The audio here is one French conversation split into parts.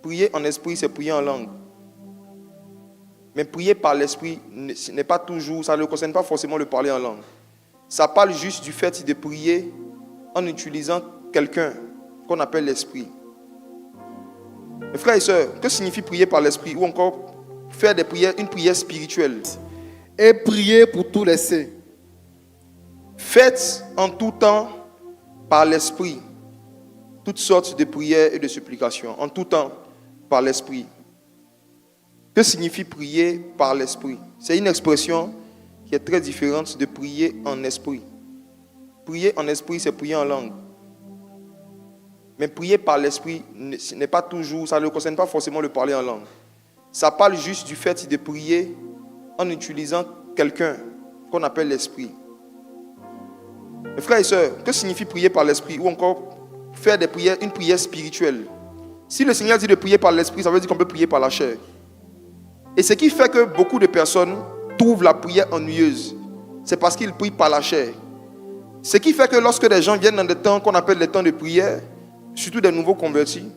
prier en esprit, c'est prier en langue. Mais prier par l'esprit n'est pas toujours, ça ne concerne pas forcément le parler en langue. Ça parle juste du fait de prier en utilisant quelqu'un qu'on appelle l'esprit. Mes frères et sœurs, que signifie prier par l'esprit ou encore faire des prières, une prière spirituelle? Et prier pour tous les saints. Faites en tout temps par l'esprit toutes sortes de prières et de supplications. En tout temps par l'esprit. Que signifie prier par l'esprit? C'est une expression qui est très différente de prier en esprit. Prier en esprit, c'est prier en langue. Mais prier par l'esprit n'est pas toujours, ça ne concerne pas forcément le parler en langue. Ça parle juste du fait de prier en utilisant quelqu'un qu'on appelle l'esprit. Mes frères et sœurs, que signifie prier par l'esprit ou encore faire des prières, une prière spirituelle? Si le Seigneur dit de prier par l'esprit, ça veut dire qu'on peut prier par la chair. Et ce qui fait que beaucoup de personnes trouvent la prière ennuyeuse, c'est parce qu'ils prient par la chair. Ce qui fait que lorsque des gens viennent dans des temps qu'on appelle les temps de prière, surtout des nouveaux convertis,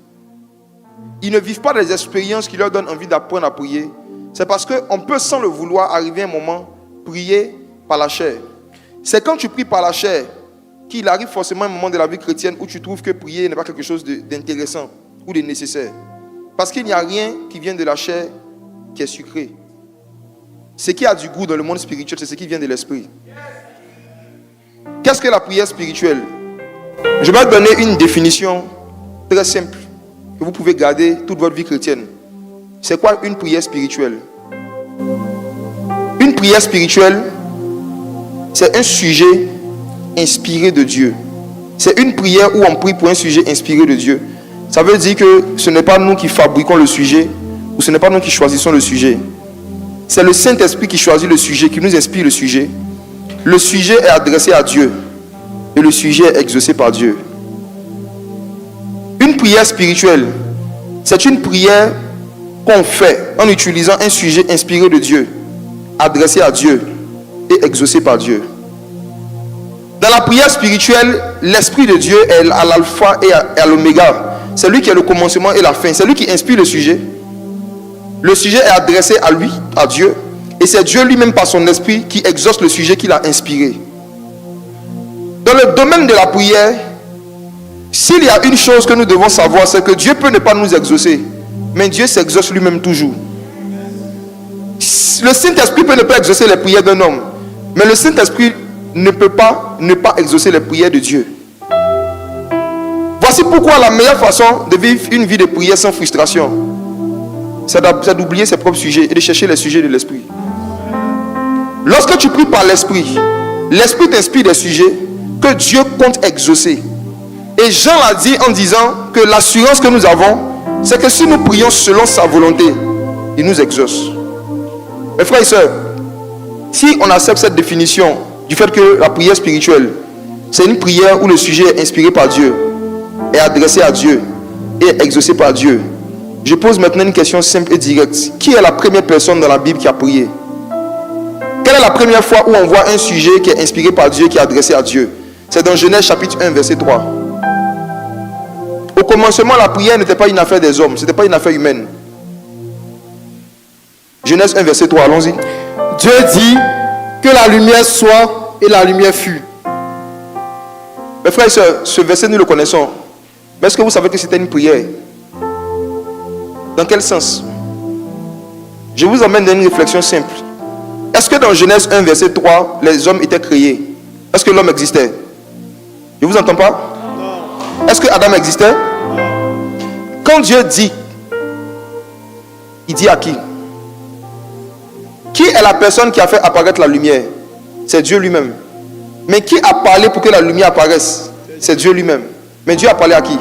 ils ne vivent pas des expériences qui leur donnent envie d'apprendre à prier. C'est parce qu'on peut, sans le vouloir, arriver à un moment, prier par la chair. C'est quand tu pries par la chair qu'il arrive forcément un moment de la vie chrétienne où tu trouves que prier n'est pas quelque chose d'intéressant ou de nécessaire. Parce qu'il n'y a rien qui vient de la chair qui est sucré. Ce qui a du goût dans le monde spirituel, c'est ce qui vient de l'esprit. Qu'est-ce que la prière spirituelle? Je vais donner une définition très simple que vous pouvez garder toute votre vie chrétienne. C'est quoi une prière spirituelle? Une prière spirituelle, c'est un sujet inspiré de Dieu. C'est une prière où on prie pour un sujet inspiré de Dieu. Ça veut dire que ce n'est pas nous qui fabriquons le sujet, ou ce n'est pas nous qui choisissons le sujet. C'est le Saint-Esprit qui choisit le sujet, qui nous inspire le sujet. Le sujet est adressé à Dieu et le sujet est exaucé par Dieu. Une prière spirituelle, c'est une prière qu'on fait en utilisant un sujet inspiré de Dieu, adressé à Dieu et exaucé par Dieu. Dans la prière spirituelle, l'Esprit de Dieu est à l'alpha et à l'oméga. C'est lui qui est le commencement et la fin. C'est lui qui inspire le sujet. Le sujet est adressé à lui, à Dieu. Et c'est Dieu lui-même par son esprit qui exauce le sujet qu'il a inspiré. Dans le domaine de la prière, s'il y a une chose que nous devons savoir, c'est que Dieu peut ne pas nous exaucer, mais Dieu s'exauce lui-même toujours. Le Saint-Esprit peut ne pas exaucer les prières d'un homme, mais le Saint-Esprit ne peut pas ne pas exaucer les prières de Dieu. Voici pourquoi la meilleure façon de vivre une vie de prière sans frustration, c'est d'oublier ses propres sujets et de chercher les sujets de l'esprit. Lorsque tu pries par l'esprit, l'esprit t'inspire des sujets que Dieu compte exaucer. Et Jean l'a dit en disant que l'assurance que nous avons, c'est que si nous prions selon sa volonté, il nous exauce. Mes frères et sœurs, si on accepte cette définition du fait que la prière spirituelle, c'est une prière où le sujet est inspiré par Dieu, est adressé à Dieu et est exaucé par Dieu, je pose maintenant une question simple et directe. Qui est la première personne dans la Bible qui a prié? Quelle est la première fois où on voit un sujet qui est inspiré par Dieu, qui est adressé à Dieu? C'est dans Genèse chapitre 1, verset 3. Au commencement, la prière n'était pas une affaire des hommes, ce n'était pas une affaire humaine. Genèse 1, verset 3, allons-y. Dieu dit que la lumière soit et la lumière fut. Mes frères et sœurs, ce verset nous le connaissons. Mais est-ce que vous savez que c'était une prière? Dans quel sens? Je vous emmène dans une réflexion simple. Est-ce que dans Genèse 1, verset 3, les hommes étaient créés? Est-ce que l'homme existait? Je ne vous entends pas? Est-ce que Adam existait? Quand Dieu dit, il dit à qui? Qui est la personne qui a fait apparaître la lumière? C'est Dieu lui-même. Mais qui a parlé pour que la lumière apparaisse? C'est Dieu lui-même. Mais Dieu a parlé à qui?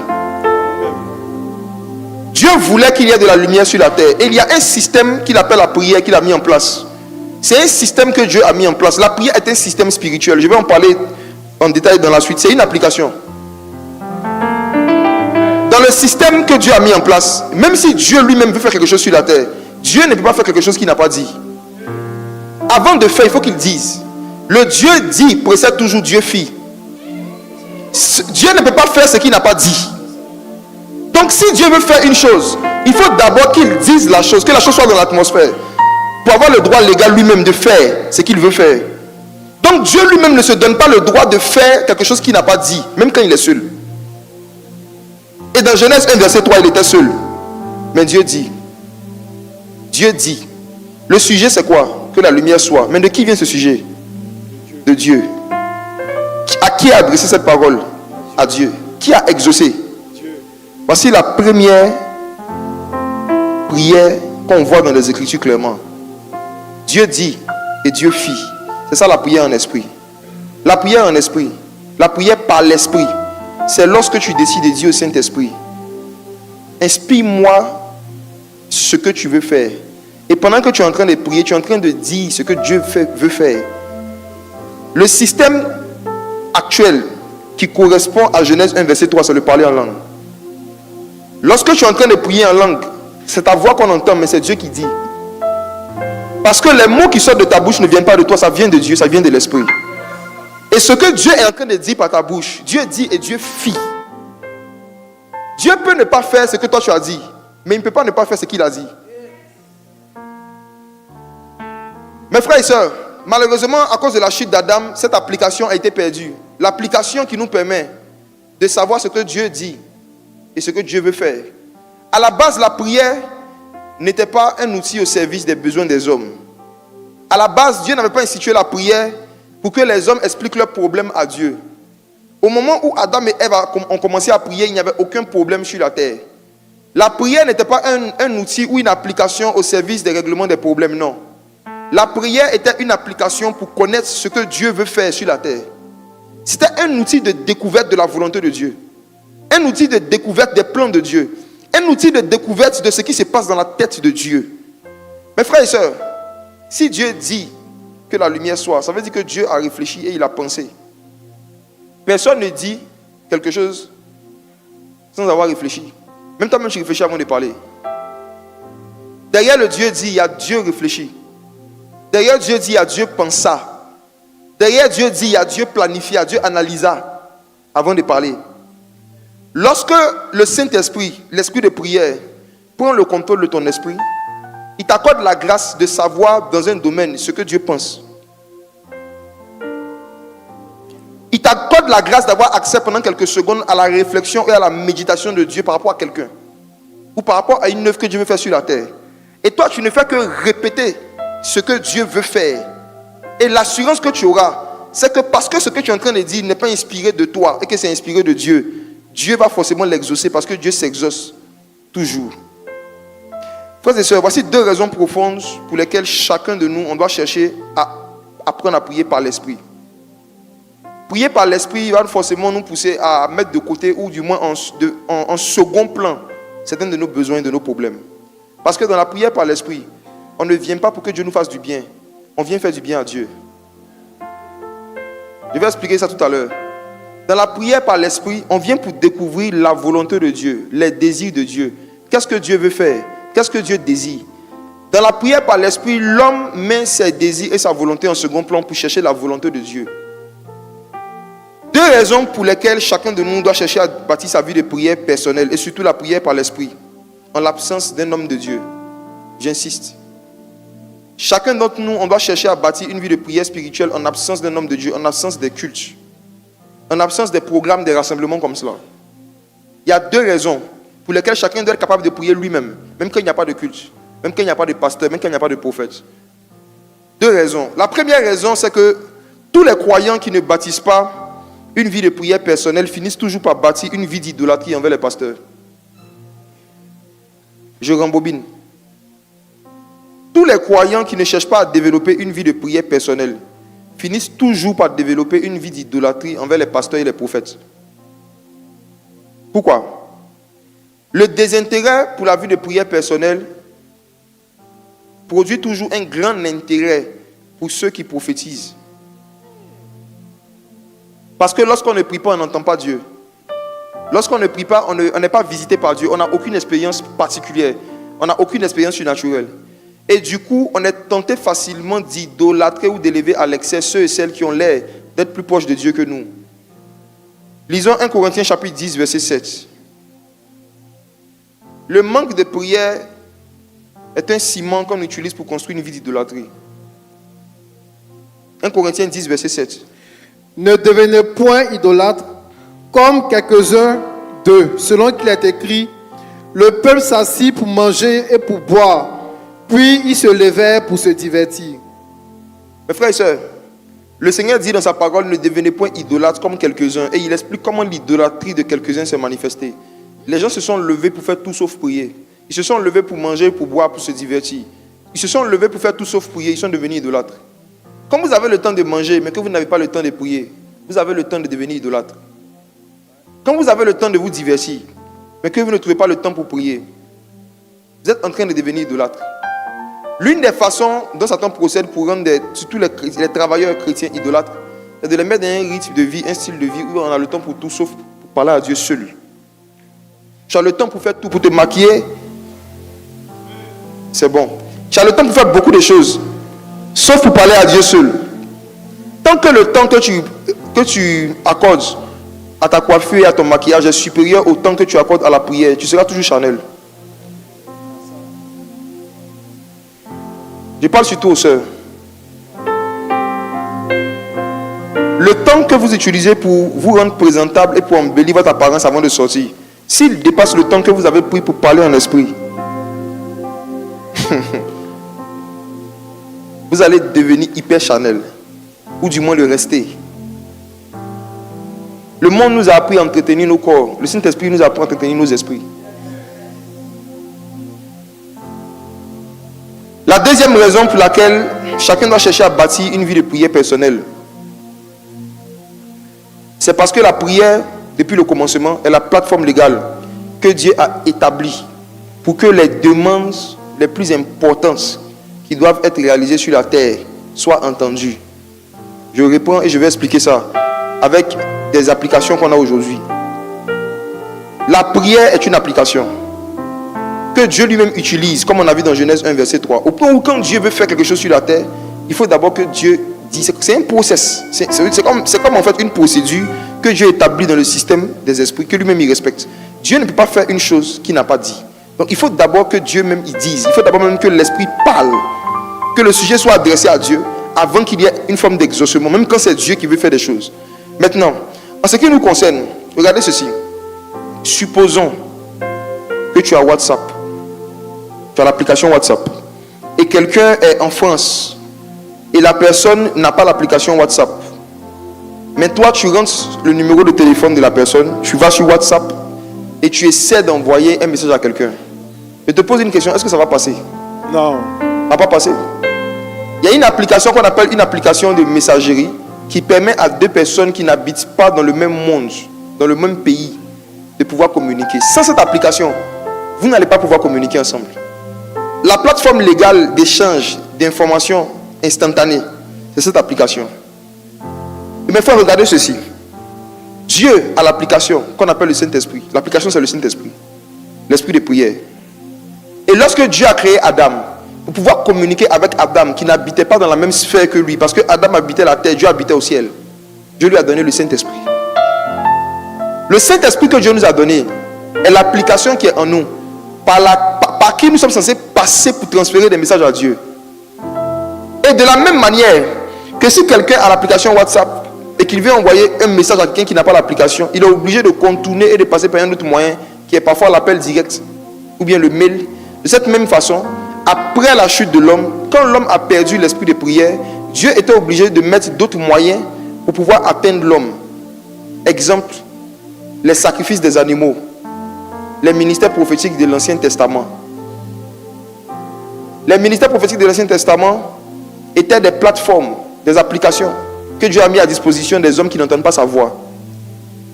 Dieu voulait qu'il y ait de la lumière sur la terre. Et il y a un système qu'il appelle la prière qu'il a mis en place. C'est un système que Dieu a mis en place. La prière est un système spirituel. Je vais en parler en détail dans la suite. C'est une application. Dans le système que Dieu a mis en place, même si Dieu lui-même veut faire quelque chose sur la terre, Dieu ne peut pas faire quelque chose qu'il n'a pas dit. Avant de faire, il faut qu'il dise. Le Dieu dit précède toujours Dieu fit. Dieu ne peut pas faire ce qu'il n'a pas dit. Donc si Dieu veut faire une chose, il faut d'abord qu'il dise la chose, que la chose soit dans l'atmosphère, pour avoir le droit légal lui-même de faire ce qu'il veut faire. Donc Dieu lui-même ne se donne pas le droit de faire quelque chose qu'il n'a pas dit, même quand il est seul. Et dans Genèse 1, verset 3, il était seul. Mais Dieu dit. Le sujet c'est quoi? Que la lumière soit. Mais de qui vient ce sujet? De Dieu. À qui a adressé cette parole? À Dieu. Qui a exaucé? Voici la première prière qu'on voit dans les Écritures clairement. Dieu dit et Dieu fit. C'est ça la prière en esprit. La prière en esprit, la prière par l'esprit, c'est lorsque tu décides de dire au Saint-Esprit, inspire-moi ce que tu veux faire. Et pendant que tu es en train de prier, tu es en train de dire ce que Dieu veut faire. Le système actuel qui correspond à Genèse 1, verset 3, c'est le parler en langue. Lorsque tu es en train de prier en langue, c'est ta voix qu'on entend, mais c'est Dieu qui dit. Parce que les mots qui sortent de ta bouche ne viennent pas de toi, ça vient de Dieu, ça vient de l'Esprit. Et ce que Dieu est en train de dire par ta bouche, Dieu dit et Dieu fit. Dieu peut ne pas faire ce que toi tu as dit, mais il ne peut pas ne pas faire ce qu'il a dit. Mes frères et sœurs, malheureusement, à cause de la chute d'Adam, cette application a été perdue. L'application qui nous permet de savoir ce que Dieu dit et ce que Dieu veut faire. À la base, la prière n'était pas un outil au service des besoins des hommes. À la base, Dieu n'avait pas institué la prière pour que les hommes expliquent leurs problèmes à Dieu. Au moment où Adam et Ève ont commencé à prier, il n'y avait aucun problème sur la terre. La prière n'était pas un outil ou une application au service des règlements des problèmes, non. La prière était une application pour connaître ce que Dieu veut faire sur la terre. C'était un outil de découverte de la volonté de Dieu. Un outil de découverte des plans de Dieu. Un outil de découverte de ce qui se passe dans la tête de Dieu. Mes frères et sœurs, si Dieu dit que la lumière soit, ça veut dire que Dieu a réfléchi et il a pensé. Personne ne dit quelque chose sans avoir réfléchi. Même toi-même, tu réfléchis avant de parler. Derrière le Dieu dit, il y a Dieu réfléchi. Derrière Dieu dit, il y a Dieu pensa. Derrière Dieu dit, il y a Dieu planifié, il y a Dieu analysa avant de parler. Lorsque le Saint-Esprit, l'esprit de prière, prend le contrôle de ton esprit, il t'accorde la grâce de savoir dans un domaine ce que Dieu pense. Il t'accorde la grâce d'avoir accès pendant quelques secondes à la réflexion et à la méditation de Dieu par rapport à quelqu'un. Ou par rapport à une œuvre que Dieu veut faire sur la terre. Et toi, tu ne fais que répéter ce que Dieu veut faire. Et l'assurance que tu auras, c'est que parce que ce que tu es en train de dire n'est pas inspiré de toi et que c'est inspiré de Dieu, Dieu va forcément l'exaucer parce que Dieu s'exauce toujours. Frères et sœurs, voici deux raisons profondes pour lesquelles chacun de nous, on doit chercher à apprendre à prier par l'esprit. Prier par l'esprit va forcément nous pousser à mettre de côté ou du moins en second plan certains de nos besoins et de nos problèmes. Parce que dans la prière par l'esprit, on ne vient pas pour que Dieu nous fasse du bien. On vient faire du bien à Dieu. Je vais expliquer ça tout à l'heure. Dans la prière par l'esprit, on vient pour découvrir la volonté de Dieu, les désirs de Dieu. Qu'est-ce que Dieu veut faire? Qu'est-ce que Dieu désire? Dans la prière par l'esprit, l'homme met ses désirs et sa volonté en second plan pour chercher la volonté de Dieu. Deux raisons pour lesquelles chacun de nous doit chercher à bâtir sa vie de prière personnelle et surtout la prière par l'esprit, en l'absence d'un homme de Dieu. J'insiste. Chacun d'entre nous, on doit chercher à bâtir une vie de prière spirituelle en absence d'un homme de Dieu, en absence des cultes, en absence des programmes, des rassemblements comme cela. Il y a deux raisons pour lesquelles chacun doit être capable de prier lui-même, même quand il n'y a pas de culte, même quand il n'y a pas de pasteur, même quand il n'y a pas de prophète. Deux raisons. La première raison, c'est que tous les croyants qui ne bâtissent pas une vie de prière personnelle finissent toujours par bâtir une vie d'idolâtrie envers les pasteurs. Je rembobine. Tous les croyants qui ne cherchent pas à développer une vie de prière personnelle finissent toujours par développer une vie d'idolâtrie envers les pasteurs et les prophètes. Pourquoi? Le désintérêt pour la vie de prière personnelle produit toujours un grand intérêt pour ceux qui prophétisent. Parce que lorsqu'on ne prie pas, on n'entend pas Dieu. Lorsqu'on ne prie pas, on n'est pas visité par Dieu. On n'a aucune expérience particulière. On n'a aucune expérience surnaturelle. Et du coup, on est tenté facilement d'idolâtrer ou d'élever à l'excès ceux et celles qui ont l'air d'être plus proches de Dieu que nous. Lisons 1 Corinthiens chapitre 10, verset 7. Le manque de prière est un ciment qu'on utilise pour construire une vie d'idolâtrie. 1 Corinthiens 10, verset 7. Ne devenez point idolâtres, comme quelques-uns d'eux, selon qu'il est écrit, le peuple s'assit pour manger et pour boire, puis ils se levèrent pour se divertir. Mes frères et sœurs, le Seigneur dit dans sa parole, ne devenez point idolâtres comme quelques-uns, et il explique comment l'idolâtrie de quelques-uns s'est manifestée. Les gens se sont levés pour faire tout sauf prier. Ils se sont levés pour manger, pour boire, pour se divertir. Ils se sont levés pour faire tout sauf prier. Ils sont devenus idolâtres. Quand vous avez le temps de manger, mais que vous n'avez pas le temps de prier, vous avez le temps de devenir idolâtre. Quand vous avez le temps de vous divertir, mais que vous ne trouvez pas le temps pour prier, vous êtes en train de devenir idolâtre. L'une des façons dont Satan procède pour rendre surtout les travailleurs chrétiens idolâtres, c'est de les mettre dans un rythme de vie, un style de vie où on a le temps pour tout sauf pour parler à Dieu seul. Tu as le temps pour faire tout, pour te maquiller, c'est bon. Tu as le temps pour faire beaucoup de choses, sauf pour parler à Dieu seul. Tant que le temps que tu accordes à ta coiffure et à ton maquillage est supérieur au temps que tu accordes à la prière, tu seras toujours charnel. Je parle surtout aux sœurs. Le temps que vous utilisez pour vous rendre présentable et pour embellir votre apparence avant de sortir, s'il dépasse le temps que vous avez pris pour parler en esprit, vous allez devenir hyper charnel, ou du moins le rester. Le monde nous a appris à entretenir nos corps. Le Saint-Esprit nous a appris à entretenir nos esprits. La deuxième raison pour laquelle chacun doit chercher à bâtir une vie de prière personnelle, c'est parce que la prière, depuis le commencement, est la plateforme légale que Dieu a établie pour que les demandes les plus importantes qui doivent être réalisées sur la terre soient entendues. Je reprends et je vais expliquer ça avec des applications qu'on a aujourd'hui. La prière est une application que Dieu lui-même utilise, comme on a vu dans Genèse 1, verset 3. Au point où quand Dieu veut faire quelque chose sur la terre, il faut d'abord que Dieu dise. C'est un process. C'est comme en fait une procédure que Dieu établit dans le système des esprits, que lui-même il respecte. Dieu ne peut pas faire une chose qu'il n'a pas dit. Donc il faut d'abord que Dieu même il dise. Il faut d'abord même que l'esprit parle, que le sujet soit adressé à Dieu avant qu'il y ait une forme d'exaucement, même quand c'est Dieu qui veut faire des choses. Maintenant, en ce qui nous concerne, regardez ceci. Supposons que tu as WhatsApp. Tu as l'application WhatsApp. Et quelqu'un est en France. Et la personne n'a pas l'application WhatsApp. Mais toi, tu rentres le numéro de téléphone de la personne. Tu vas sur WhatsApp. Et tu essaies d'envoyer un message à quelqu'un. Je te pose une question. Est-ce que ça va passer? Non. Ça va pas passer. Il y a une application qu'on appelle une application de messagerie qui permet à deux personnes qui n'habitent pas dans le même monde, dans le même pays, de pouvoir communiquer. Sans cette application, vous n'allez pas pouvoir communiquer ensemble. La plateforme légale d'échange d'informations instantanées, c'est cette application. Mais il faut regarder ceci. Dieu a l'application qu'on appelle le Saint-Esprit. L'application, c'est le Saint-Esprit. L'esprit de prière. Et lorsque Dieu a créé Adam, pour pouvoir communiquer avec Adam, qui n'habitait pas dans la même sphère que lui, parce que Adam habitait la terre, Dieu habitait au ciel. Dieu lui a donné le Saint-Esprit. Le Saint-Esprit que Dieu nous a donné est l'application qui est en nous, par qui nous sommes censés passer pour transférer des messages à Dieu. Et de la même manière que si quelqu'un a l'application WhatsApp et qu'il veut envoyer un message à quelqu'un qui n'a pas l'application, il est obligé de contourner et de passer par un autre moyen qui est parfois l'appel direct ou bien le mail. De cette même façon, après la chute de l'homme, quand l'homme a perdu l'esprit de prière, Dieu était obligé de mettre d'autres moyens pour pouvoir atteindre l'homme. Exemple, les sacrifices des animaux, les ministères prophétiques de l'Ancien Testament. Les ministères prophétiques de l'Ancien Testament étaient des plateformes, des applications que Dieu a mis à disposition des hommes qui n'entendent pas sa voix,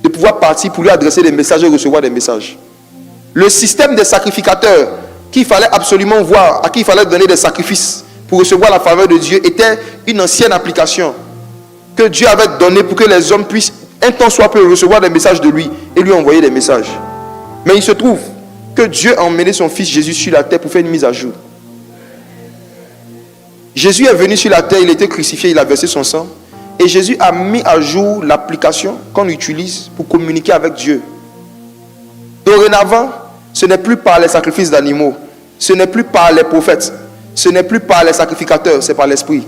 de pouvoir partir pour lui adresser des messages et recevoir des messages. Le système des sacrificateurs qu'il fallait absolument voir, à qui il fallait donner des sacrifices pour recevoir la faveur de Dieu, était une ancienne application que Dieu avait donnée pour que les hommes puissent un temps soit peu recevoir des messages de lui et lui envoyer des messages. Mais il se trouve que Dieu a emmené son fils Jésus sur la terre pour faire une mise à jour. Jésus est venu sur la terre, il a été crucifié, il a versé son sang. Et Jésus a mis à jour l'application qu'on utilise pour communiquer avec Dieu. Dorénavant, Ce n'est plus par les sacrifices d'animaux. Ce n'est plus par les prophètes. Ce n'est plus par les sacrificateurs, c'est par l'Esprit.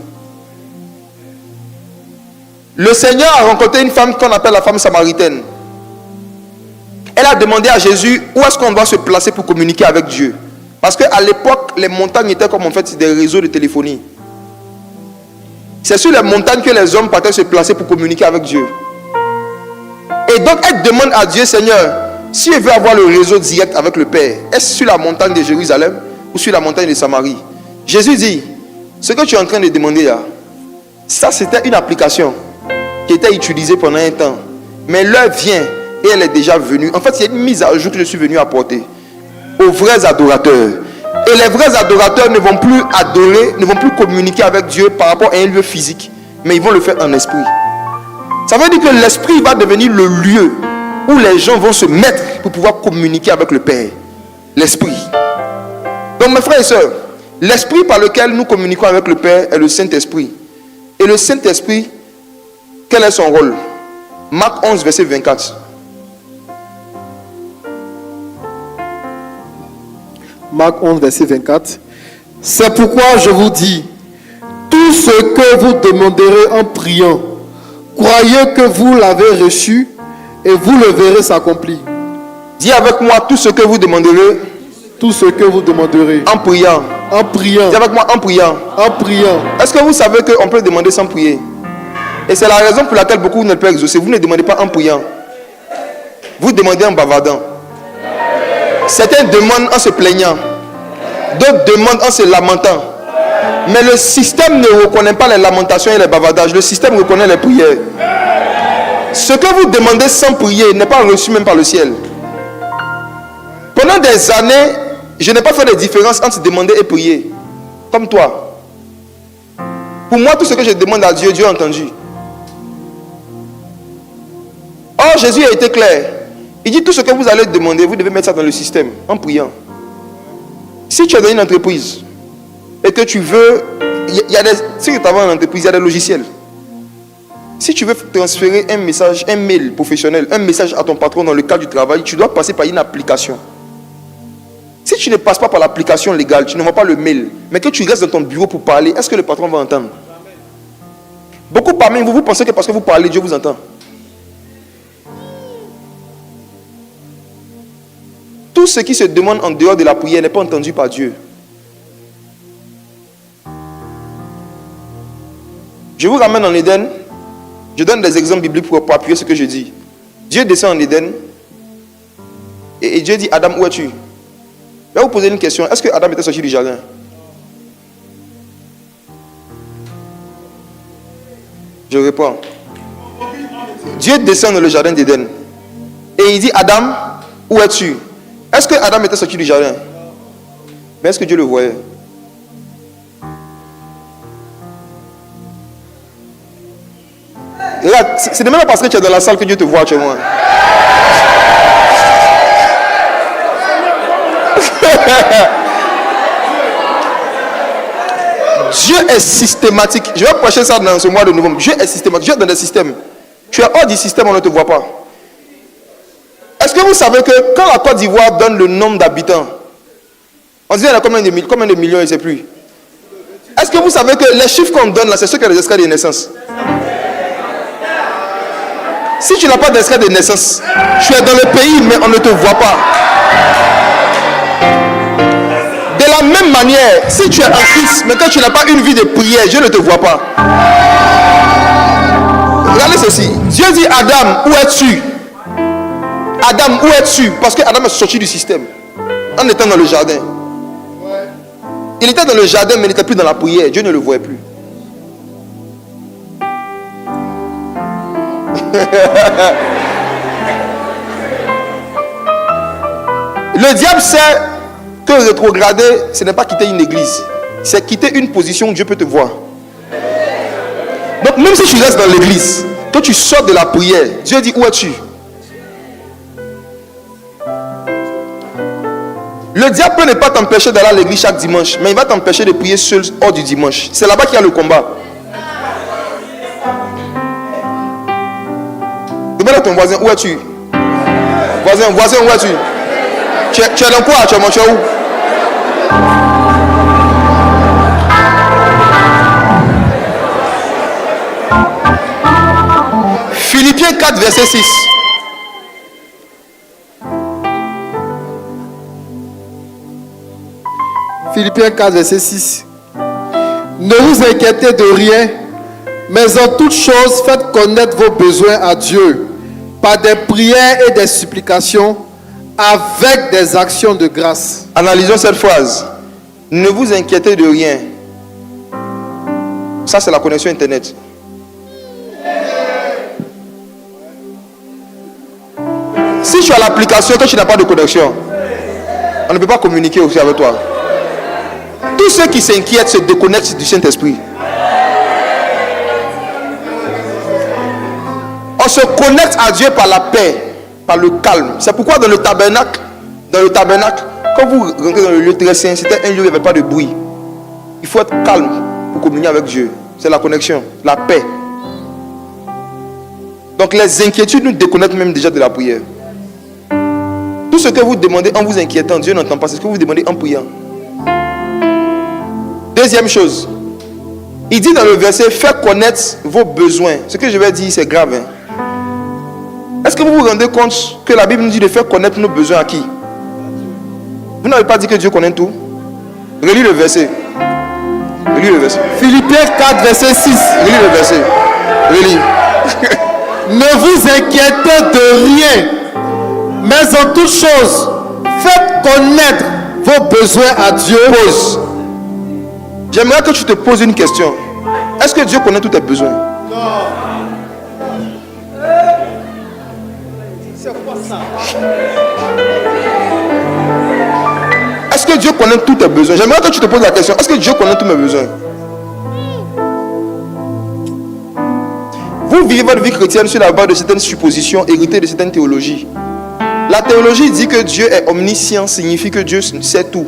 Le Seigneur a rencontré une femme qu'on appelle la femme samaritaine. Elle a demandé à Jésus où est-ce qu'on doit se placer pour communiquer avec Dieu. Parce qu'à l'époque, les montagnes étaient comme en fait des réseaux de téléphonie. C'est sur les montagnes que les hommes partaient se placer pour communiquer avec Dieu. Et donc elle demande à Dieu, Seigneur, si elle veut avoir le réseau direct avec le Père, est-ce sur la montagne de Jérusalem ou sur la montagne de Samarie? Jésus dit, ce que tu es en train de demander là, ça c'était une application qui était utilisée pendant un temps. Mais l'heure vient et elle est déjà venue. En fait, il y a une mise à jour que je suis venu apporter aux vrais adorateurs. Et les vrais adorateurs ne vont plus adorer, ne vont plus communiquer avec Dieu par rapport à un lieu physique, mais ils vont le faire en esprit. Ça veut dire que l'esprit va devenir le lieu où les gens vont se mettre pour pouvoir communiquer avec le Père. L'esprit. Donc mes frères et sœurs, l'esprit par lequel nous communiquons avec le Père est le Saint-Esprit. Et le Saint-Esprit, quel est son rôle? Marc 11, verset 24. Marc 11, verset 24. C'est pourquoi je vous dis, tout ce que vous demanderez en priant, croyez que vous l'avez reçu et vous le verrez s'accomplir. Dis avec moi tout ce que vous demanderez. Tout ce que vous demanderez. En priant. En priant. Dis avec moi en priant. En priant. Est-ce que vous savez qu'on peut demander sans prier? Et c'est la raison pour laquelle beaucoup ne peuvent exaucer. Vous ne demandez pas en priant. Vous demandez en bavardant. Certains demandent en se plaignant. D'autres demandent en se lamentant. Mais le système ne reconnaît pas les lamentations et les bavardages. Le système reconnaît les prières. Ce que vous demandez sans prier n'est pas reçu même par le ciel. Pendant des années, je n'ai pas fait de différence entre demander et prier. Comme toi. Pour moi, tout ce que je demande à Dieu, Dieu a entendu. Or, Jésus a été clair. Il dit tout ce que vous allez demander, vous devez mettre ça dans le système, en priant. Si tu es dans une entreprise et que tu veux, si tu travailles en entreprise, il y a des logiciels. Si tu veux transférer un message, un mail professionnel, un message à ton patron dans le cadre du travail, tu dois passer par une application. Si tu ne passes pas par l'application légale, tu ne vois pas le mail, mais que tu restes dans ton bureau pour parler, est-ce que le patron va entendre? Beaucoup parmi vous, vous pensez que parce que vous parlez, Dieu vous entend. Tout ce qui se demande en dehors de la prière n'est pas entendu par Dieu. Je vous ramène en Éden. Je donne des exemples bibliques pour appuyer ce que je dis. Dieu descend en Éden. Et Dieu dit, Adam, où es-tu? Je vais vous poser une question. Est-ce que Adam était sorti du jardin? Je réponds. Dieu descend dans le jardin d'Éden. Et il dit, Adam, où es-tu? Est-ce que Adam était sorti du jardin? Mais est-ce que Dieu le voyait? Regarde, c'est de même parce que tu es dans la salle que Dieu te voit actuellement. Dieu est systématique. Je vais prêcher ça dans ce mois de novembre. Dieu est systématique. Dieu est dans des systèmes. Tu es hors du système, on ne te voit pas. Est-ce que vous savez que quand la Côte d'Ivoire donne le nombre d'habitants, on dit qu'il y en a combien de millions, je ne sais plus. Est-ce que vous savez que les chiffres qu'on donne là, c'est ceux qui ont les extraits de naissance? Si tu n'as pas d'extrait de naissance, tu es dans le pays, mais on ne te voit pas. De la même manière, si tu es en Christ, mais que tu n'as pas une vie de prière, Dieu ne te voit pas. Regardez ceci. Dieu dit, Adam, où es-tu? Adam, où es-tu? Parce que Adam est sorti du système en étant dans le jardin. Il était dans le jardin, mais il n'était plus dans la prière. Dieu ne le voyait plus. Le diable sait que rétrograder, ce n'est pas quitter une église, c'est quitter une position où Dieu peut te voir. Donc même si tu restes dans l'église, que tu sors de la prière, Dieu dit, où es-tu? Le diable peut ne pas t'empêcher d'aller à l'église chaque dimanche, mais il va t'empêcher de prier seul hors du dimanche. C'est là-bas qu'il y a le combat. Demande à ton voisin, où es-tu? Voisin, où es-tu? Tu es dans quoi actuellement? Tu es où? Philippiens 4, verset 6. Philippiens 4, verset 6. Ne vous inquiétez de rien, mais en toutes choses, faites connaître vos besoins à Dieu par des prières et des supplications avec des actions de grâce. Analysons cette phrase. Ne vous inquiétez de rien. Ça, c'est la connexion Internet. Si tu as l'application, toi tu n'as pas de connexion, on ne peut pas communiquer aussi avec toi. Tous ceux qui s'inquiètent se déconnectent du Saint-Esprit. On se connecte à Dieu par la paix, par le calme. C'est pourquoi dans le tabernacle, quand vous rentrez dans le lieu très saint, c'était un lieu où il n'y avait pas de bruit. Il faut être calme pour communier avec Dieu. C'est la connexion, la paix. Donc les inquiétudes nous déconnectent même déjà de la prière. Tout ce que vous demandez en vous inquiétant, Dieu n'entend pas. C'est ce que vous demandez en priant. Deuxième chose, il dit dans le verset, faites connaître vos besoins. Ce que je vais dire, c'est grave. Est-ce que vous vous rendez compte que la Bible nous dit de faire connaître nos besoins à qui? Vous n'avez pas dit que Dieu connaît tout? Relis le verset. Relis le verset. Philippiens 4, verset 6. Relis le verset. Relis. Ne vous inquiétez de rien, mais en toutes choses, faites connaître vos besoins à Dieu. Pause. J'aimerais que tu te poses une question. Est-ce que Dieu connaît tous tes besoins? Non. C'est quoi ça? Est-ce que Dieu connaît tous tes besoins? J'aimerais que tu te poses la question. Est-ce que Dieu connaît tous mes besoins? Vous vivez votre vie chrétienne sur la base de certaines suppositions héritées de certaines théologies. La théologie dit que Dieu est omniscient, signifie que Dieu sait tout.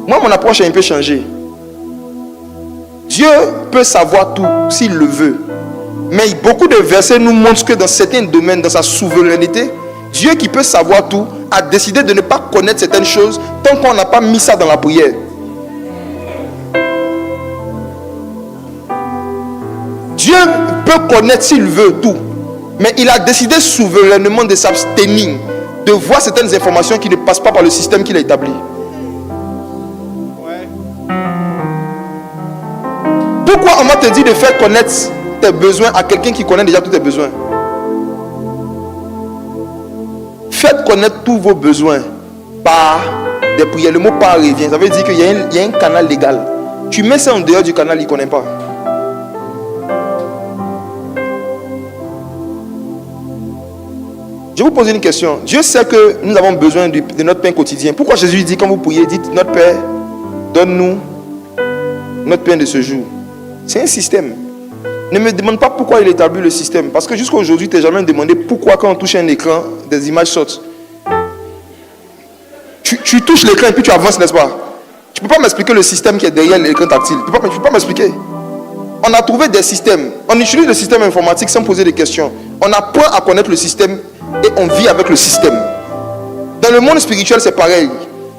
Moi, mon approche a un peu changé. Dieu peut savoir tout s'il le veut. Mais beaucoup de versets nous montrent que dans certains domaines, dans sa souveraineté, Dieu qui peut savoir tout a décidé de ne pas connaître certaines choses tant qu'on n'a pas mis ça dans la prière. Dieu peut connaître s'il veut tout, mais il a décidé souverainement de s'abstenir, de voir certaines informations qui ne passent pas par le système qu'il a établi. Pourquoi on m'a te dit de faire connaître tes besoins à quelqu'un qui connaît déjà tous tes besoins? Faites connaître tous vos besoins par des prières. Le mot par revient. Ça veut dire qu'il y a un canal légal. Tu mets ça en dehors du canal, il ne connaît pas. Je vous pose une question. Dieu sait que nous avons besoin de notre pain quotidien. Pourquoi Jésus dit, quand vous priez, dites, notre Père, donne-nous notre pain de ce jour. C'est un système. Ne me demande pas pourquoi il établit le système. Parce que jusqu'à aujourd'hui, tu n'as jamais demandé pourquoi quand on touche un écran, des images sortent. Tu touches l'écran et puis tu avances, n'est-ce pas? Tu ne peux pas m'expliquer le système qui est derrière l'écran tactile. Tu ne peux pas m'expliquer. On a trouvé des systèmes. On utilise le système informatique sans poser des questions. On apprend à connaître le système et on vit avec le système. Dans le monde spirituel, c'est pareil.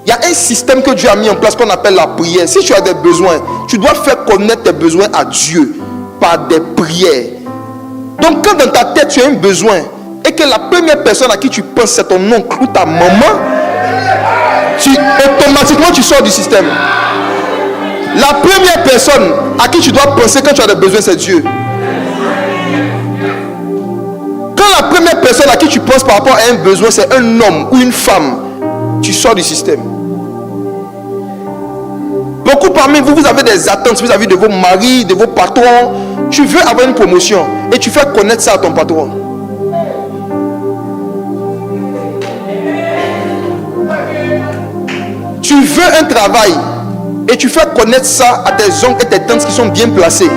Il y a un système que Dieu a mis en place qu'on appelle la prière. Si tu as des besoins, tu dois faire connaître tes besoins à Dieu par des prières. Donc quand dans ta tête tu as un besoin et que la première personne à qui tu penses c'est ton oncle ou ta maman, automatiquement tu sors du système. La première personne à qui tu dois penser quand tu as des besoins, c'est Dieu. Quand la première personne à qui tu penses par rapport à un besoin, c'est un homme ou une femme, tu sors du système. Beaucoup parmi vous, vous avez des attentes vis-à-vis de vos maris, de vos patrons. Tu veux avoir une promotion et tu fais connaître ça à ton patron. Tu veux un travail et tu fais connaître ça à tes oncles et tes tantes qui sont bien placés.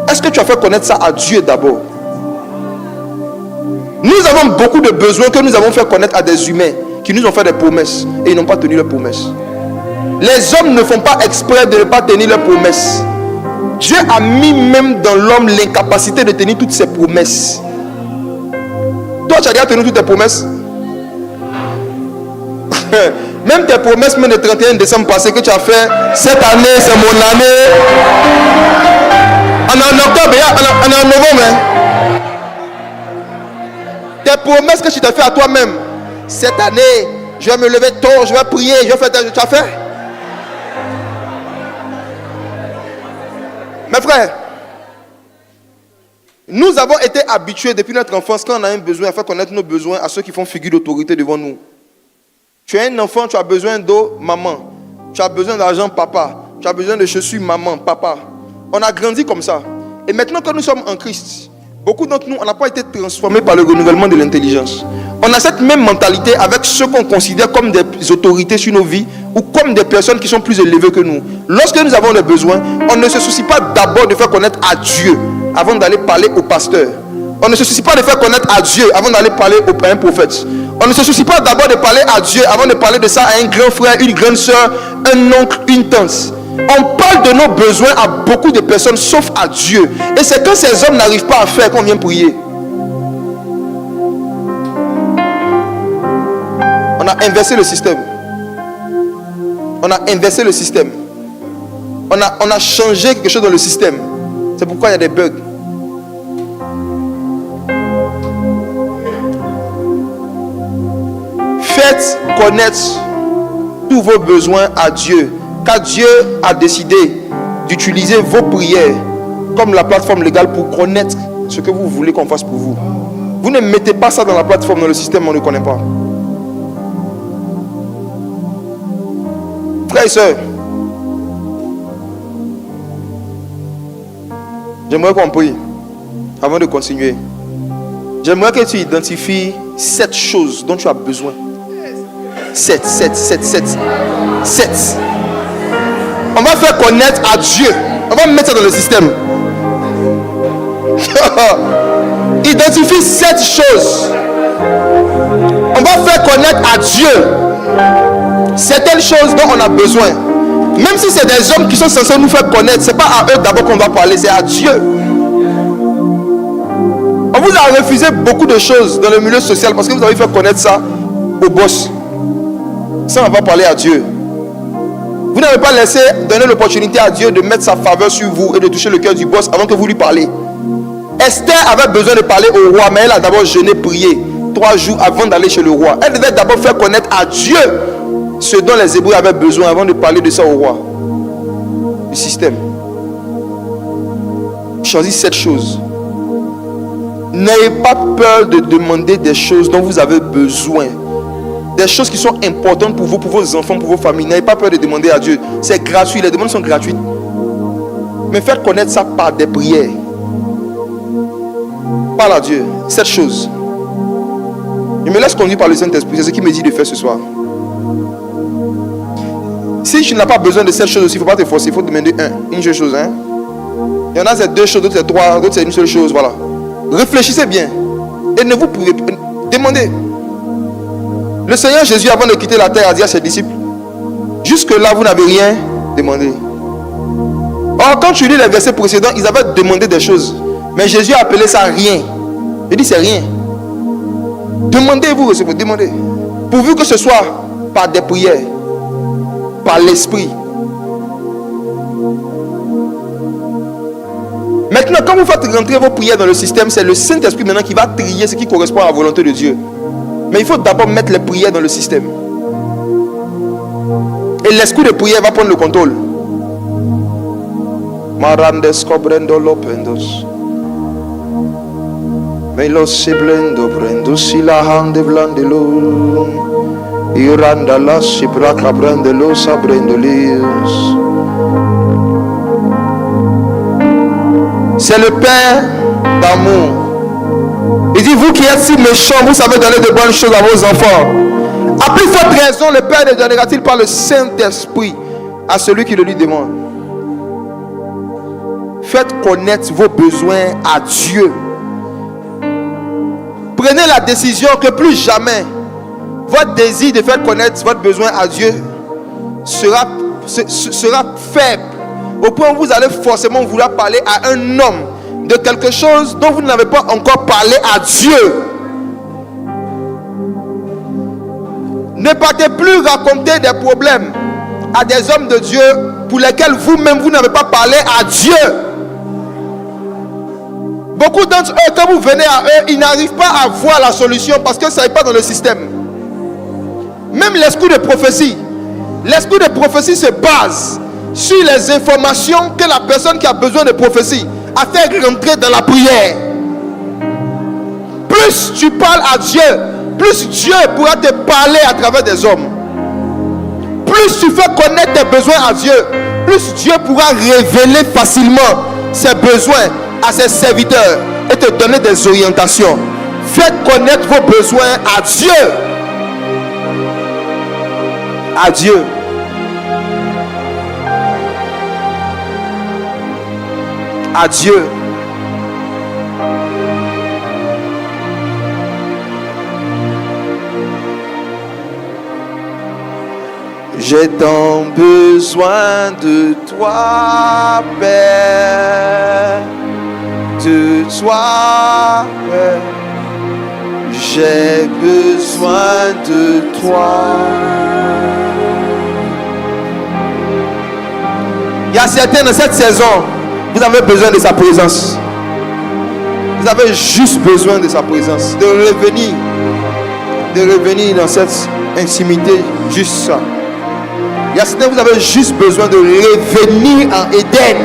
Est-ce que tu as fait connaître ça à Dieu d'abord? Nous avons beaucoup de besoins que nous avons fait connaître à des humains qui nous ont fait des promesses et ils n'ont pas tenu leurs promesses. Les hommes ne font pas exprès de ne pas tenir leurs promesses. Dieu a mis même dans l'homme l'incapacité de tenir toutes ses promesses. Toi, tu as déjà tenu toutes tes promesses? Même tes promesses, même le 31 décembre passé que tu as fait, cette année, c'est mon année. On est en octobre, on est en novembre. Tes promesses que tu t'as fait à toi-même, cette année, je vais me lever tôt, je vais prier, je vais faire. Tu as fait? Mes frères, nous avons été habitués depuis notre enfance, quand on a un besoin, à faire connaître nos besoins à ceux qui font figure d'autorité devant nous. Tu es un enfant, tu as besoin d'eau, maman. Tu as besoin d'argent, papa. Tu as besoin de chaussures, maman, papa. On a grandi comme ça. Et maintenant que nous sommes en Christ, beaucoup d'entre nous, on n'a pas été transformés par le renouvellement de l'intelligence. On a cette même mentalité avec ceux qu'on considère comme des autorités sur nos vies ou comme des personnes qui sont plus élevées que nous. Lorsque nous avons des besoins, on ne se soucie pas d'abord de faire connaître à Dieu avant d'aller parler au pasteur. On ne se soucie pas de faire connaître à Dieu avant d'aller parler à un prophète. On ne se soucie pas d'abord de parler à Dieu avant de parler de ça à un grand frère, une grande soeur, un oncle, une tante. On parle de nos besoins à beaucoup de personnes sauf à Dieu. Et c'est quand ces hommes n'arrivent pas à faire qu'on vient prier. On a inversé le système. On a inversé le système. On a changé quelque chose dans le système. C'est pourquoi il y a des bugs. Faites connaître tous vos besoins à Dieu, car Dieu a décidé d'utiliser vos prières comme la plateforme légale pour connaître ce que vous voulez qu'on fasse pour vous. Vous ne mettez pas ça dans la plateforme, dans le système, on ne connaît pas. Frères et sœurs, j'aimerais qu'on prie avant de continuer. J'aimerais que tu identifies 7 choses dont tu as besoin. 7. On va faire connaître à Dieu. On va mettre ça dans le système. Identifie 7 choses. On va faire connaître à Dieu certaines choses dont on a besoin. Même si c'est des hommes qui sont censés nous faire connaître, c'est pas à eux d'abord qu'on va parler, c'est à Dieu. On vous a refusé beaucoup de choses dans le milieu social parce que vous avez fait connaître ça au boss. Ça, on va parler à Dieu. Vous n'avez pas laissé donner l'opportunité à Dieu de mettre sa faveur sur vous et de toucher le cœur du boss avant que vous lui parlez. Esther avait besoin de parler au roi, mais elle a d'abord jeûné, prié 3 jours avant d'aller chez le roi. Elle devait d'abord faire connaître à Dieu ce dont les Hébreux avaient besoin avant de parler de ça au roi. Le système. Choisis 7 choses. N'ayez pas peur de demander des choses dont vous avez besoin. Des choses qui sont importantes pour vous, pour vos enfants, pour vos familles. N'ayez pas peur de demander à Dieu. C'est gratuit, les demandes sont gratuites. Mais faites connaître ça par des prières. Parle à Dieu. 7 choses. Je me laisse conduire par le Saint-Esprit. C'est ce qu'il me dit de faire ce soir. Si tu n'as pas besoin de 7 choses aussi, il ne faut pas te forcer. Il faut demander une seule chose. Il y en a c'est 2 choses, d'autres c'est 3, d'autres c'est une seule chose. Voilà. Réfléchissez bien. Et ne vous privez pas. Demandez. Le Seigneur Jésus, avant de quitter la terre, a dit à ses disciples, jusque-là, vous n'avez rien demandé. Or, quand tu lis les versets précédents, ils avaient demandé des choses. Mais Jésus a appelé ça rien. Il dit c'est rien. Demandez, vous recevez. Demandez. Pourvu que ce soit par des prières, par l'esprit. Maintenant, quand vous faites rentrer vos prières dans le système, c'est le Saint-Esprit maintenant qui va trier ce qui correspond à la volonté de Dieu. Mais il faut d'abord mettre les prières dans le système. Et l'esprit de prière va prendre le contrôle. Marandes cobrendo lopendos. Melos siblendo prendo si la hande blandelo. Iranda la sibraca brandelo sabrendo lios. C'est le Père d'amour. Il dit, vous qui êtes si méchants, vous savez donner de bonnes choses à vos enfants. À plus forte raison, le Père ne donnera-t-il pas le Saint-Esprit à celui qui le lui demande. Faites connaître vos besoins à Dieu. Prenez la décision que plus jamais votre désir de faire connaître votre besoin à Dieu sera faible. Au point où vous allez forcément vouloir parler à un homme de quelque chose dont vous n'avez pas encore parlé à Dieu. Ne partez plus raconter des problèmes à des hommes de Dieu pour lesquels vous-même vous n'avez pas parlé à Dieu. Beaucoup d'entre eux, quand vous venez à eux, ils n'arrivent pas à voir la solution parce que ça n'est pas dans le système. Même l'esprit de prophétie se base sur les informations que la personne qui a besoin de prophétie a fait rentrer dans la prière. Plus tu parles à Dieu, plus Dieu pourra te parler à travers des hommes. Plus tu fais connaître tes besoins à Dieu, plus Dieu pourra révéler facilement ses besoins à ses serviteurs et te donner des orientations. Faites connaître vos besoins à Dieu. À Dieu. À Dieu. J'ai tant besoin de toi, Père, de toi, Père. J'ai besoin de toi. Il y a certains dans cette saison, vous avez besoin de sa présence. Vous avez juste besoin de sa présence, de revenir dans cette intimité, juste ça. Il y a certains, vous avez juste besoin de revenir en Éden.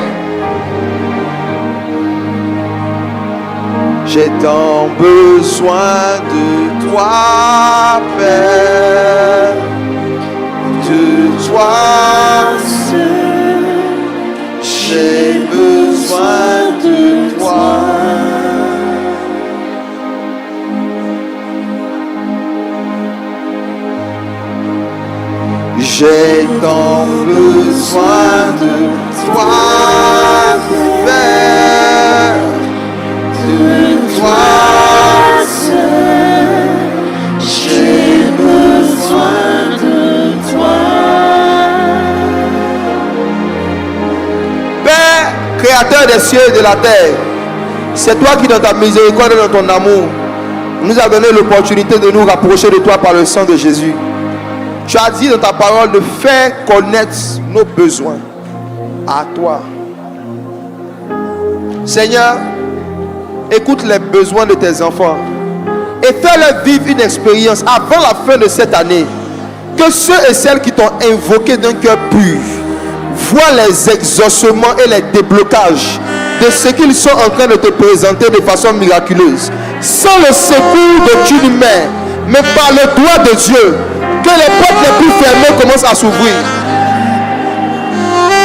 J'ai tant besoin de toi, Père, de toi seul. J'ai besoin de toi. J'ai tant besoin de toi, Père, de toi seul. J'ai besoin de toi. Père, créateur des cieux et de la terre, c'est toi qui dans ta miséricorde et dans ton amour nous as donné l'opportunité de nous rapprocher de toi par le sang de Jésus. Tu as dit dans ta parole de faire connaître nos besoins à toi. Seigneur, écoute les besoins de tes enfants et fais-leur vivre une expérience avant la fin de cette année. Que ceux et celles qui t'ont invoqué d'un cœur pur voient les exaucements et les déblocages de ce qu'ils sont en train de te présenter de façon miraculeuse. Sans le secours d'aucune main, mais par le doigt de Dieu, que les portes les plus fermées commencent à s'ouvrir.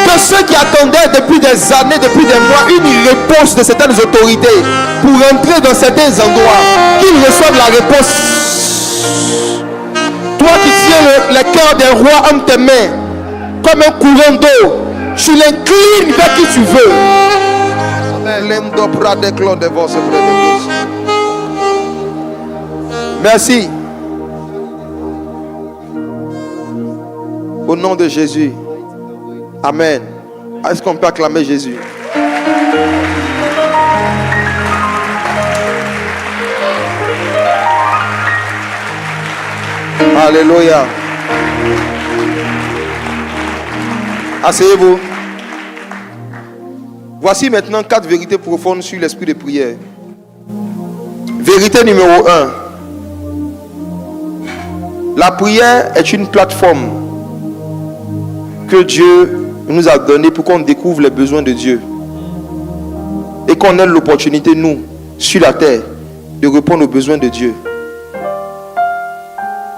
Que ceux qui attendaient depuis des années, depuis des mois, une réponse de certaines autorités pour entrer dans certains endroits, qu'ils reçoivent la réponse. Toi qui tiens le cœur des rois entre tes mains, comme un courant d'eau, tu l'inclines vers qui tu veux. Merci. Au nom de Jésus. Amen. Est-ce qu'on peut acclamer Jésus? Alléluia. Asseyez-vous. Voici maintenant 4 vérités profondes sur l'esprit de prière. Vérité numéro 1. La prière est une plateforme que Dieu nous a donnée pour qu'on découvre les besoins de Dieu et qu'on ait l'opportunité, nous, sur la terre, de répondre aux besoins de Dieu.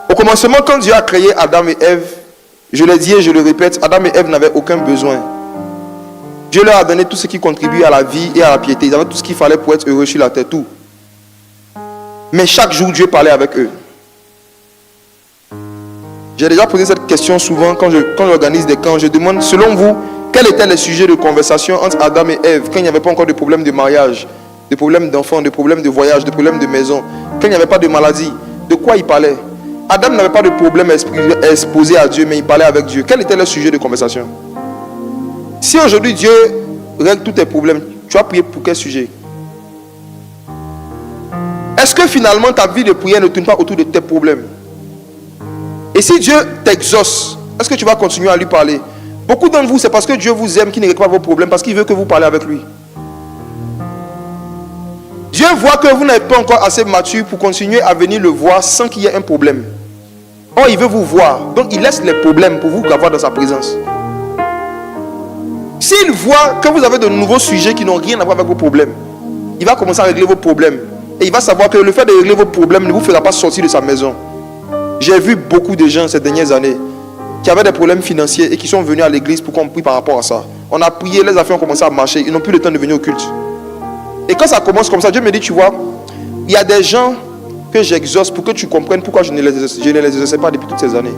Au commencement, quand Dieu a créé Adam et Ève, je l'ai dit et je le répète, Adam et Ève n'avaient aucun besoin. Dieu leur a donné tout ce qui contribue à la vie et à la piété. Ils avaient tout ce qu'il fallait pour être heureux sur la terre, tout. Mais chaque jour, Dieu parlait avec eux. J'ai déjà posé cette question souvent quand j'organise des camps. Je demande, selon vous, quels étaient les sujets de conversation entre Adam et Ève quand il n'y avait pas encore de problème de mariage, de problème d'enfants, de problème de voyage, de problème de maison, quand il n'y avait pas de maladie? De quoi ils parlaient? Adam n'avait pas de problème exposé à Dieu, mais il parlait avec Dieu. Quel était le sujet de conversation? Si aujourd'hui Dieu règle tous tes problèmes, tu vas prier pour quel sujet? Est-ce que finalement ta vie de prière ne tourne pas autour de tes problèmes? Et si Dieu t'exauce, est-ce que tu vas continuer à lui parler? Beaucoup d'entre vous, c'est parce que Dieu vous aime qu'il ne règle pas vos problèmes, parce qu'il veut que vous parlez avec lui. Dieu voit que vous n'êtes pas encore assez mature pour continuer à venir le voir sans qu'il y ait un problème. Or, il veut vous voir. Donc, il laisse les problèmes pour vous avoir dans sa présence. S'il voit que vous avez de nouveaux sujets qui n'ont rien à voir avec vos problèmes, il va commencer à régler vos problèmes. Et il va savoir que le fait de régler vos problèmes ne vous fera pas sortir de sa maison. J'ai vu beaucoup de gens ces dernières années qui avaient des problèmes financiers et qui sont venus à l'église pour qu'on prie par rapport à ça. On a prié, les affaires ont commencé à marcher. Ils n'ont plus le temps de venir au culte. Et quand ça commence comme ça, Dieu me dit, tu vois, il y a des gens que j'exauce pour que tu comprennes pourquoi je ne les exauçais pas depuis toutes ces années.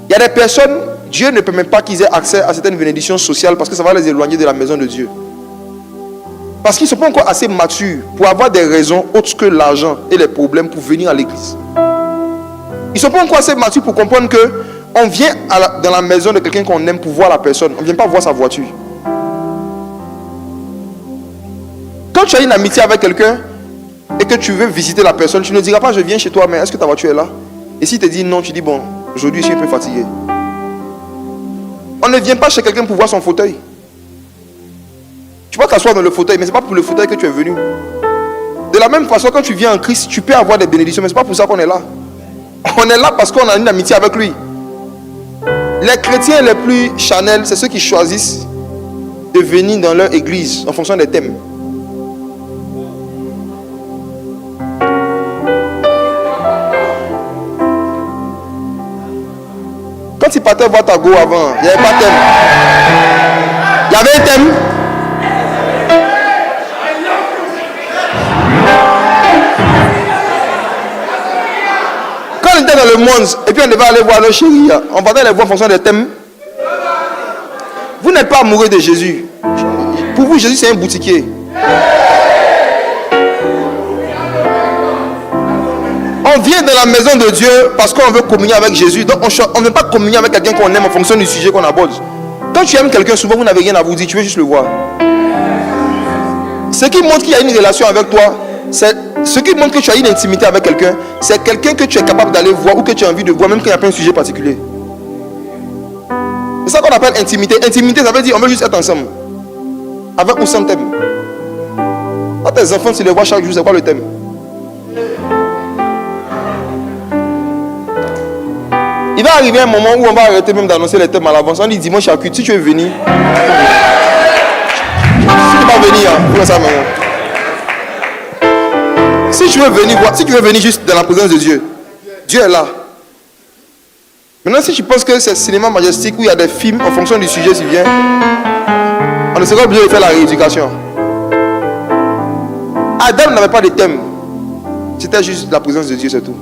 Il y a des personnes, Dieu ne permet pas qu'ils aient accès à certaines bénédictions sociales parce que ça va les éloigner de la maison de Dieu. Parce qu'ils ne sont pas encore assez matures pour avoir des raisons autres que l'argent et les problèmes pour venir à l'église. Ils ne sont pas encore assez matures pour comprendre qu'on vient dans la maison de quelqu'un qu'on aime pour voir la personne. On ne vient pas voir sa voiture. Quand tu as une amitié avec quelqu'un et que tu veux visiter la personne, tu ne diras pas je viens chez toi, mais est-ce que ta voiture est là? Et s'il te dit non, tu dis bon, aujourd'hui je suis un peu fatigué. On ne vient pas chez quelqu'un pour voir son fauteuil. Tu peux t'asseoir dans le fauteuil, mais ce n'est pas pour le fauteuil que tu es venu. De la même façon, quand tu viens en Christ, tu peux avoir des bénédictions, mais ce n'est pas pour ça qu'on est là. On est là parce qu'on a une amitié avec lui. Les chrétiens les plus charnels, c'est ceux qui choisissent de venir dans leur église en fonction des thèmes. Quand tu partais voir ta go avant, il n'y avait pas de thème. Il y avait un thème. Quand on était dans le monde, et puis on devait aller voir nos chéris, on partait les voir en fonction des thèmes. Vous n'êtes pas amoureux de Jésus. Pour vous, Jésus c'est un boutiquier. On vient dans la maison de Dieu parce qu'on veut communier avec Jésus. Donc on ne veut pas communier avec quelqu'un qu'on aime en fonction du sujet qu'on aborde. Quand tu aimes quelqu'un, souvent vous n'avez rien à vous dire, tu veux juste le voir. Ce qui montre qu'il y a une relation avec toi, ce qui montre que tu as une intimité avec quelqu'un, c'est quelqu'un que tu es capable d'aller voir ou que tu as envie de voir, même quand il n'y a pas un sujet particulier. C'est ça qu'on appelle intimité. Intimité, ça veut dire on veut juste être ensemble. Avec ou sans thème. Quand tes enfants, tu les vois chaque jour, c'est quoi le thème? Il va arriver un moment où on va arrêter même d'annoncer les thèmes à l'avance. On dit dimanche à culte, si tu veux venir. Si tu vas venir, pour ça maintenant. Si tu veux venir voir, si tu veux venir juste dans la présence de Dieu, Dieu est là. Maintenant, si tu penses que c'est cinéma majestique où il y a des films en fonction du sujet, s'il vient, on ne sera pas obligé de faire la rééducation. Adam n'avait pas de thème. C'était juste la présence de Dieu, c'est tout.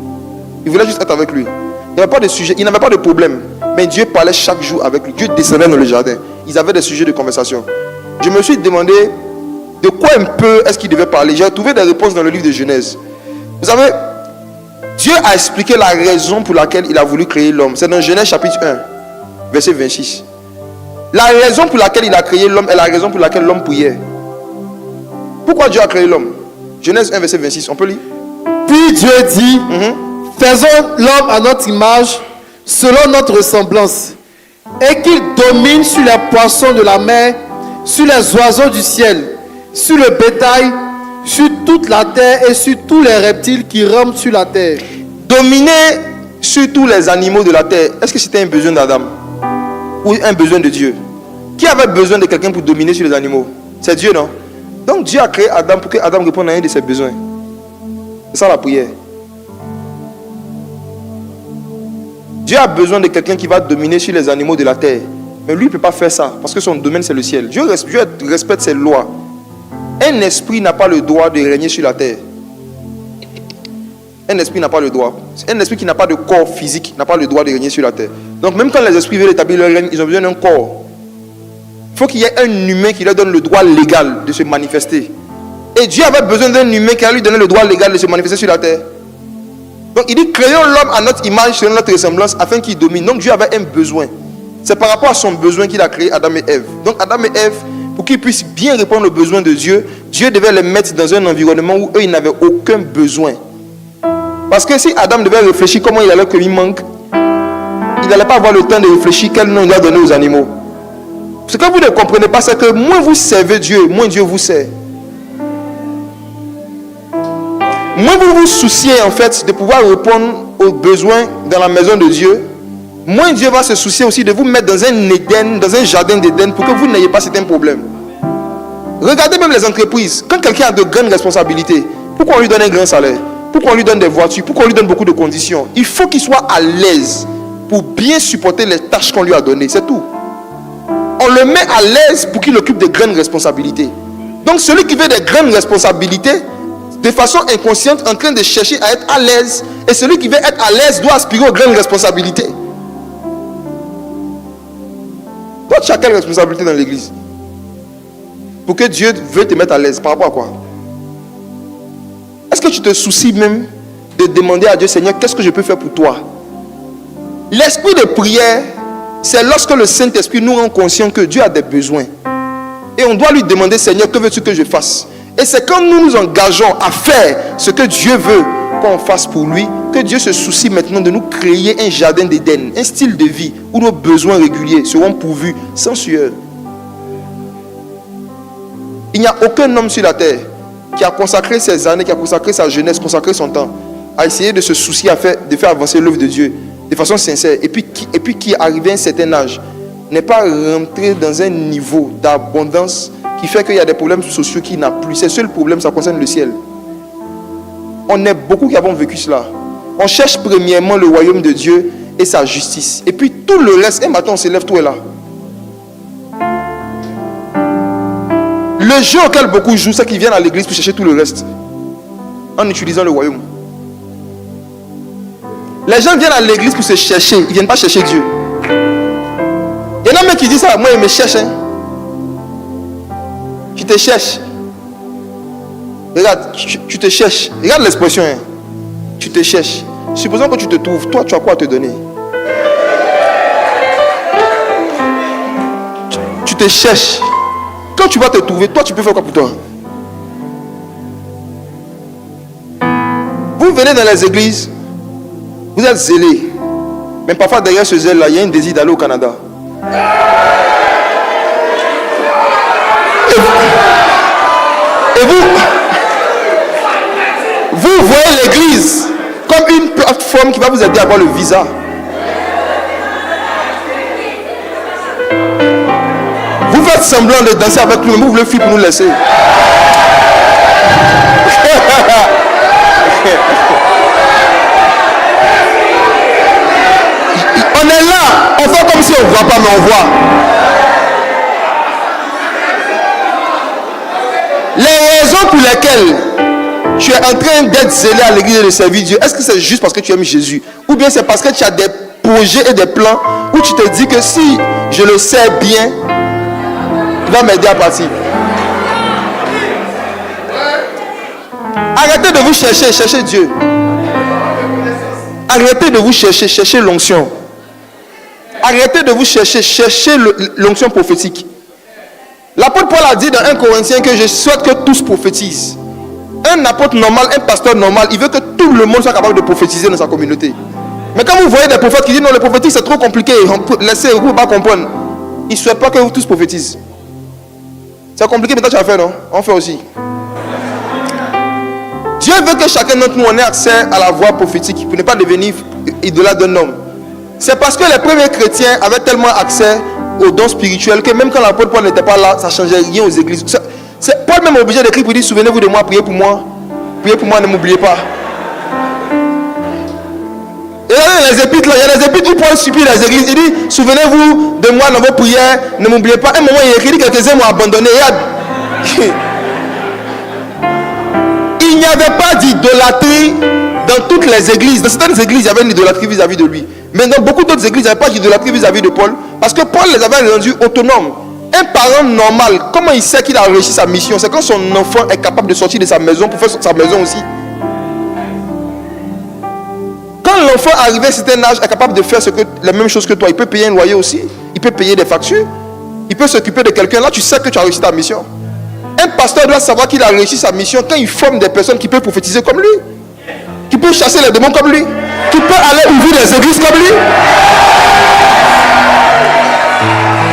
Il voulait juste être avec lui. Il n'avait pas de sujet, il n'avait pas de problème. Mais Dieu parlait chaque jour avec lui. Dieu descendait dans le jardin. Ils avaient des sujets de conversation. Je me suis demandé de quoi un peu est-ce qu'il devait parler. J'ai trouvé des réponses dans le livre de Genèse. Vous savez, Dieu a expliqué la raison pour laquelle il a voulu créer l'homme. C'est dans Genèse chapitre 1, verset 26. La raison pour laquelle il a créé l'homme est la raison pour laquelle l'homme priait. Pourquoi Dieu a créé l'homme? Genèse 1, verset 26, on peut lire. Puis Dieu dit, faisons l'homme à notre image, selon notre ressemblance, et qu'il domine sur les poissons de la mer, sur les oiseaux du ciel, sur le bétail, sur toute la terre et sur tous les reptiles qui rampent sur la terre. Dominer sur tous les animaux de la terre, est-ce que c'était un besoin d'Adam ou un besoin de Dieu? Qui avait besoin de quelqu'un pour dominer sur les animaux? C'est Dieu, non? Donc Dieu a créé Adam pour que Adam réponde à un de ses besoins. C'est ça la prière. Dieu a besoin de quelqu'un qui va dominer sur les animaux de la terre. Mais lui, il ne peut pas faire ça parce que son domaine, c'est le ciel. Dieu respecte ses lois. Un esprit n'a pas le droit de régner sur la terre. Un esprit n'a pas le droit. Un esprit qui n'a pas de corps physique n'a pas le droit de régner sur la terre. Donc même quand les esprits veulent établir leur règne, ils ont besoin d'un corps. Il faut qu'il y ait un humain qui leur donne le droit légal de se manifester. Et Dieu avait besoin d'un humain qui a lui donné le droit légal de se manifester sur la terre. Donc il dit, créons l'homme à notre image, selon notre ressemblance, afin qu'il domine. Donc Dieu avait un besoin. C'est par rapport à son besoin qu'il a créé Adam et Ève. Donc Adam et Ève, pour qu'ils puissent bien répondre aux besoins de Dieu, Dieu devait les mettre dans un environnement où eux, ils n'avaient aucun besoin. Parce que si Adam devait réfléchir comment il allait qu'il manque, il n'allait pas avoir le temps de réfléchir quel nom il doit donner aux animaux. Ce que vous ne comprenez pas, c'est que moins vous servez Dieu, moins Dieu vous sert. Moins vous vous souciez en fait de pouvoir répondre aux besoins dans la maison de Dieu, moins Dieu va se soucier aussi de vous mettre dans un Éden, dans un jardin d'Éden pour que vous n'ayez pas certains problèmes. Regardez même les entreprises. Quand quelqu'un a de grandes responsabilités, pourquoi on lui donne un grand salaire? Pourquoi on lui donne des voitures? Pourquoi on lui donne beaucoup de conditions? Il faut qu'il soit à l'aise pour bien supporter les tâches qu'on lui a données. C'est tout. On le met à l'aise pour qu'il occupe de grandes responsabilités. Donc celui qui veut des grandes responsabilités, de façon inconsciente, en train de chercher à être à l'aise. Et celui qui veut être à l'aise doit aspirer aux grandes responsabilités. Toi, tu as quelle responsabilité dans l'église? Pour que Dieu veuille te mettre à l'aise. Par rapport à quoi? Est-ce que tu te soucies même de demander à Dieu, Seigneur, qu'est-ce que je peux faire pour toi? L'esprit de prière, c'est lorsque le Saint-Esprit nous rend conscients que Dieu a des besoins. Et on doit lui demander, Seigneur, que veux-tu que je fasse? Et c'est quand nous nous engageons à faire ce que Dieu veut qu'on fasse pour lui, que Dieu se soucie maintenant de nous créer un jardin d'Éden, un style de vie où nos besoins réguliers seront pourvus sans sueur. Il n'y a aucun homme sur la terre qui a consacré ses années, qui a consacré sa jeunesse, consacré son temps à essayer de se soucier de faire avancer l'œuvre de Dieu de façon sincère, et puis qui, arrivé à un certain âge, n'est pas rentré dans un niveau d'abondance qui fait qu'il y a des problèmes sociaux qu'il n'a plus. C'est le seul problème, ça concerne le ciel. On est beaucoup qui avons vécu cela. On cherche premièrement le royaume de Dieu et sa justice. Et puis tout le reste, un matin on s'élève, tout est là. Le jeu auquel beaucoup jouent, c'est qu'ils viennent à l'église pour chercher tout le reste en utilisant le royaume. Les gens viennent à l'église pour se chercher, ils ne viennent pas chercher Dieu. Il y en a même qui disent ça, moi ils me cherchent. Hein. Tu te cherches. Regarde, tu te cherches. Regarde l'expression. Hein. Tu te cherches. Supposons que tu te trouves. Toi, tu as quoi à te donner? Tu te cherches. Quand tu vas te trouver, toi, tu peux faire quoi pour toi? Vous venez dans les églises. Vous êtes zélés. Mais parfois, derrière ce zèle-là, il y a un désir d'aller au Canada. Et vous voyez l'église comme une plateforme qui va vous aider à avoir le visa. Vous faites semblant de danser avec nous, mais vous voulez fuir pour nous laisser. On est là, on fait comme si on ne voit pas, mais on voit. Les raisons pour lesquelles tu es en train d'être zélé à l'église et de servir Dieu, est-ce que c'est juste parce que tu aimes Jésus? Ou bien c'est parce que tu as des projets et des plans où tu te dis que si je le sais bien, il va m'aider à partir? Arrêtez de vous chercher, cherchez Dieu. Arrêtez de vous chercher, cherchez l'onction. Arrêtez de vous chercher, cherchez l'onction prophétique. L'apôtre Paul a dit dans 1 Corinthiens que je souhaite que tous prophétisent. Un apôtre normal, un pasteur normal, il veut que tout le monde soit capable de prophétiser dans sa communauté. Mais quand vous voyez des prophètes qui disent non, le prophétique c'est trop compliqué, laissez-vous, vous ne pouvez pas comprendre. Ils ne souhaitent pas que vous tous prophétisent. C'est compliqué, mais toi tu as fait, non? On fait aussi. Dieu veut que chacun d'entre nous ait accès à la voix prophétique pour ne pas devenir idolâtre d'un homme. C'est parce que les premiers chrétiens avaient tellement accès aux dons spirituels que même quand l'apôtre Paul n'était pas là, ça ne changeait rien aux églises. Paul même obligé d'écrire pour dire souvenez-vous de moi, priez pour moi, ne m'oubliez pas. Et là, il y a les épîtres où Paul supplie les églises, il dit souvenez-vous de moi dans vos prières, ne m'oubliez pas. À un moment il écrit, quelques-uns m'ont abandonné. Il n'y avait pas d'idolâtrie dans toutes les églises. Dans certaines églises, il y avait une idolâtrie vis-à-vis de lui. Mais dans beaucoup d'autres églises, il n'y avait pas d'idolâtrie vis-à-vis de Paul. Parce que Paul les avait rendus autonomes. Un parent normal, comment il sait qu'il a réussi sa mission? C'est quand son enfant est capable de sortir de sa maison pour faire sa maison aussi. Quand l'enfant arrivé à un certain âge est capable de faire la même chose que toi, il peut payer un loyer aussi. Il peut payer des factures. Il peut s'occuper de quelqu'un. Là, tu sais que tu as réussi ta mission. Un pasteur doit savoir qu'il a réussi sa mission quand il forme des personnes qui peuvent prophétiser comme lui. Tu peux chasser les démons comme lui. Tu peux aller ouvrir les églises comme lui.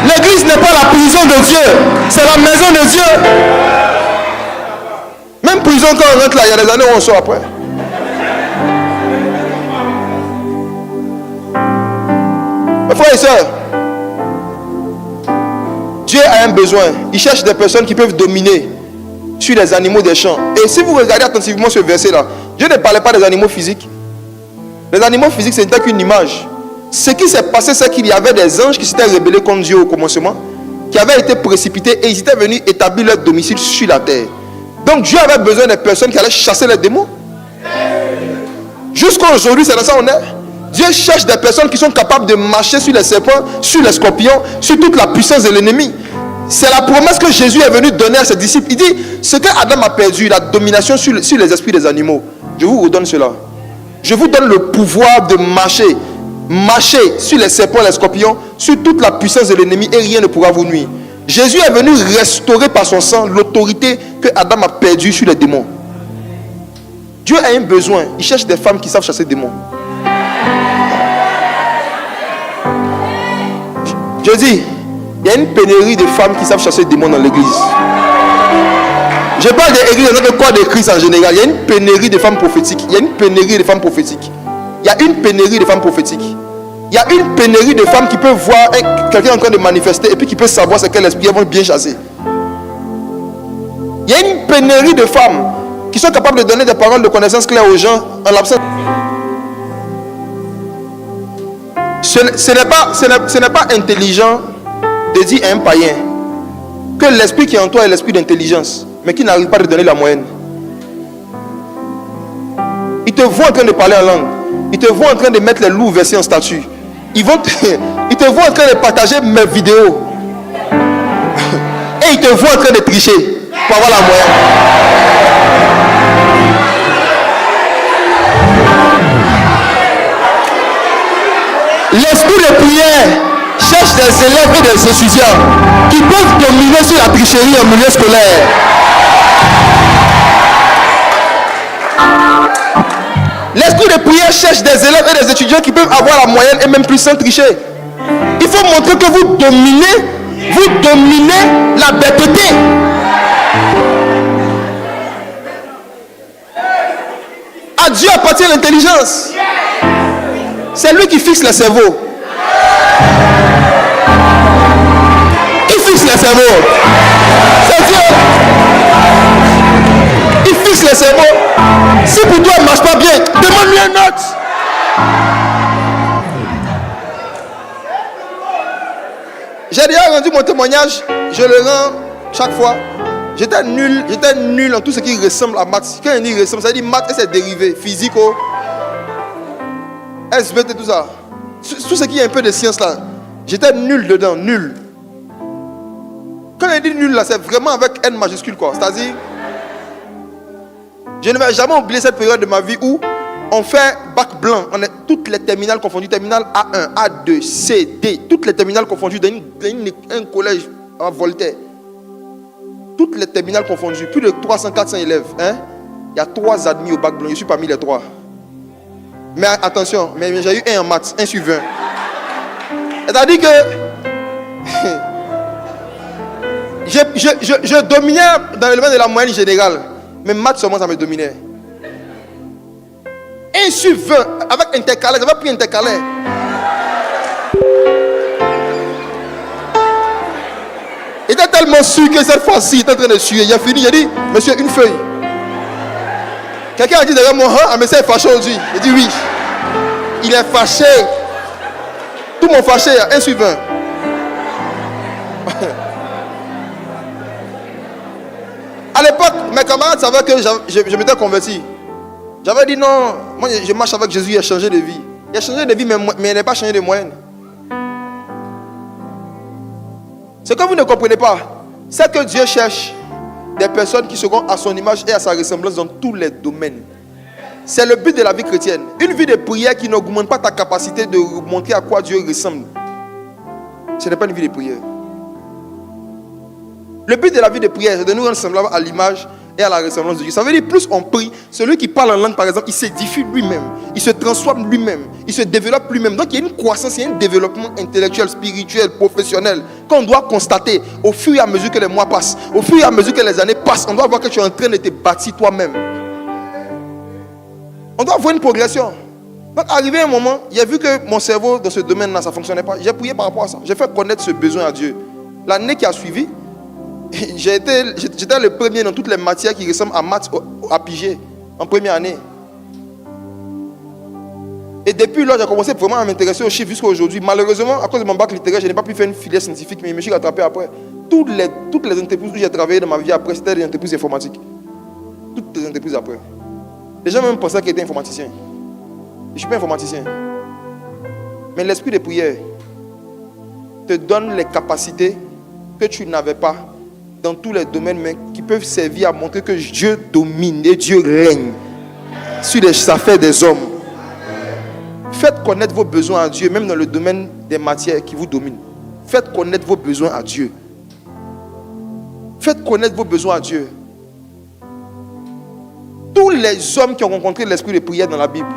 L'église n'est pas la prison de Dieu, c'est la maison de Dieu. Même prison, quand on rentre là, il y a des années où on sort après. Mes frères et sœurs, Dieu a un besoin. Il cherche des personnes qui peuvent dominer sur les animaux des champs. Et si vous regardez attentivement ce verset-là, Dieu ne parlait pas des animaux physiques. Les animaux physiques, ce n'était qu'une image. Ce qui s'est passé, c'est qu'il y avait des anges qui s'étaient rebellés contre Dieu au commencement, qui avaient été précipités et ils étaient venus établir leur domicile sur la terre. Donc Dieu avait besoin de personnes qui allaient chasser les démons. Jusqu'à aujourd'hui, c'est dans ça qu'on est. Dieu cherche des personnes qui sont capables de marcher sur les serpents, sur les scorpions, sur toute la puissance de l'ennemi. C'est la promesse que Jésus est venu donner à ses disciples. Il dit, ce que Adam a perdu, la domination sur les esprits des animaux, je vous redonne cela. Je vous donne le pouvoir de marcher sur les serpents, les scorpions, sur toute la puissance de l'ennemi et rien ne pourra vous nuire. Jésus est venu restaurer par son sang l'autorité que Adam a perdue sur les démons. Dieu a un besoin. Il cherche des femmes qui savent chasser des démons. Je dis, il y a une pénurie de femmes qui savent chasser des démons dans l'église. Je parle de l'église dans le corps de Christ en général. Il y a une pénurie de femmes prophétiques. Il y a une pénurie de femmes prophétiques. Il y a une pénurie de femmes prophétiques. Il y a une pénurie de femmes qui peuvent voir quelqu'un en train de manifester et puis qui peuvent savoir ce qu'est l'esprit, elles vont bien chasser. Il y a une pénurie de femmes qui sont capables de donner des paroles de connaissance claires aux gens en l'absence. Ce n'est pas intelligent de dire à un païen que l'esprit qui est en toi est l'esprit d'intelligence, mais qui n'arrive pas à te donner la moyenne. Ils te voient en train de parler en langue. Ils te voient en train de mettre les lourds versets en statut. Ils te voient en train de partager mes vidéos. Et ils te voient en train de tricher pour avoir la moyenne. L'esprit de prière cherche des élèves et des étudiants qui peuvent dominer sur la tricherie en milieu scolaire. L'esprit de prière cherche des élèves et des étudiants qui peuvent avoir la moyenne et même plus sans tricher. Il faut montrer que vous dominez la bêteté. À Dieu appartient l'intelligence. C'est lui qui fixe le cerveau. Il fixe le cerveau. C'est Dieu. Il fixe le cerveau. Si pour toi il ne marche pas bien, demande-lui un autre. J'ai déjà rendu mon témoignage. Je le rends chaque fois. J'étais nul en tout ce qui ressemble à maths. Quand il dit ressemble, ça dit maths et ses dérivés. Physico, SVT, tout ça. Tout ce qui est un peu de science là. J'étais nul dedans, nul. Quand il dit nul là, c'est vraiment avec N majuscule quoi. C'est-à-dire, je ne vais jamais oublier cette période de ma vie où on fait bac blanc. On est toutes les terminales confondues. Terminale A1, A2, C, D. Toutes les terminales confondues dans un collège à Voltaire. Toutes les terminales confondues. Plus de 300-400 élèves. Hein? Il y a 3 admis au bac blanc. Je suis parmi les 3. Mais attention, mais j'ai eu 1 en maths, 1 sur 20. C'est-à-dire que je dominais dans le domaine de la moyenne générale. Mais maths seulement ça me dominait. 1 sur 20 avec intercalaire, j'avais pris intercalaire. Il était tellement sûr que cette fois-ci, il était en train de suer. Il a fini, il a dit, monsieur, une feuille. Quelqu'un a dit derrière moi, ah, mais c'est fâché aujourd'hui. Il dit oui. Il est fâché. Tout mon fâché, 1 sur 20. À l'époque, mes camarades savaient que je m'étais converti. J'avais dit non, moi je marche avec Jésus, il a changé de vie. Il a changé de vie, mais il n'a pas changé de moyenne. Ce que vous ne comprenez pas, c'est que Dieu cherche des personnes qui seront à son image et à sa ressemblance dans tous les domaines. C'est le but de la vie chrétienne. Une vie de prière qui n'augmente pas ta capacité de montrer à quoi Dieu ressemble. Ce n'est pas une vie de prière. Le but de la vie de prière, c'est de nous rendre semblables à l'image et à la ressemblance de Dieu. Ça veut dire plus on prie, celui qui parle en langue par exemple, il s'édifie lui-même, il se transforme lui-même, il se développe lui-même. Donc il y a une croissance, il y a un développement intellectuel, spirituel, professionnel qu'on doit constater au fur et à mesure que les mois passent, au fur et à mesure que les années passent. On doit voir que tu es en train de te bâtir toi-même. On doit voir une progression. Donc arrivé un moment, j'ai vu que mon cerveau dans ce domaine-là, ça ne fonctionnait pas. J'ai prié par rapport à ça. J'ai fait connaître ce besoin à Dieu. L'année qui a suivi, j'étais le premier dans toutes les matières qui ressemblent à maths à piger en première année. Et depuis là, j'ai commencé vraiment à m'intéresser aux chiffres jusqu'à aujourd'hui. Malheureusement, à cause de mon bac littéraire, je n'ai pas pu faire une filière scientifique, mais je me suis rattrapé après. Toutes les entreprises où j'ai travaillé dans ma vie après, c'était des entreprises informatiques. Toutes les entreprises après. Les gens même pensaient qu'ils étaient informaticiens. Je ne suis pas informaticien. Mais l'esprit de prière te donne les capacités que tu n'avais pas dans tous les domaines, mais qui peuvent servir à montrer que Dieu domine et Dieu règne sur les affaires des hommes. Faites connaître vos besoins à Dieu, même dans le domaine des matières qui vous dominent. Faites connaître vos besoins à Dieu. Faites connaître vos besoins à Dieu. Tous les hommes qui ont rencontré l'esprit de prière dans la Bible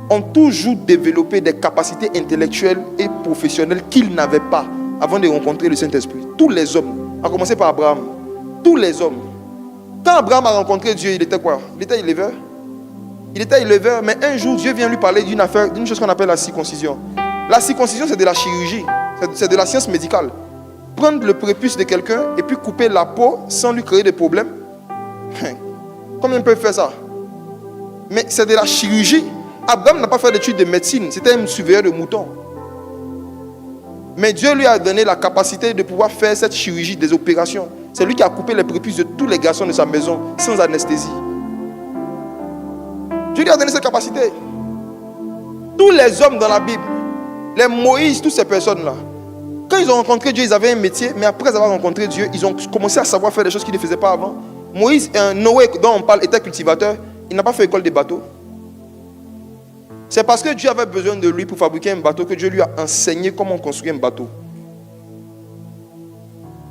ont toujours développé des capacités intellectuelles et professionnelles qu'ils n'avaient pas avant de rencontrer le Saint-Esprit. Tous les hommes, à commencer par Abraham. Tous les hommes. Quand Abraham a rencontré Dieu, il était quoi? Il était éleveur. Il était éleveur, mais un jour, Dieu vient lui parler d'une chose qu'on appelle la circoncision. La circoncision, c'est de la chirurgie. C'est de la science médicale. Prendre le prépuce de quelqu'un et puis couper la peau sans lui créer des problèmes. Combien peuvent faire ça? Mais c'est de la chirurgie. Abraham n'a pas fait d'études de médecine. C'était un surveilleur de moutons. Mais Dieu lui a donné la capacité de pouvoir faire cette chirurgie, des opérations. C'est lui qui a coupé les prépuces de tous les garçons de sa maison sans anesthésie. Dieu lui a donné cette capacité. Tous les hommes dans la Bible, les Moïse, toutes ces personnes-là, quand ils ont rencontré Dieu, ils avaient un métier, mais après avoir rencontré Dieu, ils ont commencé à savoir faire des choses qu'ils ne faisaient pas avant. Moïse, Noé dont on parle, était cultivateur. Il n'a pas fait école des bateaux. C'est parce que Dieu avait besoin de lui pour fabriquer un bateau que Dieu lui a enseigné comment construire un bateau.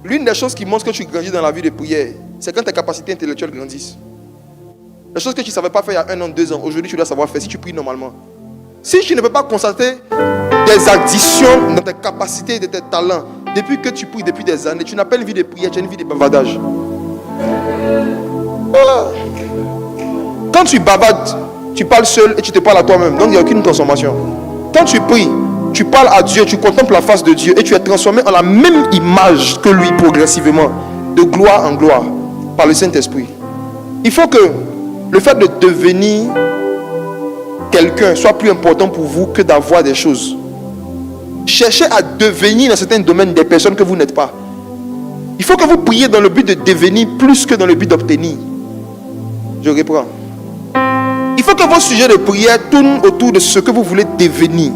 L'une des choses qui montre que tu grandis dans la vie de prière, c'est quand tes capacités intellectuelles grandissent. Les choses que tu ne savais pas faire il y a 1 an, 2 ans, aujourd'hui tu dois savoir faire si tu pries normalement. Si tu ne peux pas constater des additions dans tes capacités et de tes talents depuis que tu pries depuis des années, tu n'as pas une vie de prière, tu as une vie de bavardage. Voilà. Quand tu bavardes, tu parles seul et tu te parles à toi-même. Donc il n'y a aucune transformation. Quand tu pries, tu parles à Dieu, tu contemples la face de Dieu et tu es transformé en la même image que lui progressivement, de gloire en gloire, par le Saint-Esprit. Il faut que le fait de devenir quelqu'un soit plus important pour vous que d'avoir des choses. Cherchez à devenir dans certains domaines des personnes que vous n'êtes pas. Il faut que vous priez dans le but de devenir plus que dans le but d'obtenir. Je reprends. Il faut que vos sujets de prière tournent autour de ce que vous voulez devenir.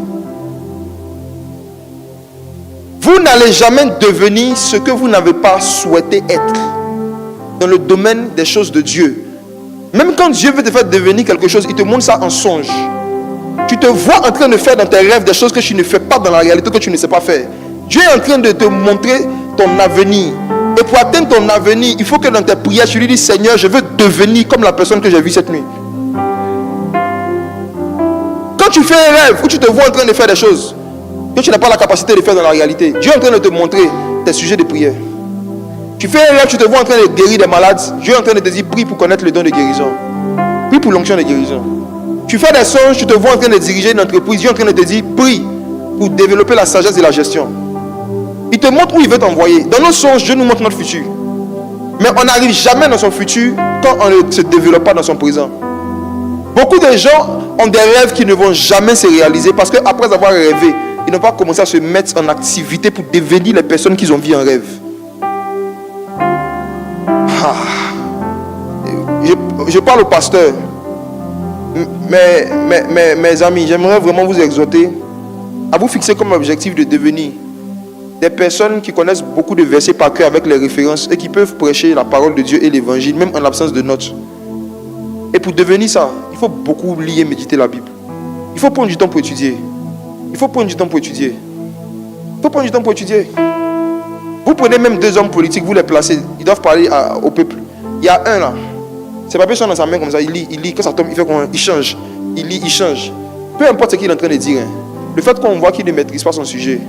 Vous n'allez jamais devenir ce que vous n'avez pas souhaité être dans le domaine des choses de Dieu. Même quand Dieu veut te faire devenir quelque chose, il te montre ça en songe. Tu te vois en train de faire dans tes rêves des choses que tu ne fais pas dans la réalité, que tu ne sais pas faire. Dieu est en train de te montrer ton avenir. Et pour atteindre ton avenir, il faut que dans tes prières, tu lui dis, Seigneur, je veux devenir comme la personne que j'ai vue cette nuit. Quand tu fais un rêve où tu te vois en train de faire des choses que tu n'as pas la capacité de faire dans la réalité, Dieu est en train de te montrer tes sujets de prière. Tu fais un rêve, tu te vois en train de guérir des malades, Dieu est en train de te dire, prie pour connaître le don de guérison. Prie pour l'onction de guérison. Tu fais des songes, tu te vois en train de diriger une entreprise, Dieu est en train de te dire, prie pour développer la sagesse de la gestion. Il te montre où il veut t'envoyer. Dans nos songes, Dieu nous montre notre futur. Mais on n'arrive jamais dans son futur quand on ne se développe pas dans son présent. Beaucoup de gens ont des rêves qui ne vont jamais se réaliser parce qu'après avoir rêvé, ils n'ont pas commencé à se mettre en activité pour devenir les personnes qu'ils ont vues en rêve. Je parle au pasteur. Mes amis, j'aimerais vraiment vous exhorter à vous fixer comme objectif de devenir des personnes qui connaissent beaucoup de versets par cœur avec les références et qui peuvent prêcher la parole de Dieu et l'évangile, même en l'absence de notes. Et pour devenir ça, il faut beaucoup lire et méditer la Bible. Il faut prendre du temps pour étudier. Il faut prendre du temps pour étudier. Il faut prendre du temps pour étudier. Vous prenez même 2 hommes politiques, vous les placez, ils doivent parler au peuple. Il y a un là, Ses papiers sont dans sa main comme ça, il lit, quand ça tombe, il fait comment? Il change. Il lit, il change. Peu importe ce qu'il est en train de dire. Hein. Le fait qu'on voit qu'il ne maîtrise pas son sujet,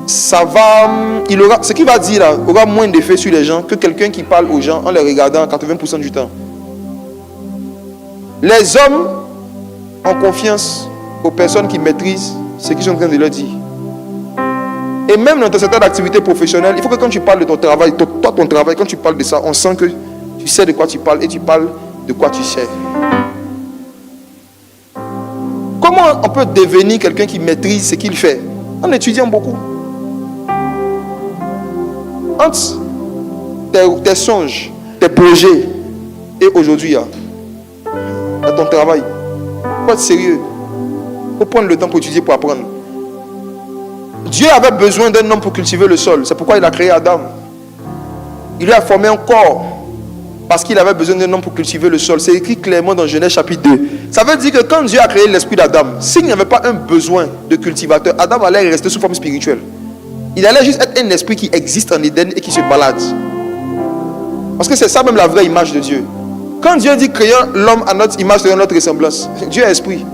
ça va, ce qu'il va dire là aura moins d'effet sur les gens que quelqu'un qui parle aux gens en les regardant 80% du temps. Les hommes ont confiance aux personnes qui maîtrisent ce qu'ils sont en train de leur dire. Et même dans certaines activités professionnelles, il faut que quand tu parles de ton travail, ton travail, quand tu parles de ça, on sent que tu sais de quoi tu parles et tu parles de quoi tu sais. Comment on peut devenir quelqu'un qui maîtrise ce qu'il fait? En étudiant beaucoup. Entre tes songes, tes projets et aujourd'hui, à ton travail, il faut être sérieux. Il faut prendre le temps pour étudier, pour apprendre. Dieu avait besoin d'un homme pour cultiver le sol. C'est pourquoi il a créé Adam. Il lui a formé un corps parce qu'il avait besoin d'un homme pour cultiver le sol. C'est écrit clairement dans Genèse chapitre 2. Ça veut dire que quand Dieu a créé l'esprit d'Adam, s'il n'y avait pas un besoin de cultivateur, Adam allait rester sous forme spirituelle. Il allait juste être un esprit qui existe en Éden et qui se balade. Parce que c'est ça même la vraie image de Dieu. Quand Dieu dit créons l'homme à notre image et à notre ressemblance, Dieu est esprit.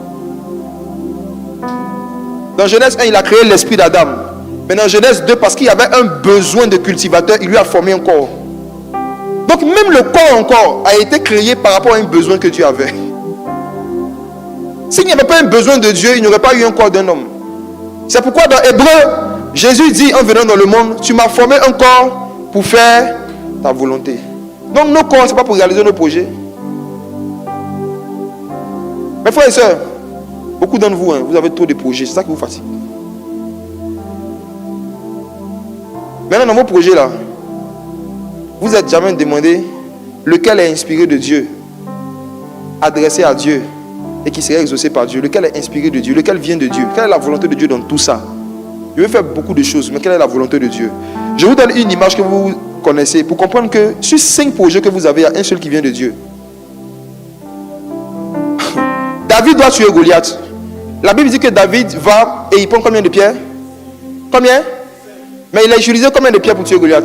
Dans Genèse 1, il a créé l'esprit d'Adam. Mais dans Genèse 2, parce qu'il y avait un besoin de cultivateur, il lui a formé un corps. Donc même le corps encore a été créé par rapport à un besoin que Dieu avait. S'il n'y avait pas un besoin de Dieu, il n'y aurait pas eu un corps d'un homme. C'est pourquoi dans Hébreu, Jésus dit en venant dans le monde, tu m'as formé un corps pour faire ta volonté. Donc nos corps, ce n'est pas pour réaliser nos projets. Mes frères et sœurs, beaucoup d'entre vous, vous avez trop de projets, c'est ça qui vous fatigue. Maintenant, dans vos projets là, vous n'êtes jamais demandé lequel est inspiré de Dieu, adressé à Dieu et qui serait exaucé par Dieu, lequel est inspiré de Dieu, lequel vient de Dieu, quelle est la volonté de Dieu dans tout ça. Je vais faire beaucoup de choses, mais quelle est la volonté de Dieu? Je vous donne une image que vous connaissez pour comprendre que sur 5 projets que vous avez, il y a un seul qui vient de Dieu. David doit tuer Goliath. La Bible dit que David va et il prend combien de pierres? Combien? Mais il a utilisé combien de pierres pour tuer Goliath?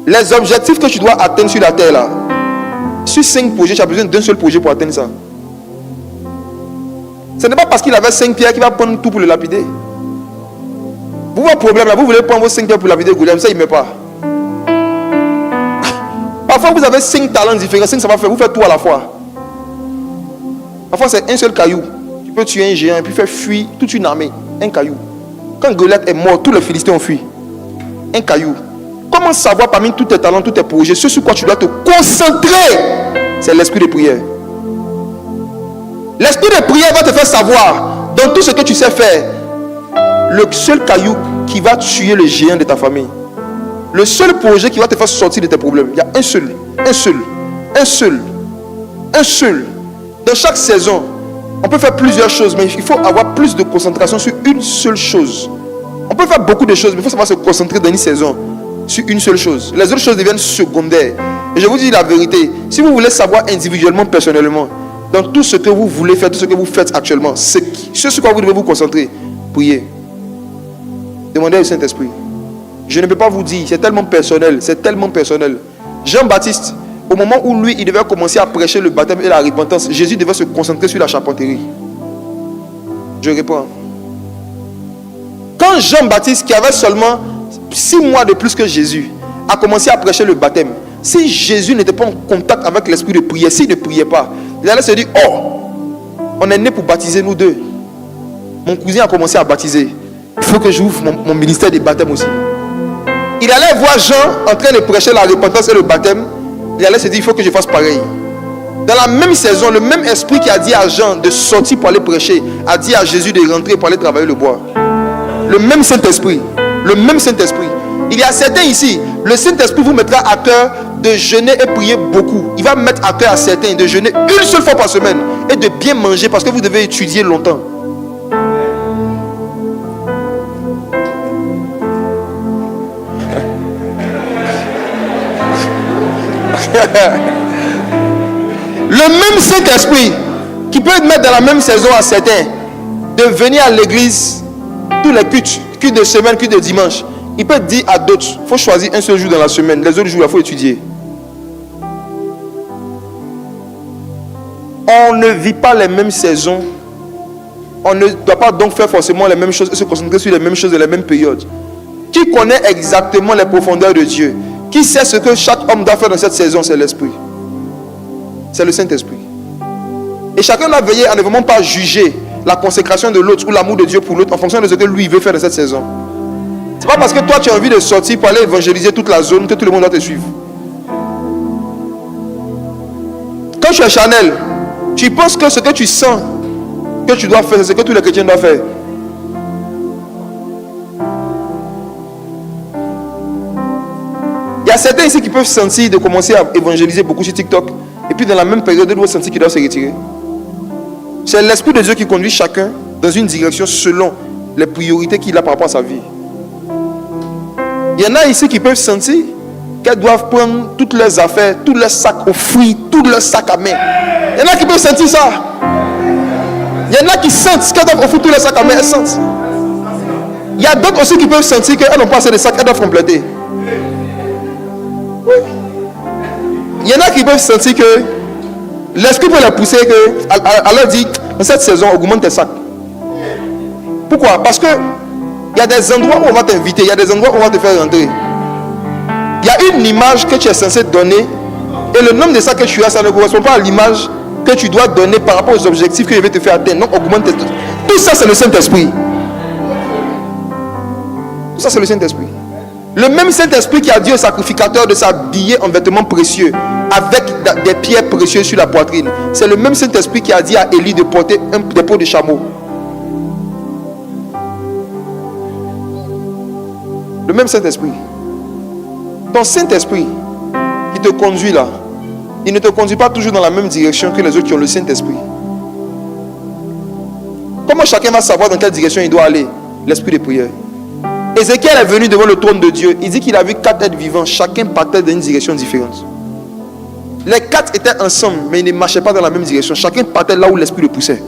Les objectifs que tu dois atteindre sur la terre là, sur 5 projets, tu as besoin d'un seul projet pour atteindre ça. Ce n'est pas parce qu'il avait 5 pierres qu'il va prendre tout pour le lapider. Vous avez un problème là, vous voulez prendre vos 5 pierres pour lapider Goliath, ça il ne met pas. Parfois vous avez 5 talents différents, 5 ça va faire, vous faites tout à la fois. Parfois c'est un seul caillou. Tu peux tuer un géant et puis faire fuir toute une armée. Un caillou. Quand Goliath est mort, tous les Philistins ont fui. Un caillou. Comment savoir parmi tous tes talents, tous tes projets, ce sur quoi tu dois te concentrer? C'est l'esprit de prière. L'esprit de prière va te faire savoir, dans tout ce que tu sais faire, le seul caillou qui va tuer le géant de ta famille. Le seul projet qui va te faire sortir de tes problèmes. Il y a un seul. Un seul. Un seul. Un seul. Dans chaque saison, on peut faire plusieurs choses, mais il faut avoir plus de concentration sur une seule chose. On peut faire beaucoup de choses, mais il faut savoir se concentrer dans une saison sur une seule chose. Les autres choses deviennent secondaires. Et je vous dis la vérité, si vous voulez savoir individuellement, personnellement, dans tout ce que vous voulez faire, tout ce que vous faites actuellement, ce sur quoi vous devez vous concentrer, priez. Demandez au Saint-Esprit. Je ne peux pas vous dire, c'est tellement personnel, c'est tellement personnel. Jean-Baptiste, au moment où lui, il devait commencer à prêcher le baptême et la repentance, Jésus devait se concentrer sur la charpenterie. Je réponds. Quand Jean-Baptiste, qui avait seulement 6 mois de plus que Jésus, a commencé à prêcher le baptême, si Jésus n'était pas en contact avec l'esprit de prière, s'il ne priait pas, il allait se dire, oh, on est né pour baptiser nous deux. Mon cousin a commencé à baptiser. Il faut que j'ouvre mon ministère de baptême aussi. Il allait voir Jean en train de prêcher la repentance et le baptême. Il allait se dire, il faut que je fasse pareil. Dans la même saison, le même esprit qui a dit à Jean de sortir pour aller prêcher, a dit à Jésus de rentrer pour aller travailler le bois. Le même Saint-Esprit. Le même Saint-Esprit. Il y a certains ici, le Saint-Esprit vous mettra à cœur de jeûner et prier beaucoup. Il va mettre à cœur à certains de jeûner une seule fois par semaine et de bien manger parce que vous devez étudier longtemps. Le même Saint-Esprit qui peut mettre dans la même saison à certains de venir à l'église tous les cultes de semaine, cultes de dimanche, Il peut dire à d'autres, il faut choisir un seul jour dans la semaine. Les autres jours, il faut étudier. On ne vit pas les mêmes saisons. On ne doit pas donc faire forcément les mêmes choses et se concentrer sur les mêmes choses et les mêmes périodes. Qui connaît exactement les profondeurs de Dieu? Qui sait ce que chaque homme doit faire dans cette saison? C'est l'Esprit. C'est le Saint-Esprit. Et chacun doit veiller à ne vraiment pas juger la consécration de l'autre ou l'amour de Dieu pour l'autre en fonction de ce que lui veut faire dans cette saison. C'est pas parce que toi tu as envie de sortir pour aller évangéliser toute la zone que tout le monde doit te suivre. Quand tu es Chanel, tu penses que ce que tu sens que tu dois faire, c'est ce que tous les chrétiens doivent faire. Il y a certains ici qui peuvent sentir de commencer à évangéliser beaucoup sur TikTok, et puis dans la même période, ils doivent sentir qu'ils doivent se retirer. C'est l'Esprit de Dieu qui conduit chacun dans une direction selon les priorités qu'il a par rapport à sa vie. Il y en a ici qui peuvent sentir qu'elles doivent prendre toutes leurs affaires, tous leurs sacs aux fruits, tous leurs sacs à main. Il y en a qui peuvent sentir ça. Il y en a qui sentent qu'elles doivent offrir tous leurs sacs à main, elles sentent. Il y a d'autres aussi qui peuvent sentir qu'elles n'ont pas assez de sacs, elles doivent compléter. Oui. Il y en a qui peuvent sentir que l'Esprit peut les pousser, à leur dire, dans cette saison, augmente tes sacs. Pourquoi? Parce que il y a des endroits où on va t'inviter, il y a des endroits où on va te faire rentrer. Il y a une image que tu es censé donner, et le nombre de sacs que tu as, ça ne correspond pas à l'image que tu dois donner par rapport aux objectifs que je vais te faire atteindre. Donc augmente tes sacs. Tout ça, c'est le Saint-Esprit. Tout ça, c'est le Saint-Esprit. Le même Saint-Esprit qui a dit au sacrificateur de s'habiller en vêtements précieux avec des pierres précieuses sur la poitrine. C'est le même Saint-Esprit qui a dit à Élie de porter des peaux de chameau. Le même Saint-Esprit. Ton Saint-Esprit qui te conduit là, il ne te conduit pas toujours dans la même direction que les autres qui ont le Saint-Esprit. Comment chacun va savoir dans quelle direction il doit aller? L'esprit de prière. Ézéchiel est venu devant le trône de Dieu. Il dit qu'il a vu 4 êtres vivants. Chacun partait dans une direction différente. Les 4 étaient ensemble, mais ils ne marchaient pas dans la même direction. Chacun partait là où l'esprit le poussait.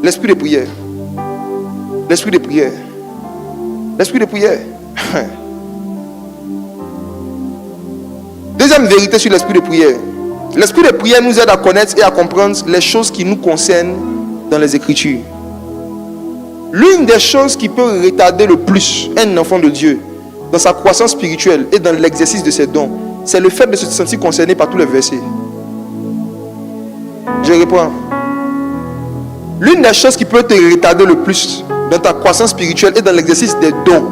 L'esprit de prière. L'esprit de prière. L'esprit de prière. Deuxième vérité sur l'esprit de prière. L'esprit de prière nous aide à connaître et à comprendre les choses qui nous concernent dans les Écritures. L'une des choses qui peut retarder le plus un enfant de Dieu dans sa croissance spirituelle et dans l'exercice de ses dons, c'est le fait de se sentir concerné par tous les versets. Je reprends. L'une des choses qui peut te retarder le plus dans ta croissance spirituelle et dans l'exercice des dons,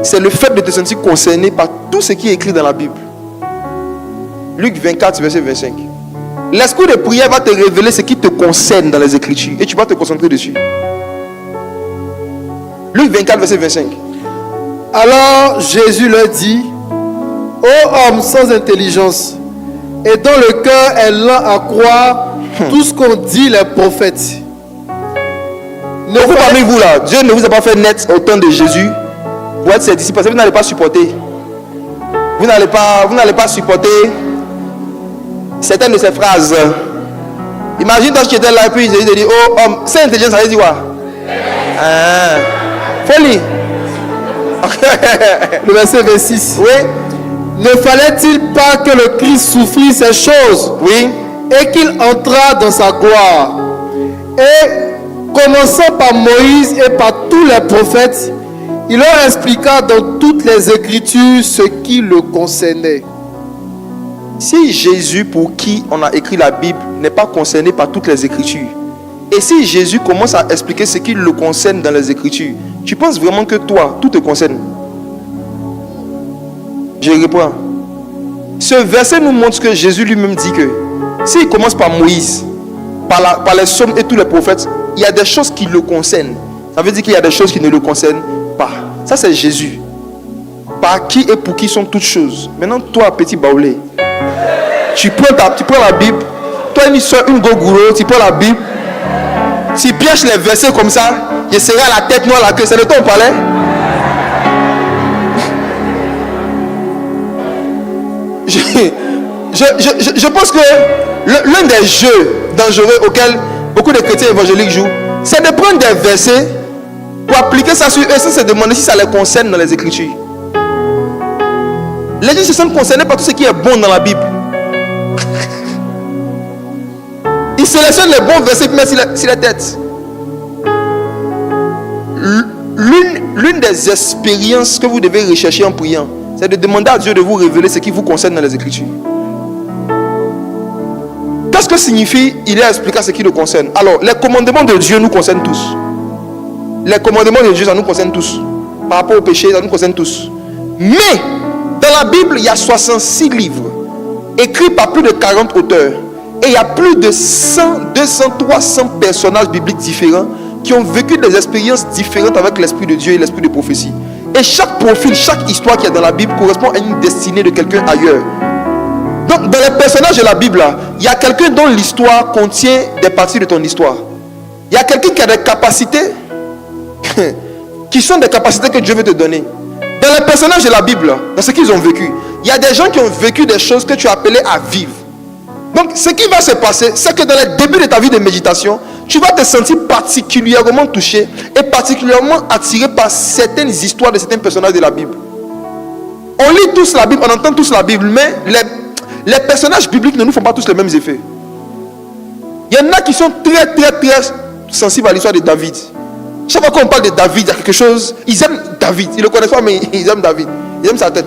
c'est le fait de te sentir concerné par tout ce qui est écrit dans la Bible. Luc 24, verset 25. L'esprit de prière va te révéler ce qui te concerne dans les Écritures et tu vas te concentrer dessus. Luc 24, verset 25. Alors Jésus leur dit: ô homme sans intelligence, et dont le cœur est lent à croire tout ce qu'ont dit les prophètes. Ne vous parmi vous là, Dieu ne vous a pas fait naître au temps de Jésus pour être ses disciples, parce que vous n'allez pas supporter. Vous n'allez pas supporter certaines de ces phrases. Imagine toi qui étais là et puis Jésus te dit: oh homme, sans intelligence, ça veut dire quoi? Folie. Le verset 26. Oui. Ne fallait-il pas que le Christ souffrit ces choses? Oui. Et qu'il entrât dans sa gloire. Et commençant par Moïse et par tous les prophètes, il leur expliqua dans toutes les Écritures ce qui le concernait. Si Jésus, pour qui on a écrit la Bible, n'est pas concerné par toutes les Écritures, et si Jésus commence à expliquer ce qui le concerne dans les Écritures, tu penses vraiment que toi, tout te concerne? Je reprends. Ce verset nous montre que Jésus lui-même dit que s'il commence par Moïse, par les psaumes et tous les prophètes, il y a des choses qui le concernent. Ça veut dire qu'il y a des choses qui ne le concernent pas. Ça, c'est Jésus. Par qui et pour qui sont toutes choses. Maintenant, toi, petit baoulé, tu prends la Bible, toi, une gogouro, tu prends la Bible, tu pièges les versets comme ça, je serai à la tête noire, la queue. C'est de toi on parlait. Je pense que l'un des jeux dangereux auxquels beaucoup de chrétiens évangéliques jouent, c'est de prendre des versets pour appliquer ça sur eux, ça se demander si ça les concerne dans les Écritures. Les gens se sont concernés par tout ce qui est bon dans la Bible. Ils sélectionnent les bons versets pour mettre sur la tête. L'une des expériences que vous devez rechercher en priant, c'est de demander à Dieu de vous révéler ce qui vous concerne dans les Écritures. Qu'est-ce que signifie il est expliqué ce qui le concerne? Alors, les commandements de Dieu nous concernent tous. Les commandements de Dieu, ça nous concerne tous. Par rapport au péché, ça nous concerne tous. Mais, dans la Bible, il y a 66 livres, écrits par plus de 40 auteurs. Et il y a plus de 100, 200, 300 personnages bibliques différents qui ont vécu des expériences différentes avec l'Esprit de Dieu et l'Esprit de prophétie. Et chaque profil, chaque histoire qui est dans la Bible correspond à une destinée de quelqu'un ailleurs. Donc, dans les personnages de la Bible, là, il y a quelqu'un dont l'histoire contient des parties de ton histoire. Il y a quelqu'un qui a des capacités qui sont des capacités que Dieu veut te donner. Dans les personnages de la Bible, dans ce qu'ils ont vécu, il y a des gens qui ont vécu des choses que tu as appelées à vivre. Donc, ce qui va se passer, c'est que dans le début de ta vie de méditation, tu vas te sentir particulièrement touché et particulièrement attiré par certaines histoires de certains personnages de la Bible. On lit tous la Bible, on entend tous la Bible, mais les personnages bibliques ne nous font pas tous les mêmes effets. Il y en a qui sont très, très, très sensibles à l'histoire de David. Chaque fois qu'on parle de David, il y a quelque chose, ils aiment David. Ils ne le connaissent pas, mais ils aiment David. Ils aiment sa tête.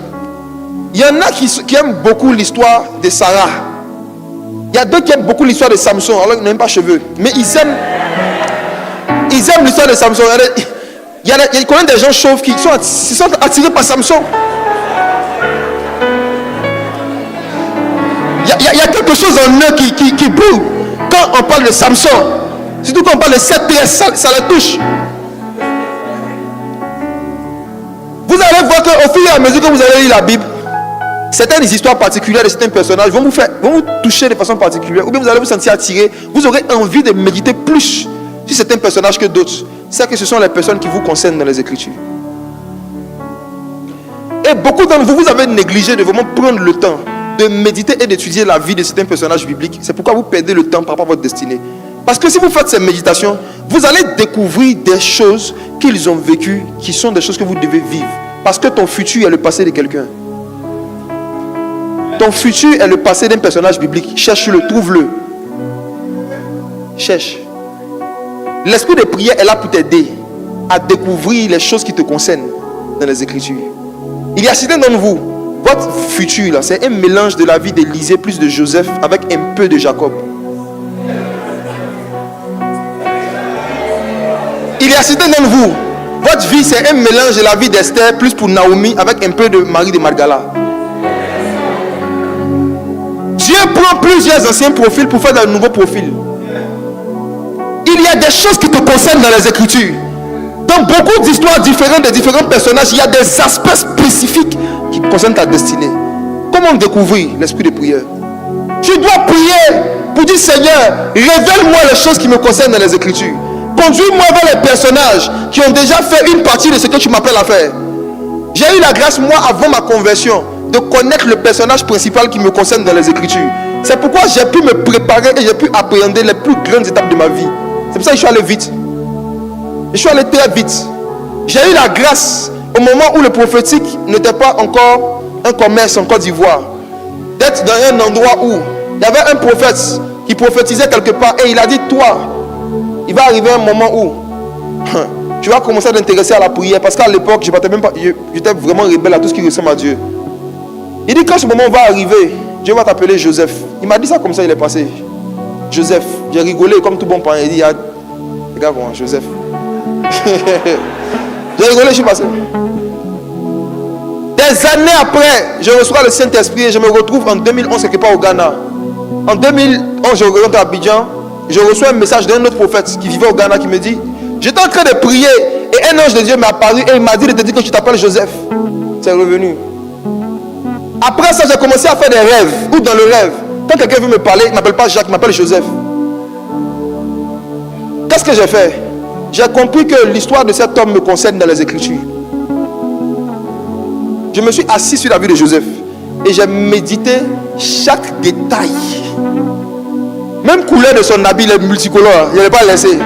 Il y en a qui aiment beaucoup l'histoire de Sarah. Il y a d'autres qui aiment beaucoup l'histoire de Samson, alors qu'ils n'aiment pas cheveux. Mais ils aiment l'histoire de Samson. Il y a combien de gens chauves qui se sont attirés par Samson. Il y a quelque chose en eux qui brûle quand on parle de Samson. Surtout quand on parle de cette pièce, ça les touche. Vous allez voir qu'au fur et à mesure que vous allez lire la Bible, certaines histoires particulières de certains personnages vont vous toucher de façon particulière, ou bien vous allez vous sentir attiré. Vous aurez envie de méditer plus sur certains personnages que d'autres. C'est que ce sont les personnes qui vous concernent dans les Écritures. Et beaucoup d'entre vous, vous avez négligé de vraiment prendre le temps de méditer et d'étudier la vie de certains personnages bibliques. C'est pourquoi vous perdez le temps par rapport à votre destinée. Parce que si vous faites ces méditations, vous allez découvrir des choses qu'ils ont vécues, qui sont des choses que vous devez vivre. Parce que ton futur est le passé de quelqu'un. Ton futur est le passé d'un personnage biblique. Cherche-le, trouve-le. Cherche. L'esprit de prière est là pour t'aider à découvrir les choses qui te concernent dans les Écritures. Il y a certains d'entre vous, votre futur là, c'est un mélange de la vie d'Élisée plus de Joseph avec un peu de Jacob. Il y a certains d'entre vous, votre vie c'est un mélange de la vie d'Esther plus pour Naomi avec un peu de Marie de Magdala. Dieu prend plusieurs anciens profils pour faire de nouveaux profils. Il y a des choses qui te concernent dans les Écritures. Dans beaucoup d'histoires différentes de différents personnages, il y a des aspects spécifiques qui concernent ta destinée. Comment découvrir l'esprit de prière? Tu dois prier pour dire Seigneur, révèle-moi les choses qui me concernent dans les Écritures. Conduis-moi vers les personnages qui ont déjà fait une partie de ce que tu m'appelles à faire. J'ai eu la grâce, moi, avant ma conversion, de connaître le personnage principal qui me concerne dans les Écritures. C'est pourquoi j'ai pu me préparer et j'ai pu appréhender les plus grandes étapes de ma vie. C'est pour ça que je suis allé vite. Je suis allé très vite. J'ai eu la grâce, au moment où le prophétique n'était pas encore un commerce en Côte d'Ivoire, d'être dans un endroit où il y avait un prophète qui prophétisait quelque part et il a dit, toi, il va arriver un moment où tu vas commencer à t'intéresser à la prière, parce qu'à l'époque, j'étais vraiment rebelle à tout ce qui ressemble à Dieu. Il dit, quand ce moment va arriver, Dieu va t'appeler Joseph. Il m'a dit ça comme ça, il est passé. Joseph. J'ai rigolé comme tout bon parent. Il dit, regarde comment, Joseph. J'ai rigolé, je suis passé. Des années après, je reçois le Saint-Esprit et je me retrouve en 2011 quelque part au Ghana. En 2011, je rentre à Abidjan. Je reçois un message d'un autre prophète qui vivait au Ghana qui me dit, j'étais en train de prier et un ange de Dieu m'est apparu et il m'a dit de te dire que tu t'appelles Joseph. C'est revenu. Après ça, j'ai commencé à faire des rêves. Ou dans le rêve, quand quelqu'un veut me parler, il ne m'appelle pas Jacques, il m'appelle Joseph. Qu'est-ce que j'ai fait? J'ai compris que l'histoire de cet homme me concerne dans les Écritures. Je me suis assis sur la vie de Joseph et j'ai médité chaque détail. Même couleur de son habit, il est multicolore. Je ne l'ai pas laissé.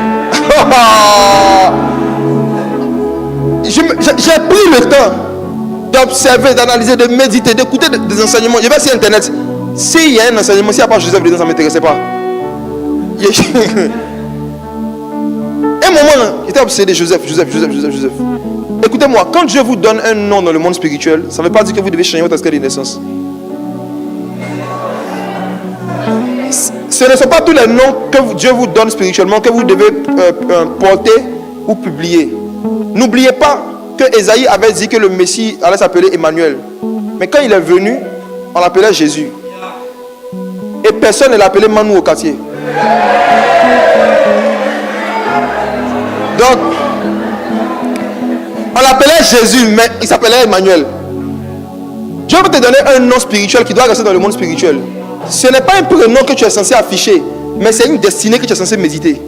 j'ai pris le temps d'observer, d'analyser, de méditer, d'écouter des enseignements. Je vais sur Internet. S'il y a un enseignement, s'il n'y a pas Joseph dedans, ça ne m'intéressait pas. Un moment, j'étais obsédé, Joseph. Écoutez-moi, quand Dieu vous donne un nom dans le monde spirituel, ça ne veut pas dire que vous devez changer votre escalier de naissance. Ce ne sont pas tous les noms que Dieu vous donne spirituellement que vous devez porter ou publier. N'oubliez pas que Ésaïe avait dit que le Messie allait s'appeler Emmanuel. Mais quand il est venu, on l'appelait Jésus. Et personne ne l'appelait Manou au quartier. Donc, on l'appelait Jésus, mais il s'appelait Emmanuel. Dieu veut te donner un nom spirituel qui doit rester dans le monde spirituel. Ce n'est pas un prénom que tu es censé afficher, mais c'est une destinée que tu es censé méditer.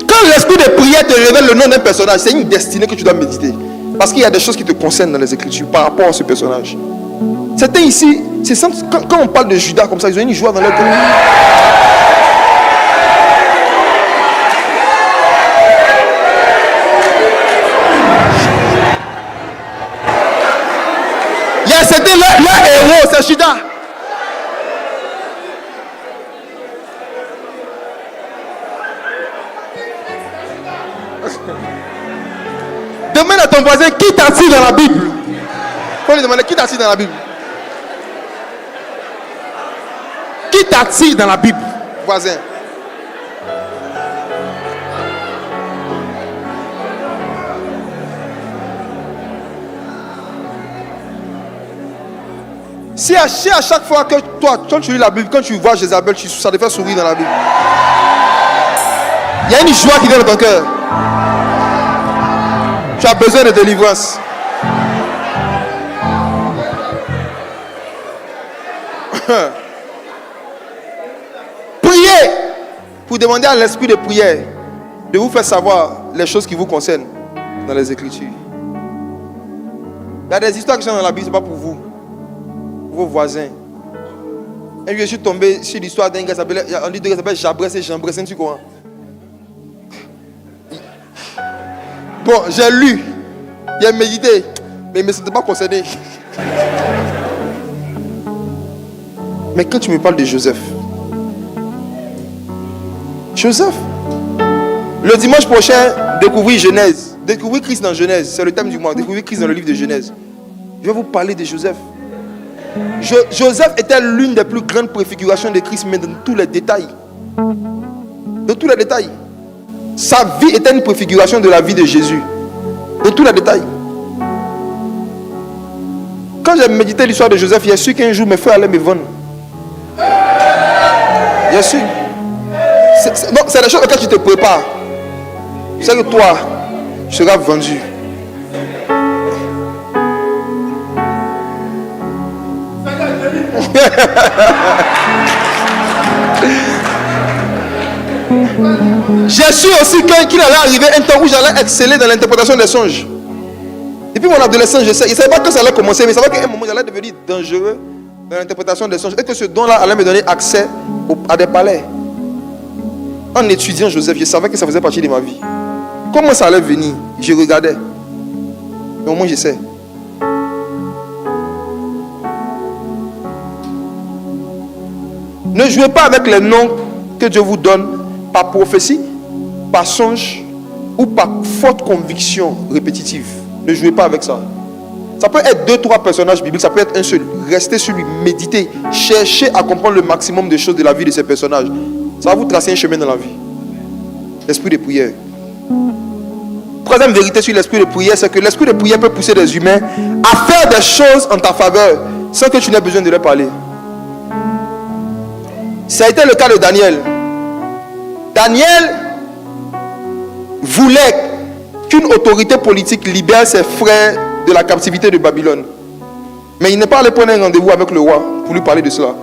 Quand l'esprit de prière te révèle le nom d'un personnage, c'est une destinée que tu dois méditer. Parce qu'il y a des choses qui te concernent dans les Écritures par rapport à ce personnage. C'était ici, c'est simple, quand on parle de Judas comme ça, ils ont une joie dans leur cœur. C'était leur héros, c'est Judas. Demande à ton voisin qui t'attire dans la Bible. Il faut lui demander qui t'attire dans la Bible. Qui t'attire dans la Bible, voisin? Si à chaque fois que toi, quand tu lis la Bible, quand tu vois Jézabel, ça te fait sourire dans la Bible. Il y a une joie qui vient dans ton cœur. Tu as besoin de délivrance. Priez pour demander à l'esprit de prière de vous faire savoir les choses qui vous concernent dans les Écritures. Il y a des histoires qui sont dans la Bible, ce n'est pas pour vous. Vos voisins. Et je suis tombé sur l'histoire d'un gars qui s'appelle Jabrès et Jean Bressin, tu comprends? Bon, j'ai lu, j'ai médité, mais il ne me sentais pas concerné. Mais quand tu me parles de Joseph, le dimanche prochain, découvrir Genèse, découvrir Christ dans Genèse, c'est le thème du mois, découvrir Christ dans le livre de Genèse. Je vais vous parler de Joseph. Joseph était l'une des plus grandes préfigurations de Christ, mais dans tous les détails. Dans tous les détails. Sa vie était une préfiguration de la vie de Jésus. Dans tous les détails. Quand j'ai médité l'histoire de Joseph, j'ai su qu'un jour mes frères allaient me vendre. J'ai su. C'est la chose auxquelles tu te prépares. Tu sais que toi, tu seras vendu. J'ai su aussi qu'il allait arriver un temps où j'allais exceller dans l'interprétation des songes. Depuis mon adolescence, je ne savais pas quand ça allait commencer, mais je savais qu'à un moment j'allais devenir dangereux dans l'interprétation des songes et que ce don-là allait me donner accès à des palais. En étudiant Joseph, je savais que ça faisait partie de ma vie. Comment ça allait venir? Je regardais. Mais au moins je sais. Ne jouez pas avec les noms que Dieu vous donne par prophétie, par songe ou par forte conviction répétitive. Ne jouez pas avec ça. Ça peut être 2-3 personnages bibliques, ça peut être un seul. Restez sur lui, méditez, cherchez à comprendre le maximum de choses de la vie de ces personnages. Ça va vous tracer un chemin dans la vie. L'esprit de prière. Troisième vérité sur l'esprit de prière, c'est que l'esprit de prière peut pousser les humains à faire des choses en ta faveur sans que tu n'aies besoin de leur parler. Ça a été le cas de Daniel. Daniel voulait qu'une autorité politique libère ses frères de la captivité de Babylone. Mais il n'est pas allé prendre un rendez-vous avec le roi pour lui parler de cela.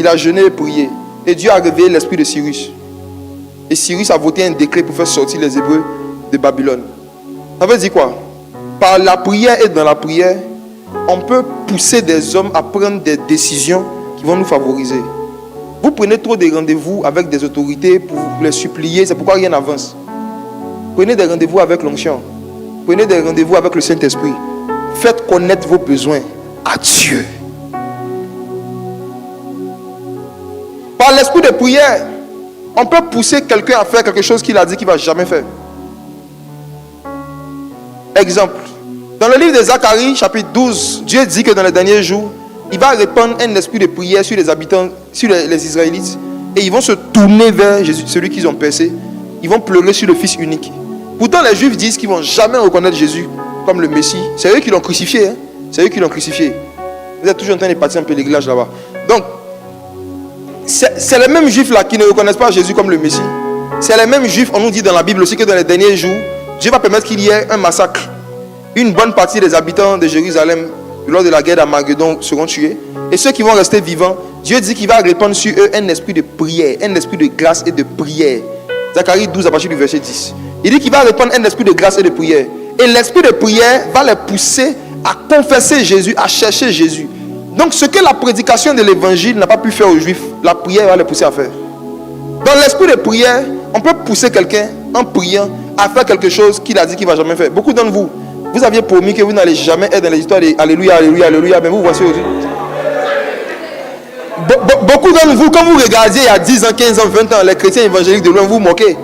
Il a jeûné et prié. Et Dieu a réveillé l'esprit de Cyrus. Et Cyrus a voté un décret pour faire sortir les Hébreux de Babylone. Ça veut dire quoi? Par la prière et dans la prière, on peut pousser des hommes à prendre des décisions qui vont nous favoriser. Vous prenez trop de rendez-vous avec des autorités pour les supplier, c'est pourquoi rien n'avance. Prenez des rendez-vous avec l'onction. Prenez des rendez-vous avec le Saint-Esprit. Faites connaître vos besoins à Dieu. Par l'esprit de prière, on peut pousser quelqu'un à faire quelque chose qu'il a dit qu'il ne va jamais faire. Exemple. Dans le livre de Zacharie, chapitre 12, Dieu dit que dans les derniers jours, il va répandre un esprit de prière sur les habitants, sur les Israélites. Et ils vont se tourner vers Jésus, celui qu'ils ont percé. Ils vont pleurer sur le Fils unique. Pourtant, les Juifs disent qu'ils ne vont jamais reconnaître Jésus comme le Messie. C'est eux qui l'ont crucifié. C'est eux qui l'ont crucifié. Vous êtes toujours en train de partir un peu l'église là-bas. Donc, c'est les mêmes Juifs là qui ne reconnaissent pas Jésus comme le Messie. C'est les mêmes Juifs, on nous dit dans la Bible aussi que dans les derniers jours, Dieu va permettre qu'il y ait un massacre. Une bonne partie des habitants de Jérusalem, lors de la guerre d'Armageddon, seront tués. Et ceux qui vont rester vivants, Dieu dit qu'il va répandre sur eux un esprit de prière, un esprit de grâce et de prière. Zacharie 12 à partir du verset 10. Il dit qu'il va répandre un esprit de grâce et de prière. Et l'esprit de prière va les pousser à confesser Jésus, à chercher Jésus. Donc ce que la prédication de l'évangile n'a pas pu faire aux Juifs, la prière va les pousser à faire. Dans l'esprit de prière, on peut pousser quelqu'un en priant à faire quelque chose qu'il a dit qu'il ne va jamais faire. Beaucoup d'entre vous, vous aviez promis que vous n'allez jamais être dans les histoires de Alléluia, Alléluia, Alléluia, mais vous voici aujourd'hui. Beaucoup d'entre vous, quand vous regardiez il y a 10 ans, 15 ans, 20 ans, les chrétiens évangéliques de loin, vous moquez.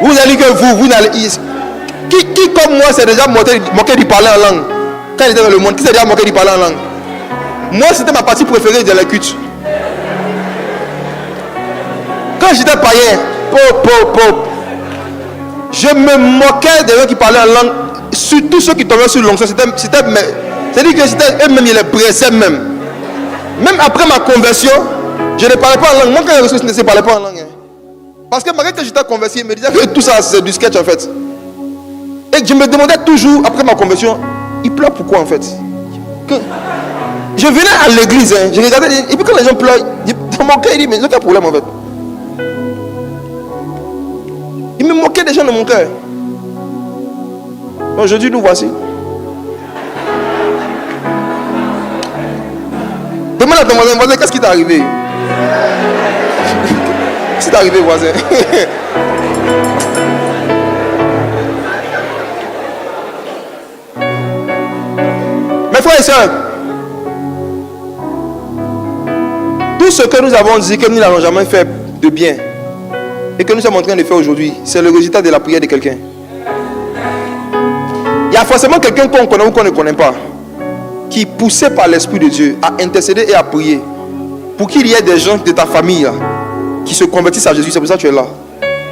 Vous allez dire que vous n'allez... Qui comme moi s'est déjà moqué du parler en langue? Quand il était dans le monde, qui s'est déjà moqué du parler en langue? Moi, c'était ma partie préférée de la culte. Quand j'étais païen, je me moquais des gens qui parlaient en langue, surtout ceux qui tombaient sur l'onction. C'est-à-dire que c'était eux-mêmes, ils les pressaient même. Même après ma conversion, je ne parlais pas en langue. Moi, quand je ne parlais pas en langue. Parce que malgré que j'étais converti, il me disait que tout ça, c'est du sketch en fait. Et je me demandais toujours, après ma conversion, il pleure pourquoi en fait? Je venais à l'église, je regardais, et puis quand les gens pleurent, dans mon cœur, il dit, mais il n'y a pas de problème en fait. Il me moquait des gens dans mon cœur. Aujourd'hui, nous voici. Demande à ton voisin, qu'est-ce qui t'est arrivé? Qu'est-ce qui t'est arrivé, voisin? Mes frères et sœurs, tout ce que nous avons dit que nous n'avons jamais fait de bien et que nous sommes en train de faire aujourd'hui, c'est le résultat de la prière de quelqu'un. Il y a forcément quelqu'un qu'on connaît ou qu'on ne connaît pas qui, poussé par l'Esprit de Dieu, a intercédé et a prié pour qu'il y ait des gens de ta famille là, qui se convertissent à Jésus. C'est pour ça que tu es là.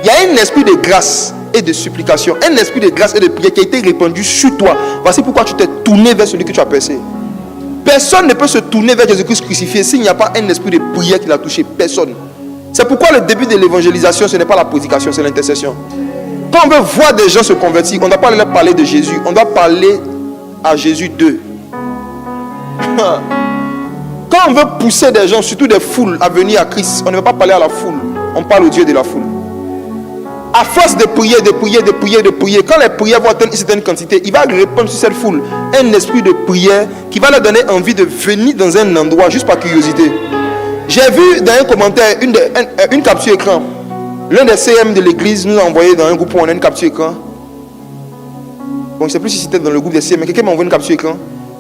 Il y a un esprit de grâce et de supplication, un esprit de grâce et de prière qui a été répandu sur toi. Voici pourquoi tu t'es tourné vers celui que tu as percé. Personne ne peut se tourner vers Jésus-Christ crucifié s'il n'y a pas un esprit de prière qui l'a touché. Personne. C'est pourquoi le début de l'évangélisation, ce n'est pas la prédication, c'est l'intercession. Quand on veut voir des gens se convertir, on ne doit pas leur parler de Jésus, on doit parler à Jésus d'eux. Quand on veut pousser des gens, surtout des foules, à venir à Christ, on ne veut pas parler à la foule, on parle au Dieu de la foule. À force de prier, de prier, de prier, de prier, quand les prières vont atteindre une certaine quantité, il va répandre sur cette foule un esprit de prière qui va leur donner envie de venir dans un endroit juste par curiosité. J'ai vu dans un commentaire une capture écran. L'un des CM de l'église nous a envoyé dans un groupe où on a une capture écran. Bon, je ne sais plus si c'était dans le groupe des CM, mais quelqu'un m'a envoyé une capture écran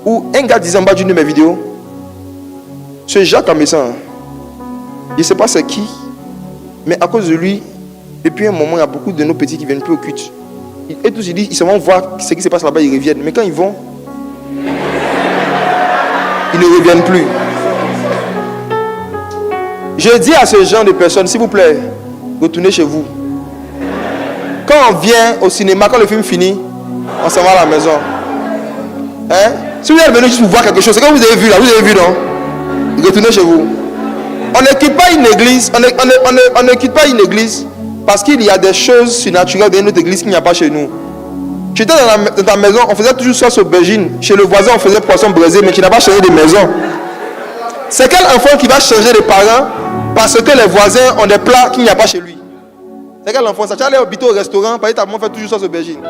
où un gars disait en bas d'une de mes vidéos, ce Jacques Amessan, je ne sais pas c'est qui, mais à cause de lui, depuis un moment, il y a beaucoup de nos petits qui ne viennent plus au culte. Et tous ils disent, ils se vont voir ce qui se passe là-bas, ils reviennent. Mais quand ils vont, ils ne reviennent plus. Je dis à ce genre de personnes, s'il vous plaît, retournez chez vous. Quand on vient au cinéma, quand le film finit, on s'en va à la maison. Hein? Si vous êtes venu juste pour voir quelque chose, c'est comme vous avez vu là, vous avez vu non? Retournez chez vous. On ne quitte pas une église, on ne quitte pas une église parce qu'il y a des choses surnaturelles dans notre église qu'il n'y a pas chez nous. J'étais dans ta maison, on faisait toujours sauce aubergine. Chez le voisin, on faisait poisson braisé, mais tu n'as pas changé de maison. C'est quel enfant qui va changer de parents parce que les voisins ont des plats qu'il n'y a pas chez lui? C'est quel enfant ça? Tu allais au restaurant, parce que ta maman fait toujours sauce aubergine.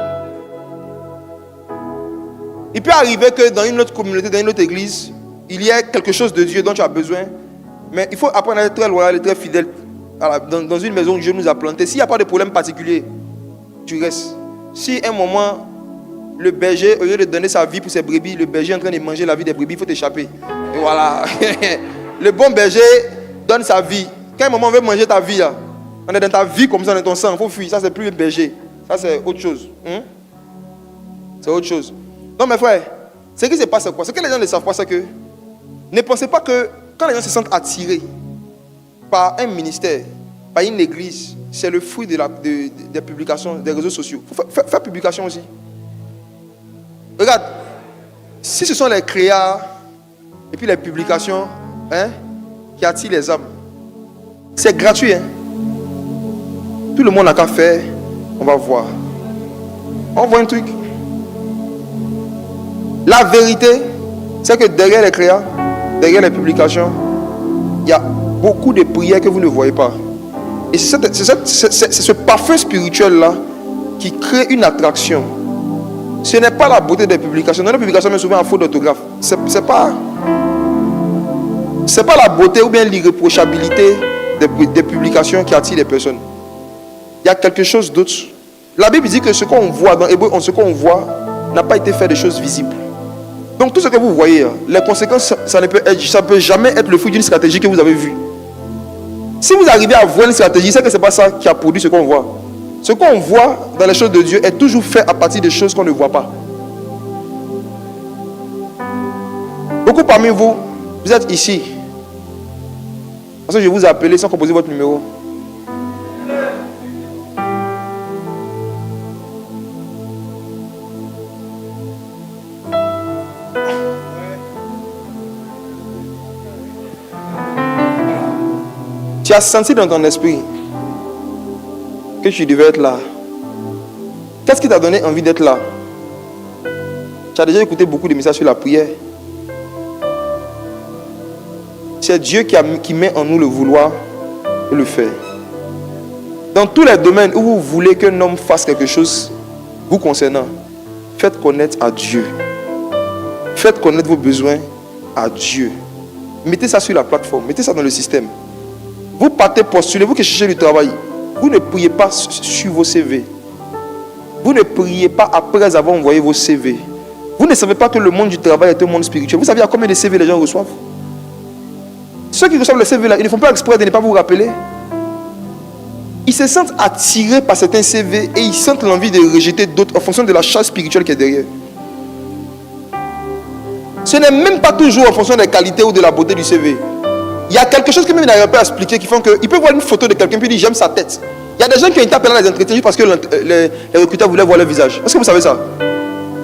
Il peut arriver que dans une autre communauté, dans une autre église, il y ait quelque chose de Dieu dont tu as besoin, mais il faut apprendre à être très loyal et très fidèle dans une maison que Dieu nous a plantée. S'il n'y a pas de problème particulier, tu restes. Si à un moment, le berger, au lieu de donner sa vie pour ses brebis, le berger est en train de manger la vie des brebis, il faut t'échapper. Et voilà. Le bon berger donne sa vie. Quand à un moment on veut manger ta vie, là, on est dans ta vie comme ça, dans ton sang, il faut fuir. Ça, c'est plus le berger. Ça, c'est autre chose. C'est autre chose. Non, mes frères, ce qui se passe, c'est quoi? Ce que les gens ne savent pas, c'est que ne pensez pas que quand les gens se sentent attirés par un ministère, par une église, c'est le fruit des publications, des réseaux sociaux. Il faut faire publication aussi. Regarde, si ce sont les créas et puis les publications qui attirent les âmes, c'est gratuit. Tout le monde n'a qu'à faire, on va voir. On voit un truc. La vérité, c'est que derrière les créas, derrière les publications, il y a beaucoup de prières que vous ne voyez pas. Et c'est ce parfum spirituel-là qui crée une attraction. Ce n'est pas la beauté des publications. Dans les publications, mais souvent en faute d'orthographe. C'est pas la beauté ou bien l'irréprochabilité des publications qui attirent les personnes. Il y a quelque chose d'autre. La Bible dit que ce qu'on voit dans Hébreu, ce qu'on voit n'a pas été fait de choses visibles. Donc tout ce que vous voyez, les conséquences, ça ne peut jamais être le fruit d'une stratégie que vous avez vue. Si vous arrivez à voir une stratégie, c'est que ce n'est pas ça qui a produit ce qu'on voit. Ce qu'on voit dans les choses de Dieu est toujours fait à partir de choses qu'on ne voit pas. Beaucoup parmi vous, vous êtes ici. Parce que je vous ai appelé sans composer votre numéro. Tu as senti dans ton esprit que tu devais être là. Qu'est-ce qui t'a donné envie d'être là? Tu as déjà écouté beaucoup de messages sur la prière. C'est Dieu qui met en nous le vouloir et le faire. Dans tous les domaines où vous voulez qu'un homme fasse quelque chose vous concernant, faites connaître à Dieu. Faites connaître vos besoins à Dieu. Mettez ça sur la plateforme, mettez ça dans le système. Vous partez postuler, vous qui cherchez du travail, vous ne priez pas sur vos CV. Vous ne priez pas après avoir envoyé vos CV. Vous ne savez pas que le monde du travail est un monde spirituel. Vous savez à combien de CV les gens reçoivent? Ceux qui reçoivent le CV là, ils ne font pas exprès de ne pas vous rappeler. Ils se sentent attirés par certains CV et ils sentent l'envie de rejeter d'autres en fonction de la charge spirituelle qui est derrière. Ce n'est même pas toujours en fonction des qualités ou de la beauté du CV. Il y a quelque chose que même il n'arrive pas à expliquer qui font qu'il peut voir une photo de quelqu'un puis il dit j'aime sa tête. Il y a des gens qui ont été appelés dans les entretiens juste parce que les recruteurs voulaient voir leur visage. Est-ce que vous savez ça?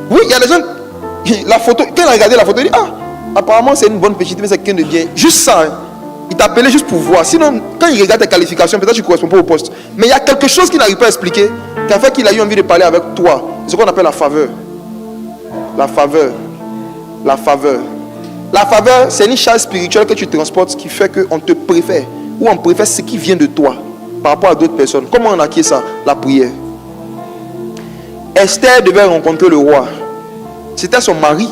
Oui, il y a des gens, la photo, quand il a regardé la photo, il dit apparemment c'est une bonne petite, mais c'est quelqu'un de bien. Juste ça, il t'a appelé juste pour voir. Sinon, quand il regarde tes qualifications, peut-être que tu ne corresponds pas au poste. Mais il y a quelque chose qu'il n'arrive pas à expliquer qui a fait qu'il a eu envie de parler avec toi. C'est ce qu'on appelle la faveur. La faveur. La faveur. La faveur, c'est une charge spirituelle que tu transportes qui fait qu'on te préfère. Ou on préfère ce qui vient de toi par rapport à d'autres personnes. Comment on acquiert ça? La prière. Esther devait rencontrer le roi. C'était son mari.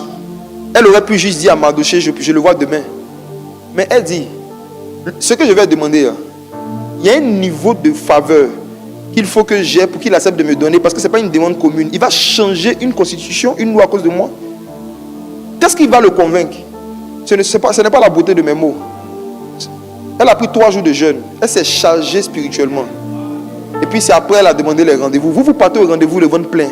Elle aurait pu juste dire à Mardochée, je le vois demain. Mais elle dit, ce que je vais demander, il y a un niveau de faveur qu'il faut que j'ai pour qu'il accepte de me donner, parce que ce n'est pas une demande commune. Il va changer une constitution, une loi à cause de moi. Qu'est-ce qui va le convaincre? Ce n'est pas la beauté de mes mots. Elle a pris 3 jours de jeûne. Elle s'est chargée spirituellement. Et puis c'est après elle a demandé les rendez-vous. Vous partez au rendez-vous le ventre plein.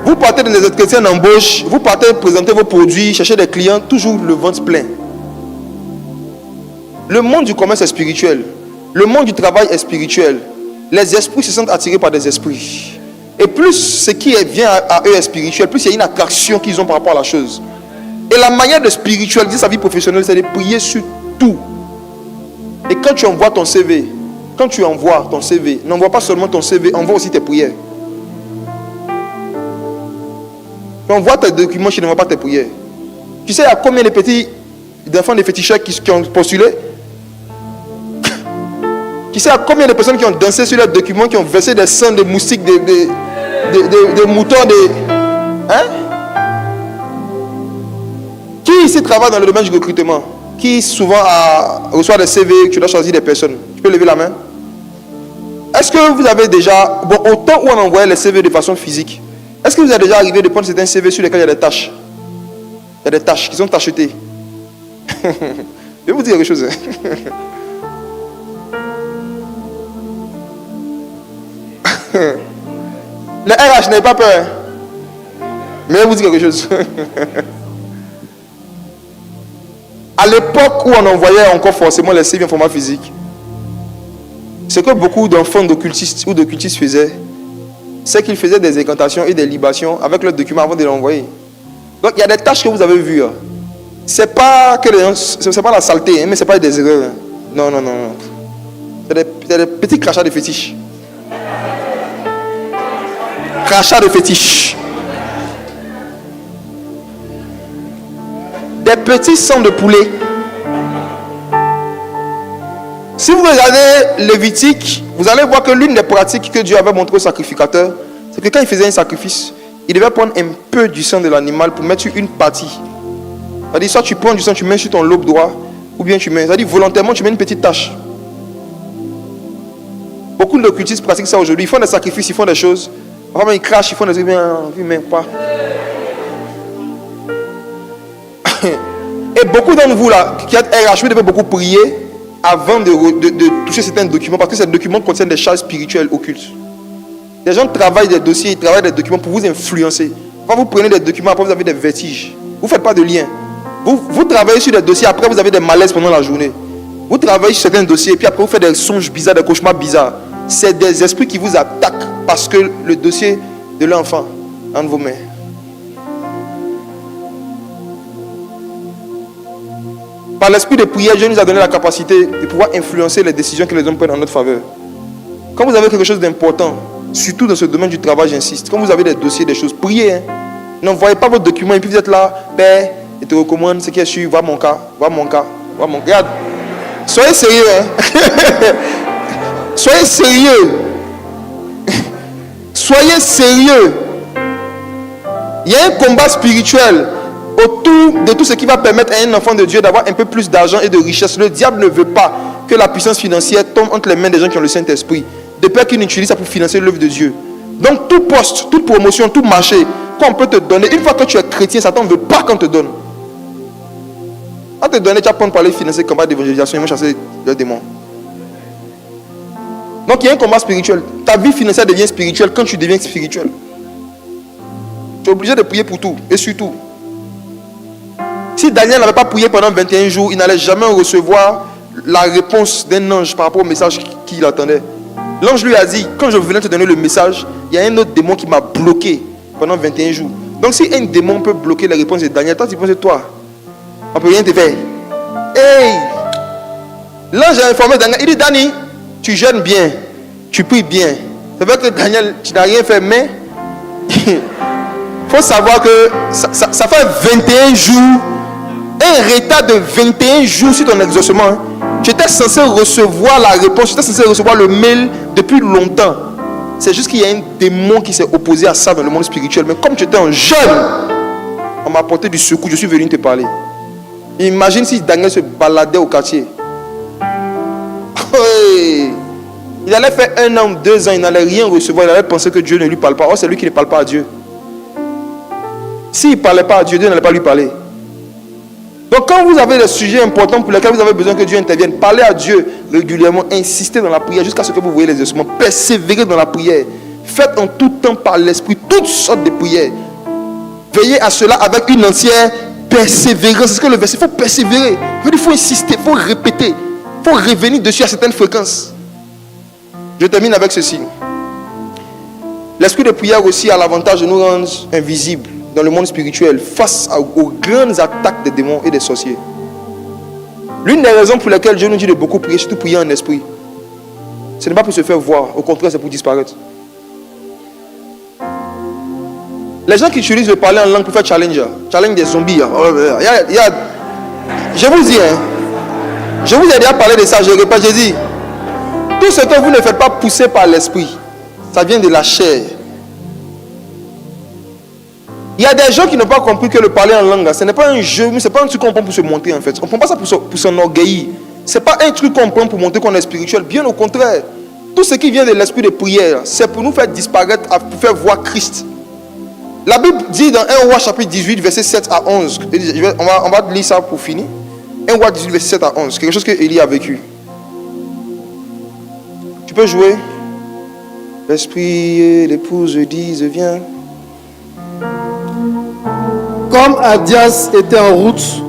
Vous partez dans des entretiens d'embauche. Vous partez présenter vos produits, chercher des clients, toujours le ventre plein. Le monde du commerce est spirituel. Le monde du travail est spirituel. Les esprits se sentent attirés par des esprits. Et plus ce qui vient à eux est spirituel, plus il y a une attraction qu'ils ont par rapport à la chose. Et la manière de spiritualiser sa vie professionnelle, c'est de prier sur tout. Et quand tu envoies ton CV, n'envoie pas seulement ton CV, envoie aussi tes prières. Tu envoies tes documents, tu n'envoies pas tes prières. Tu sais, il y a combien de petits enfants de féticheurs qui ont postulé? Tu sais, il y a combien de personnes qui ont dansé sur leurs documents, qui ont versé des sangs de moustiques, de moutons, Hein? Qui ici travaille dans le domaine du recrutement? Qui souvent reçoit des CV, tu dois choisir des personnes? Tu peux lever la main? Est-ce que vous avez déjà, bon, au temps où on envoyait les CV de façon physique, est-ce que vous êtes déjà arrivé de prendre certains CV sur lesquels il y a des taches? Il y a des taches qui sont tachetées. Je vais vous dire quelque chose. Les RH n'avez pas peur. Mais je vais vous dire quelque chose. À l'époque où on envoyait encore forcément les CV en format physique, ce que beaucoup d'enfants d'occultistes ou d'occultistes faisaient, c'est qu'ils faisaient des incantations et des libations avec leurs documents avant de les envoyer. Donc il y a des tâches que vous avez vues. C'est pas que c'est pas la saleté, mais c'est pas des erreurs. Non. C'est des petits crachats de fétiche. Crachats de fétiche. Des petits sangs de poulet. Si vous regardez Lévitique, vous allez voir que l'une des pratiques que Dieu avait montré au sacrificateur, c'est que quand il faisait un sacrifice, il devait prendre un peu du sang de l'animal pour mettre sur une partie. C'est-à-dire, soit tu prends du sang, tu mets sur ton lobe droit, ou bien tu mets, c'est-à-dire volontairement, tu mets une petite tache. Beaucoup d'occultistes pratiquent ça aujourd'hui. Ils font des sacrifices, ils font des choses. Vraiment, ils crachent, ils font des trucs, mais pas. Et beaucoup d'entre vous là, qui êtes RH, vous devez beaucoup prier avant de toucher certains documents, parce que ces documents contiennent des charges spirituelles occultes. Les gens travaillent des dossiers, ils travaillent des documents pour vous influencer. Quand vous prenez des documents, après vous avez des vertiges. Vous ne faites pas de lien. Vous travaillez sur des dossiers, après vous avez des malaises pendant la journée. Vous travaillez sur certains dossiers, et puis après vous faites des songes bizarres, des cauchemars bizarres. C'est des esprits qui vous attaquent parce que le dossier de l'enfant est entre vos mains. Par l'esprit de prière, Dieu nous a donné la capacité de pouvoir influencer les décisions que les hommes prennent en notre faveur. Quand vous avez quelque chose d'important, surtout dans ce domaine du travail, j'insiste, quand vous avez des dossiers, des choses, priez. Hein. N'envoyez pas votre document et puis vous êtes là, Père, je te recommande ce qui est sûr, va mon cas. Regarde, soyez sérieux. Hein. Soyez sérieux. Soyez sérieux. Il y a un combat spirituel autour de tout ce qui va permettre à un enfant de Dieu d'avoir un peu plus d'argent et de richesse. Le diable ne veut pas que la puissance financière tombe entre les mains des gens qui ont le Saint-Esprit, de peur qu'ils n'utilisent ça pour financer l'œuvre de Dieu. Donc tout poste, toute promotion, tout marché qu'on peut te donner, une fois que tu es chrétien, Satan ne veut pas qu'on te donne. On te donne, tu vas prendre par les financer le combat d'évangélisation, ils vont chasser le démon. Donc il y a un combat spirituel. Ta vie financière devient spirituelle quand tu deviens spirituel. Tu es obligé de prier pour tout et surtout. Si Daniel n'avait pas prié pendant 21 jours, il n'allait jamais recevoir la réponse d'un ange par rapport au message qu'il attendait. L'ange lui a dit, quand je venais te donner le message, il y a un autre démon qui m'a bloqué pendant 21 jours. Donc si un démon peut bloquer les réponses de Daniel, toi tu penses de toi, on ne peut rien te faire. Hey! L'ange a informé Daniel, il dit, Dani, tu jeûnes bien, tu pries bien. C'est vrai que Daniel, tu n'as rien fait, mais il faut savoir que ça fait 21 jours, un retard de 21 jours sur ton exaucement. Hein. Tu étais censé recevoir la réponse, tu étais censé recevoir le mail depuis longtemps. C'est juste qu'il y a un démon qui s'est opposé à ça dans le monde spirituel. Mais comme tu étais un jeune, on m'a apporté du secours, je suis venu te parler. Imagine si Daniel se baladait au quartier. Oui. Il allait faire 1 an, 2 ans, il n'allait rien recevoir, il allait penser que Dieu ne lui parle pas. Or, c'est lui qui ne parle pas à Dieu. S'il ne parlait pas à Dieu, Dieu n'allait pas lui parler. Donc, quand vous avez des sujets importants pour lesquels vous avez besoin que Dieu intervienne, parlez à Dieu régulièrement, insistez dans la prière jusqu'à ce que vous voyez les instruments, persévérez dans la prière. Faites en tout temps par l'Esprit toutes sortes de prières. Veillez à cela avec une entière persévérance. C'est ce que le verset, il faut persévérer. Il faut insister, il faut répéter. Il faut revenir dessus à certaines fréquences. Je termine avec ceci. L'esprit de prière aussi a l'avantage de nous rendre invisibles dans le monde spirituel face aux grandes attaques des démons et des sorciers. L'une des raisons pour lesquelles Dieu nous dit de beaucoup prier, surtout prier en esprit, ce n'est pas pour se faire voir, au contraire c'est pour disparaître. Les gens qui utilisent le parler en langue pour faire challenge des zombies, je vous dis, je vous ai déjà parlé de ça, je répète, j'ai dit, tout ce que vous ne faites pas pousser par l'esprit, ça vient de la chair. Il y a des gens qui n'ont pas compris que le parler en langue, ce n'est pas un jeu, mais ce n'est pas un truc qu'on prend pour se monter en fait. On ne prend pas ça pour s'enorgueillir. Ce n'est pas un truc qu'on prend pour montrer qu'on est spirituel. Bien au contraire. Tout ce qui vient de l'esprit de prière, c'est pour nous faire disparaître, pour faire voir Christ. La Bible dit dans 1 Roi chapitre 18, verset 7 à 11. On va lire ça pour finir. 1 Roi 18, verset 7 à 11. Quelque chose que Élie a vécu. Tu peux jouer. L'esprit et l'épouse disent, viens. Comme Abdias était en route,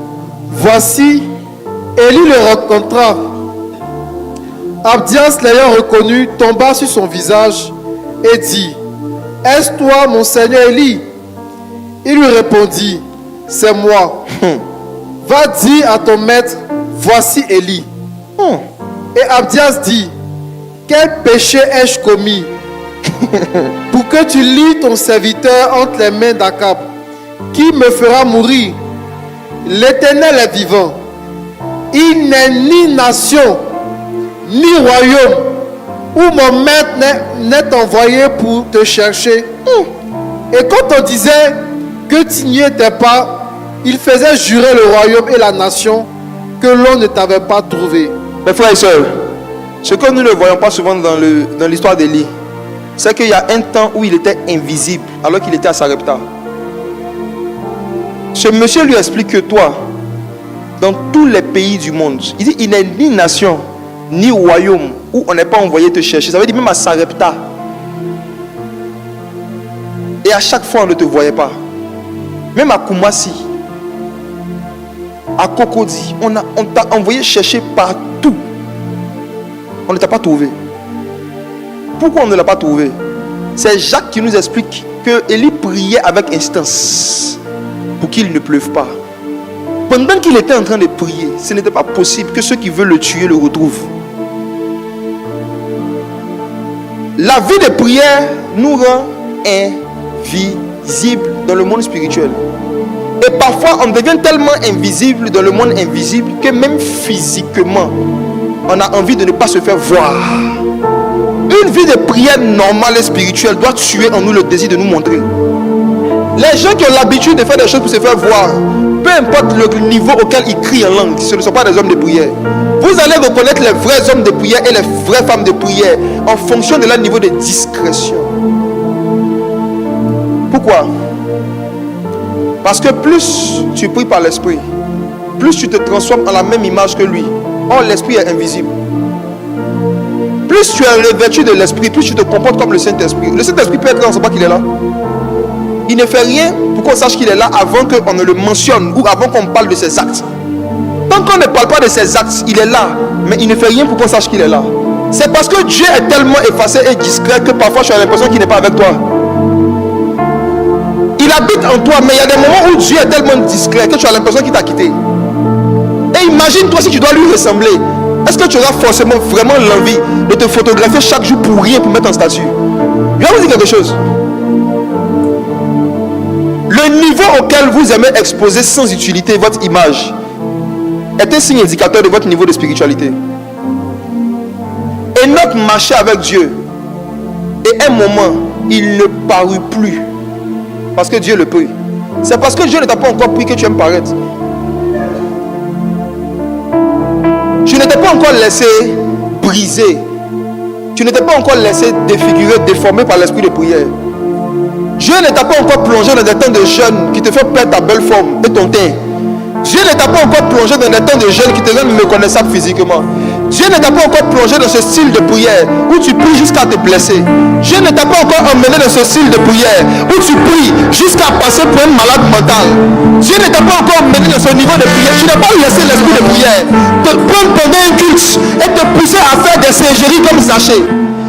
voici, Élie le rencontra. Abdias, l'ayant reconnu, tomba sur son visage et dit, « Est-ce toi, mon Seigneur Élie ?» Il lui répondit, « C'est moi. Va dire à ton maître, voici Élie. » Et Abdias dit, « Quel péché ai-je commis pour que tu lies ton serviteur entre les mains d'Akab, qui me fera mourir? L'Éternel est vivant. Il n'est ni nation, ni royaume, où mon maître n'est envoyé pour te chercher. » Et quand on disait que tu n'y étais pas, il faisait jurer le royaume et la nation que l'on ne t'avait pas trouvé. Mes frères et sœurs, ce que nous ne voyons pas souvent dans l'histoire d'Élie, c'est qu'il y a un temps où il était invisible alors qu'il était à Sarepta. Ce monsieur lui explique que toi, dans tous les pays du monde, il dit il n'est ni nation, ni royaume où on n'est pas envoyé te chercher. Ça veut dire même à Sarepta. Et à chaque fois on ne te voyait pas. Même à Koumassi, à Cocody, on t'a envoyé chercher partout. On ne t'a pas trouvé. Pourquoi on ne l'a pas trouvé? C'est Jacques qui nous explique que Élie priait avec instance pour qu'il ne pleuve pas. Pendant qu'il était en train de prier, ce n'était pas possible que ceux qui veulent le tuer le retrouvent. La vie de prière nous rend invisibles dans le monde spirituel. Et parfois, on devient tellement invisible dans le monde invisible que même physiquement, on a envie de ne pas se faire voir. Une vie de prière normale et spirituelle doit tuer en nous le désir de nous montrer. Les gens qui ont l'habitude de faire des choses pour se faire voir, peu importe le niveau auquel ils crient en langue, ce ne sont pas des hommes de prière. Vous allez reconnaître les vrais hommes de prière et les vraies femmes de prière en fonction de leur niveau de discrétion. Pourquoi? Parce que plus tu pries par l'esprit, plus tu te transformes en la même image que lui. Or, l'esprit est invisible. Plus tu es revêtu de l'esprit, plus tu te comportes comme le Saint-Esprit. Le Saint-Esprit peut être là, on ne sait pas qu'il est là. Il ne fait rien pour qu'on sache qu'il est là avant qu'on ne le mentionne ou avant qu'on parle de ses actes. Tant qu'on ne parle pas de ses actes, il est là, mais il ne fait rien pour qu'on sache qu'il est là. C'est parce que Dieu est tellement effacé et discret que parfois tu as l'impression qu'il n'est pas avec toi. Il habite en toi, mais il y a des moments où Dieu est tellement discret que tu as l'impression qu'il t'a quitté. Et imagine-toi si tu dois lui ressembler. Est-ce que tu auras forcément vraiment l'envie de te photographier chaque jour pour rien, pour mettre en statut? Je vais vous dire quelque chose. Le niveau auquel vous aimez exposer sans utilité votre image est un signe indicateur de votre niveau de spiritualité. Enoch marchait avec Dieu et à un moment il ne parut plus parce que Dieu le prie. C'est parce que Dieu ne t'a pas encore pris que tu aimes paraître. Tu ne t'es pas encore laissé briser. Tu ne t'es pas encore laissé défigurer, déformer par l'esprit de prière. Dieu ne t'a pas encore plongé dans des temps de jeûne qui te fait perdre ta belle forme et ton teint. Dieu ne t'a pas encore plongé dans des temps de jeûne qui te rendent méconnaissable physiquement. Dieu ne t'a pas encore plongé dans ce style de prière où tu pries jusqu'à te blesser. Dieu ne t'a pas encore emmené dans ce style de prière où tu pries jusqu'à passer pour un malade mental. Dieu ne t'a pas encore emmené dans ce niveau de prière. Tu n'as pas laissé l'esprit de prière te prendre pendant un culte et te pousser à faire des singeries comme Zachée.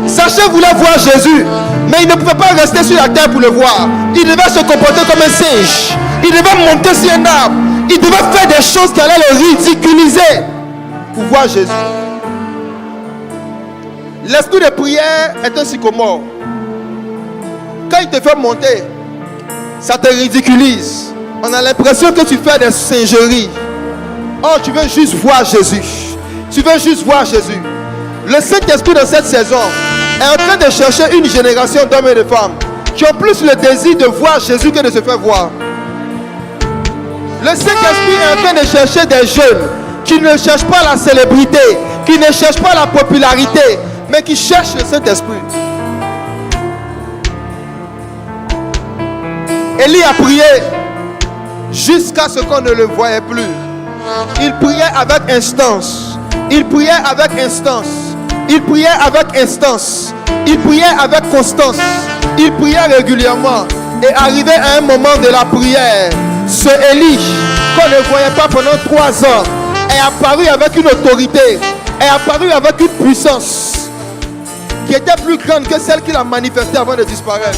Zachée voulait voir Jésus, mais il ne pouvait pas rester sur la terre pour le voir. Il devait se comporter comme un singe. Il devait monter sur un arbre. Il devait faire des choses qui allaient le ridiculiser pour voir Jésus. L'esprit de prière est un sycomore. Quand il te fait monter, ça te ridiculise. On a l'impression que tu fais des singeries. Oh, tu veux juste voir Jésus. Tu veux juste voir Jésus. Le Saint-Esprit dans cette saison est en train de chercher une génération d'hommes et de femmes qui ont plus le désir de voir Jésus que de se faire voir. Le Saint-Esprit est en train de chercher des jeunes qui ne cherche pas la célébrité, qui ne cherche pas la popularité, mais qui cherche le Saint-Esprit. Élie a prié jusqu'à ce qu'on ne le voyait plus. Il priait avec instance. Il priait avec instance. Il priait avec instance. Il priait avec constance. Il priait régulièrement. Et arrivé à un moment de la prière, ce Élie, qu'on ne voyait pas pendant 3 ans, est apparu avec une autorité, est apparu avec une puissance qui était plus grande que celle qu'il a manifestée avant de disparaître.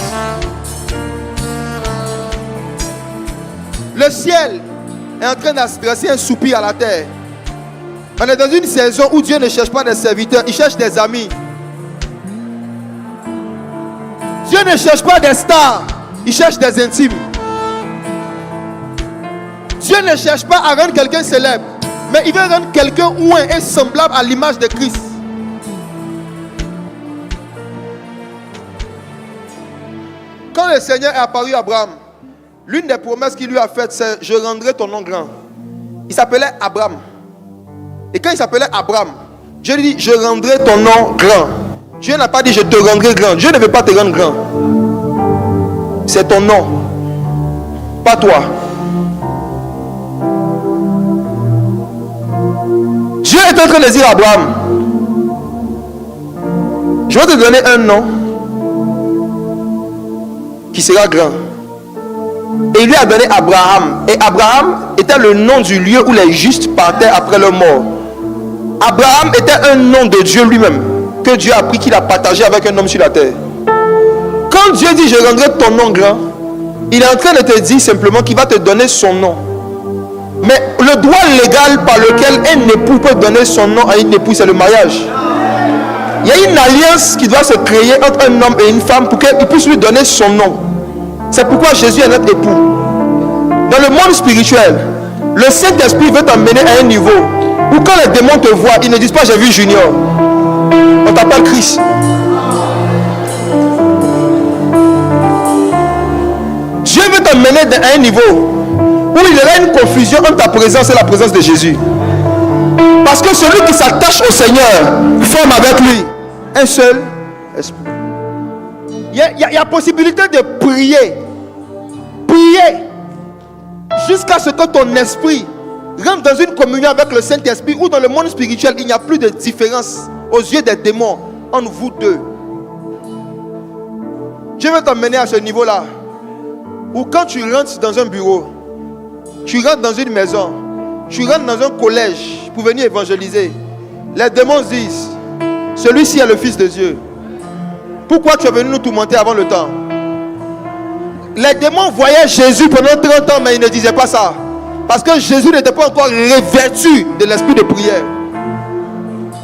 Le ciel est en train d'adresser un soupir à la terre. On est dans une saison où Dieu ne cherche pas des serviteurs, il cherche des amis. Dieu ne cherche pas des stars, il cherche des intimes. Dieu ne cherche pas à rendre quelqu'un célèbre, mais il veut rendre quelqu'un ouin et semblable à l'image de Christ. Quand le Seigneur est apparu à Abraham, l'une des promesses qu'il lui a faites, c'est « Je rendrai ton nom grand ». Il s'appelait Abraham. Et quand il s'appelait Abraham, Dieu lui dit « Je rendrai ton nom grand ». Dieu n'a pas dit « Je te rendrai grand ». Dieu ne veut pas te rendre grand. C'est ton nom, pas toi. Dieu est en train de dire à Abraham, je vais te donner un nom qui sera grand. Et il lui a donné Abraham. Et Abraham était le nom du lieu où les justes partaient après leur mort. Abraham était un nom de Dieu lui-même, que Dieu a pris, qu'il a partagé avec un homme sur la terre. Quand Dieu dit je rendrai ton nom grand, il est en train de te dire simplement qu'il va te donner son nom. Mais le droit légal par lequel un époux peut donner son nom à une épouse, c'est le mariage. Il y a une alliance qui doit se créer entre un homme et une femme pour qu'il puisse lui donner son nom. C'est pourquoi Jésus est notre époux. Dans le monde spirituel, le Saint-Esprit veut t'emmener à un niveau où quand les démons te voient, ils ne disent pas j'ai vu Junior. On t'appelle Christ. Dieu veut t'emmener à un niveau où il y aura une confusion entre ta présence et la présence de Jésus. Parce que celui qui s'attache au Seigneur forme avec lui un seul esprit. Il y a possibilité de prier. Prier jusqu'à ce que ton esprit rentre dans une communion avec le Saint-Esprit, où dans le monde spirituel il n'y a plus de différence aux yeux des démons entre vous deux. Dieu veut t'emmener à ce niveau-là où quand tu rentres dans un bureau, tu rentres dans une maison, tu rentres dans un collège pour venir évangéliser, les démons disent celui-ci est le Fils de Dieu. Pourquoi tu es venu nous tourmenter avant le temps? Les démons voyaient Jésus pendant 30 ans, mais ils ne disaient pas ça. Parce que Jésus n'était pas encore revêtu de l'esprit de prière.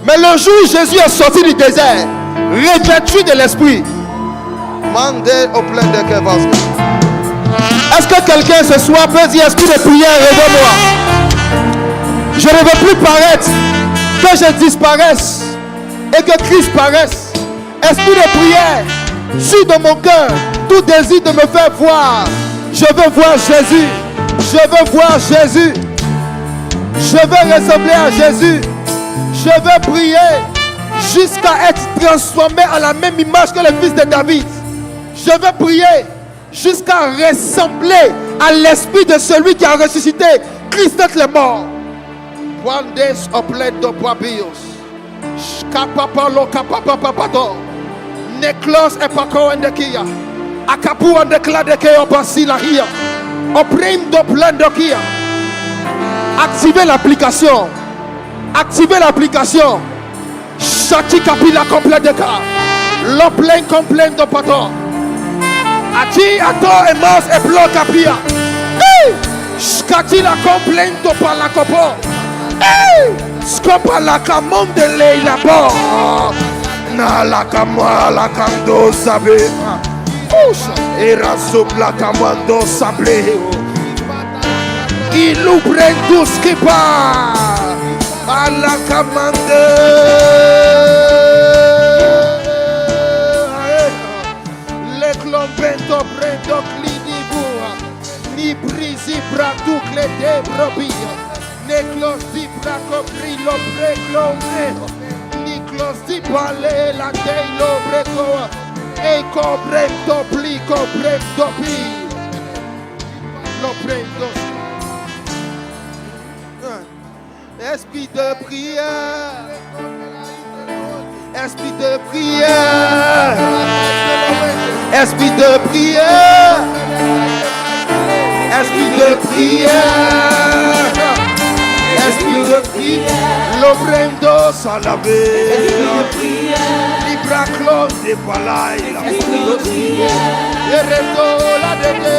Mais le jour où Jésus est sorti du désert, revêtu de l'esprit, est-ce que quelqu'un ce soir peut dire esprit de prière, réveille-moi? Je ne veux plus paraître, que je disparaisse et que Christ paraisse. Esprit de prière, suis dans mon cœur tout désir de me faire voir. Je veux voir Jésus. Je veux voir Jésus. Je veux ressembler à Jésus. Je veux prier jusqu'à être transformé à la même image que le fils de David. Je veux prier jusqu'à ressembler à l'esprit de celui qui a ressuscité Christ d'entre les morts. Neklos epako endekia. Akapu endekladeke opasila hia. Oprim do plendokia. Activez l'application. Activez l'application. Chati kapila complet de cas. L'oplen complet de pato. Ati ato emos e bloc kapia. Chati la complet de palacopo. Scopa la camon de leila bo. Na la kama la kando sabe. Era sopla kamando sable. Ilu brendus kipa. Ala kamande. Le clompento prendo clinibu. Ni brisi bradu clete probia. Ne closi copri lo preglo Niklos di pale la dei lo prego e coprem dopli lo prendo. Esprit de prière, esprit de prière, esprit de prière, esprit de prière, esprit de prière, lo prendo salave, libra clos de palai, esprit de prière, et rendo la dede,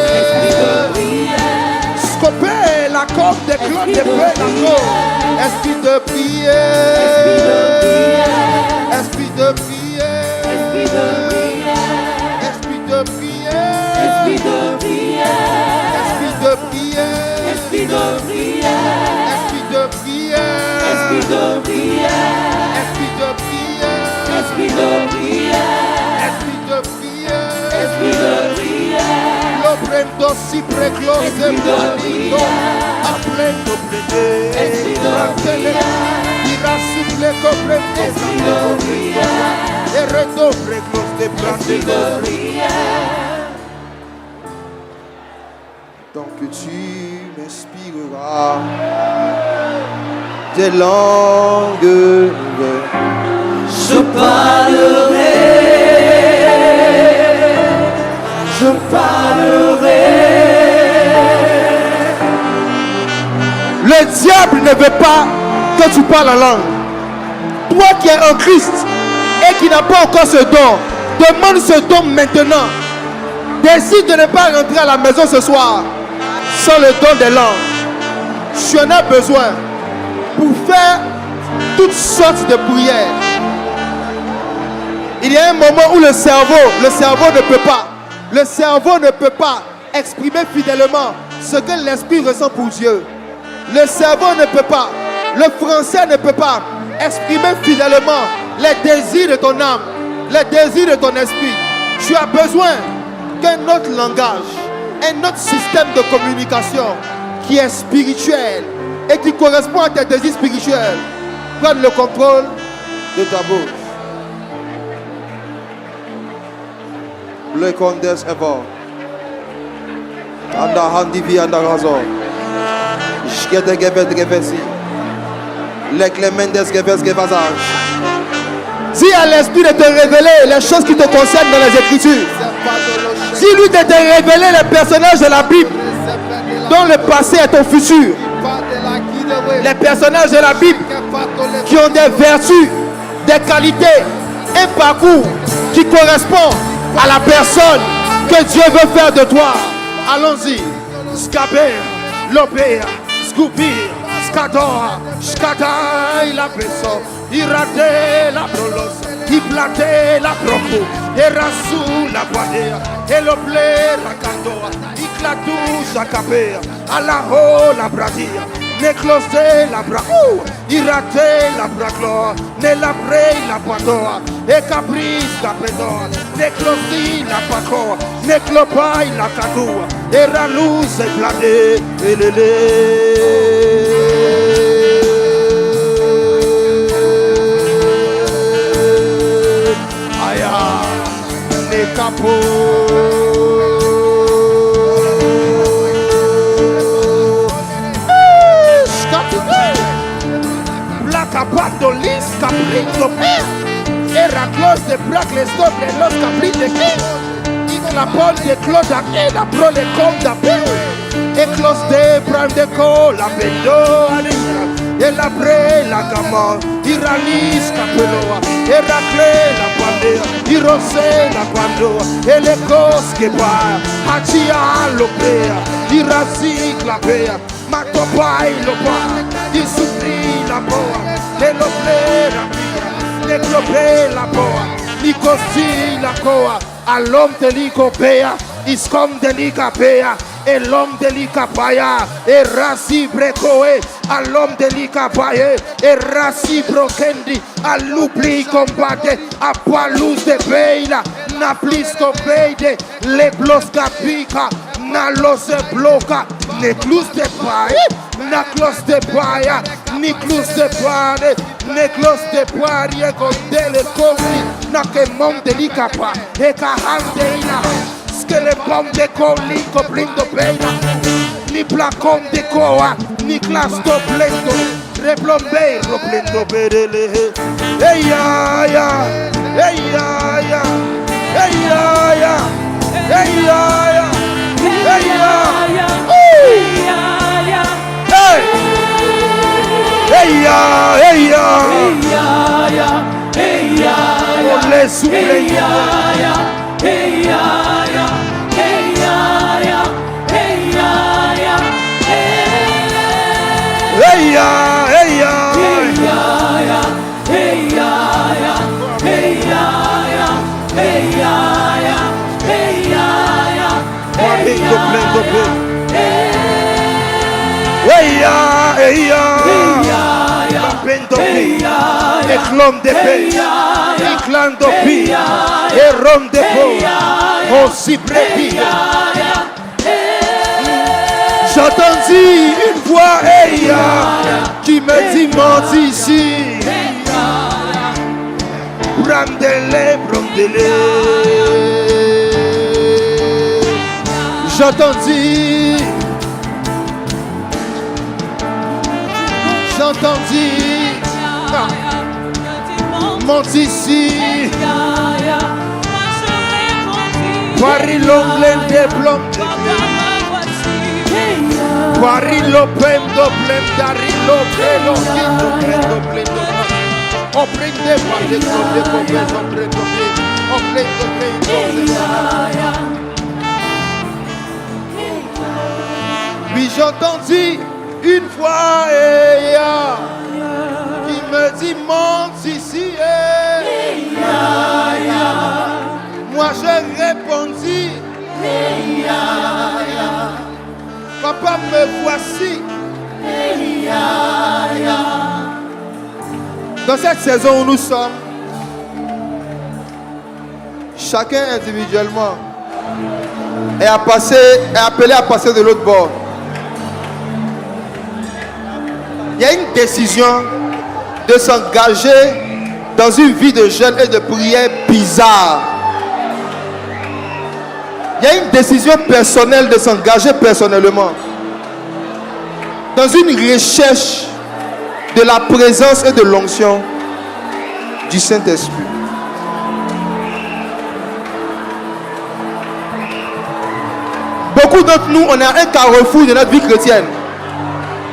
scopé la corde de clos de penaco. Esprit de prière, esprit de prière, esprit de prière, esprit de prière, esprit de prière, esprit de prière, esprit de prière, esprit de prière, esprit de prière, esprit de prière, esprit de prière, esprit de prière, esprit de prière, lo prendo si preglo de palito, aprendo prede, esprit de prière, ira suple coprendo et rendo preglo de esprit de prière. Tant que tu m'inspireras des langues nouvelles, Je parlerai. Le diable ne veut pas que tu parles en langue. Toi qui es en Christ et qui n'as pas encore ce don, demande ce don maintenant. Décide de ne pas rentrer à la maison ce soir sans le don des langues. Tu en as besoin pour faire toutes sortes de prières. Il y a un moment où le cerveau ne peut pas exprimer fidèlement ce que l'esprit ressent pour Dieu. Le cerveau ne peut pas, le français ne peut pas exprimer fidèlement les désirs de ton âme, les désirs de ton esprit. Tu as besoin qu'un autre langage, un autre système de communication qui est spirituel et qui correspond à tes désirs spirituels prenne le contrôle de ta bouche. le condes ever. Anda handivi anda razor. Şkede gebet gebesi. Lekle mendes gebes gebazage. Dis à l'esprit de te révéler les choses qui te concernent dans les Écritures. Dis-lui de te révéler les personnages de la Bible dont le passé est ton futur. Les personnages de la Bible qui ont des vertus, des qualités, un parcours qui correspond à la personne que Dieu veut faire de toi. Allons-y. Scaber, Lopea, Scoupir, Scador, Scada, il a besoin. Irate la prolos, iplate la proco, erasu la padea, elople la candoa, iclatu sacapea, alaho la bradia, neclose la brau, irate la bracloa, nella prei la padoa, e capris capedoa, neclosi la pacoa, neclopai la cadua, era luz e plade, elele. Capo Placa Padolis Caprito Era close de Bracles doble los caprites Y la pol de Cloda e la pro de Conda E close de Bram de Cola Pendo E la pre la gama Iranis capeloa Eracle la pandea Irose la pandoa E le cosche va Hachia lopea Irasi clapea Matopai lopa Isupri la boa E lople la pia Ne clope la boa Nicosi la coa All'om te li copea Iscom de li capea E l'homme de l'Ikapaya, e rasi brekoe, à l'homme de l'Ikapaye, e rasi brokendi, à l'oubli combatté, à palus de beila, na plis combeide, le bloska pika, na los bloka, ne klus de paye, na klos de paya, Niclus de Pare, Neclos de Pare, Gondele Comi, Nakemon de Licapa, Ekahandeina, Skele Bom de Coli, Coplindo Peina, Ni Placon de Coa, Ni Clasto Plendo, Replombe, Roplendo Berele, Eya, ya, Eya, ya, Eya, ya, Eya, ya, Eya, Hey! Eya, eya, on les souffle. Eya, eya, Éclom de paix, éclan de paix, et rom de peau, aussi prépi. J'entendis une voix qui me dit monte ici. Brandele, brandele. J'entendis monte ici. Paris l'onglet de blom. Paris l'opem doblem darilo prelo kindo prendo. On prende pas de convaincre, on prende. Puis j'entendis une voix qui me dit monte ici. Moi je répondis, papa me voici. Dans cette saison où nous sommes, chacun individuellement est appelé à passer de l'autre bord. Il y a une décision de s'engager dans une vie de jeûne et de prière bizarre. Il y a une décision personnelle de s'engager personnellement dans une recherche de la présence et de l'onction du Saint-Esprit. Beaucoup d'entre nous, on est à un carrefour de notre vie chrétienne.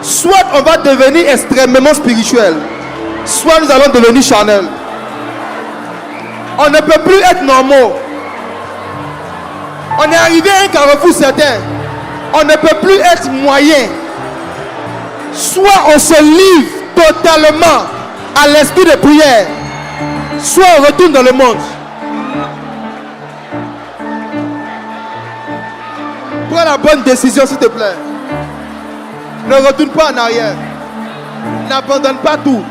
Soit on va devenir extrêmement spirituel, soit nous allons devenir charnels. On ne peut plus être normaux. On est arrivé à un carrefour certain. On ne peut plus être moyen. Soit on se livre totalement à l'esprit de prière, soit on retourne dans le monde. Prends la bonne décision, s'il te plaît. Ne retourne pas en arrière. N'abandonne pas tout.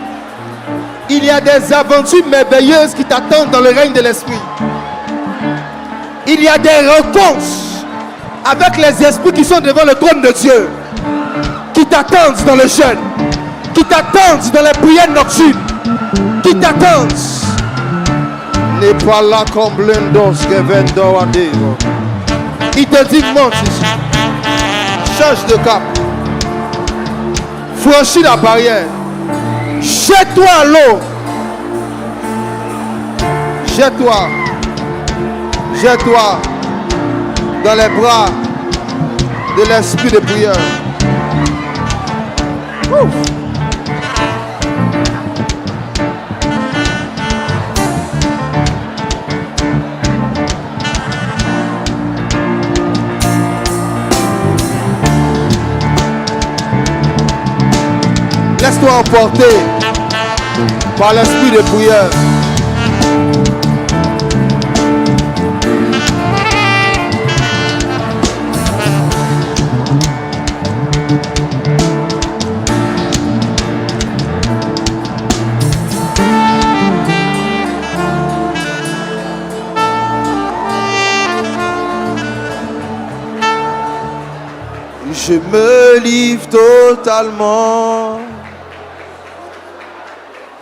Il y a des aventures merveilleuses qui t'attendent dans le règne de l'esprit. Il y a des rencontres avec les esprits qui sont devant le trône de Dieu, qui t'attendent dans le jeûne, qui t'attendent dans les prières nocturnes, qui t'attendent. N'est pas là comme l'endos que vendo à dire. Il te dit monte ici. Change de cap. Franchis la barrière. Jette-toi à l'eau. Jette-toi. Jette-toi dans les bras de l'esprit de prière. Ouh. Laisse-toi emporter par l'esprit de prière. Je me livre totalement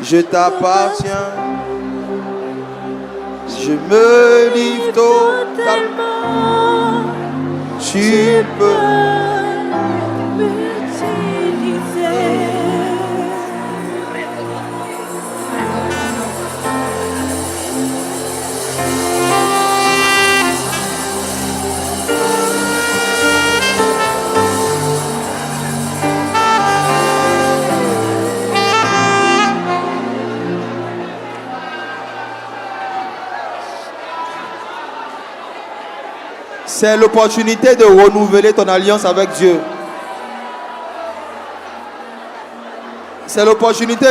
Je t'appartiens. Je me livre totalement. Tu peux m'utiliser. C'est l'opportunité de renouveler ton alliance avec Dieu. C'est l'opportunité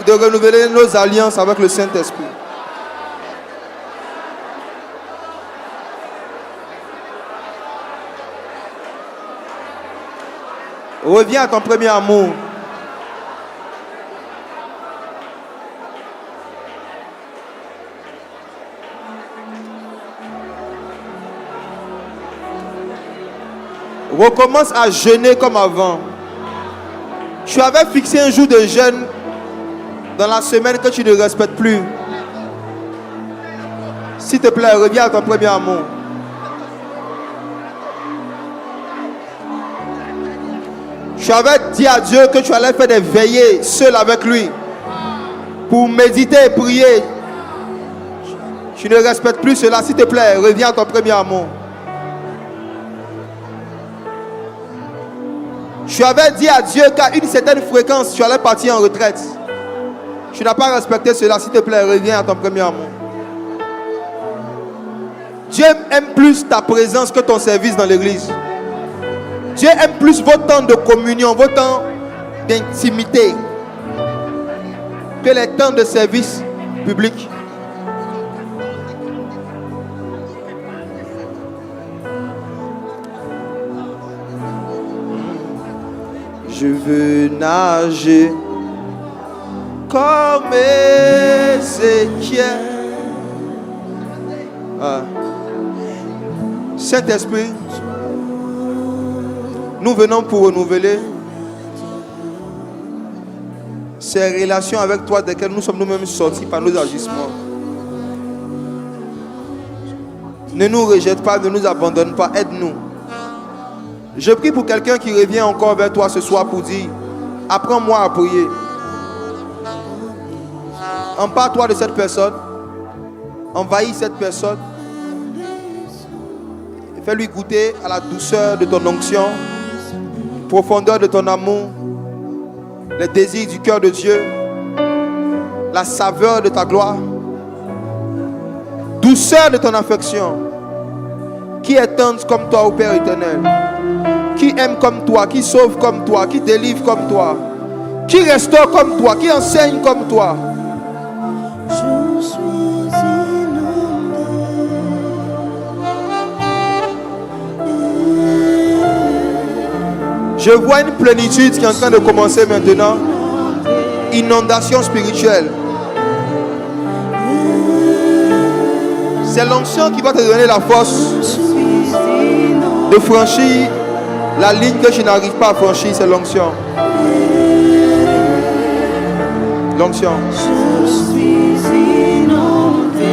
de renouveler nos alliances avec le Saint-Esprit. Reviens à ton premier amour. Recommence à jeûner comme avant. Tu avais fixé un jour de jeûne dans la semaine que tu ne respectes plus. S'il te plaît, reviens à ton premier amour. Tu avais dit à Dieu que tu allais faire des veillées seul avec lui pour méditer et prier. Tu ne respectes plus cela. S'il te plaît, reviens à ton premier amour. Tu avais dit à Dieu qu'à une certaine fréquence, tu allais partir en retraite. Tu n'as pas respecté cela. S'il te plaît, reviens à ton premier amour. Dieu aime plus ta présence que ton service dans l'église. Dieu aime plus votre temps de communion, votre temps d'intimité que les temps de service public. Je veux nager comme Ézéchiel. Saint-Esprit, nous venons pour renouveler ces relations avec toi desquelles nous sommes nous-mêmes sortis par nos agissements. Ne nous rejette pas, ne nous abandonne pas, aide-nous. Je prie pour quelqu'un qui revient encore vers toi ce soir pour dire: apprends-moi à prier. Empare-toi de cette personne. Envahis cette personne. Fais-lui goûter à la douceur de ton onction, profondeur de ton amour, les désirs du cœur de Dieu, la saveur de ta gloire, douceur de ton affection. Qui est tendre comme toi, ô Père éternel? Qui aime comme toi, qui sauve comme toi, qui délivre comme toi, qui restaure comme toi, qui enseigne comme toi. Je suis inondé. Je vois une plénitude qui est en train de commencer maintenant. Inondation spirituelle. C'est l'onction qui va te donner la force de franchir la ligne que je n'arrive pas à franchir. C'est l'onction. L'onction. Je suis inondé.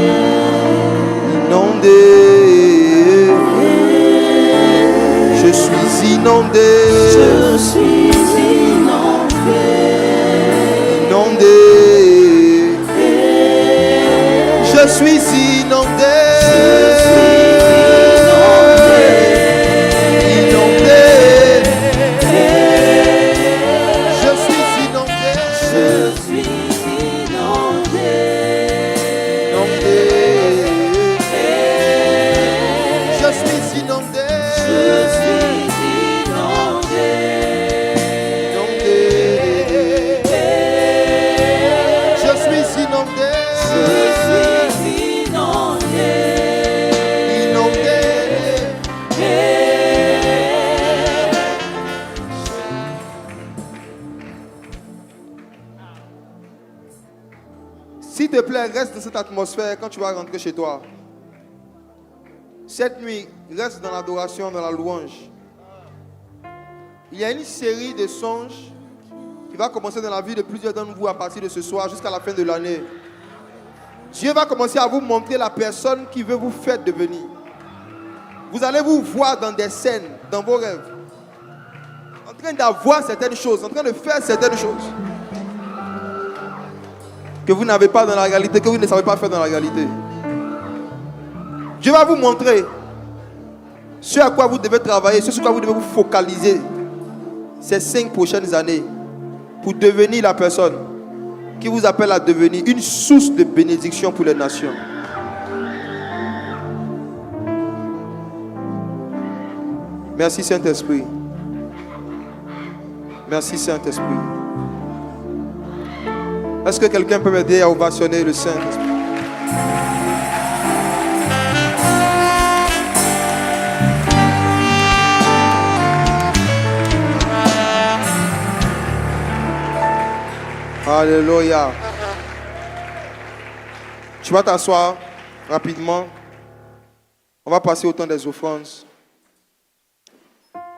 Inondé. Je suis inondé. Je suis inondé. Inondé. Je suis inondé. S'il te plaît, reste dans cette atmosphère quand tu vas rentrer chez toi. Cette nuit, reste dans l'adoration, dans la louange. Il y a une série de songes qui Il va commencer dans la vie de plusieurs d'entre vous à partir de ce soir jusqu'à la fin de l'année. Dieu va commencer à vous montrer la personne qui veut vous faire devenir. Vous allez vous voir dans des scènes, dans vos rêves, en train d'avoir certaines choses, en train de faire certaines choses que vous n'avez pas dans la réalité, que vous ne savez pas faire dans la réalité. Dieu va vous montrer ce à quoi vous devez travailler, ce sur quoi vous devez vous focaliser ces 5 prochaines années pour devenir la personne qui vous appelle à devenir une source de bénédiction pour les nations. Merci Saint-Esprit. Merci Saint-Esprit. Est-ce que quelqu'un peut m'aider à ovationner le Saint-Esprit? Alléluia. Tu vas t'asseoir rapidement. On va passer au temps des offrandes.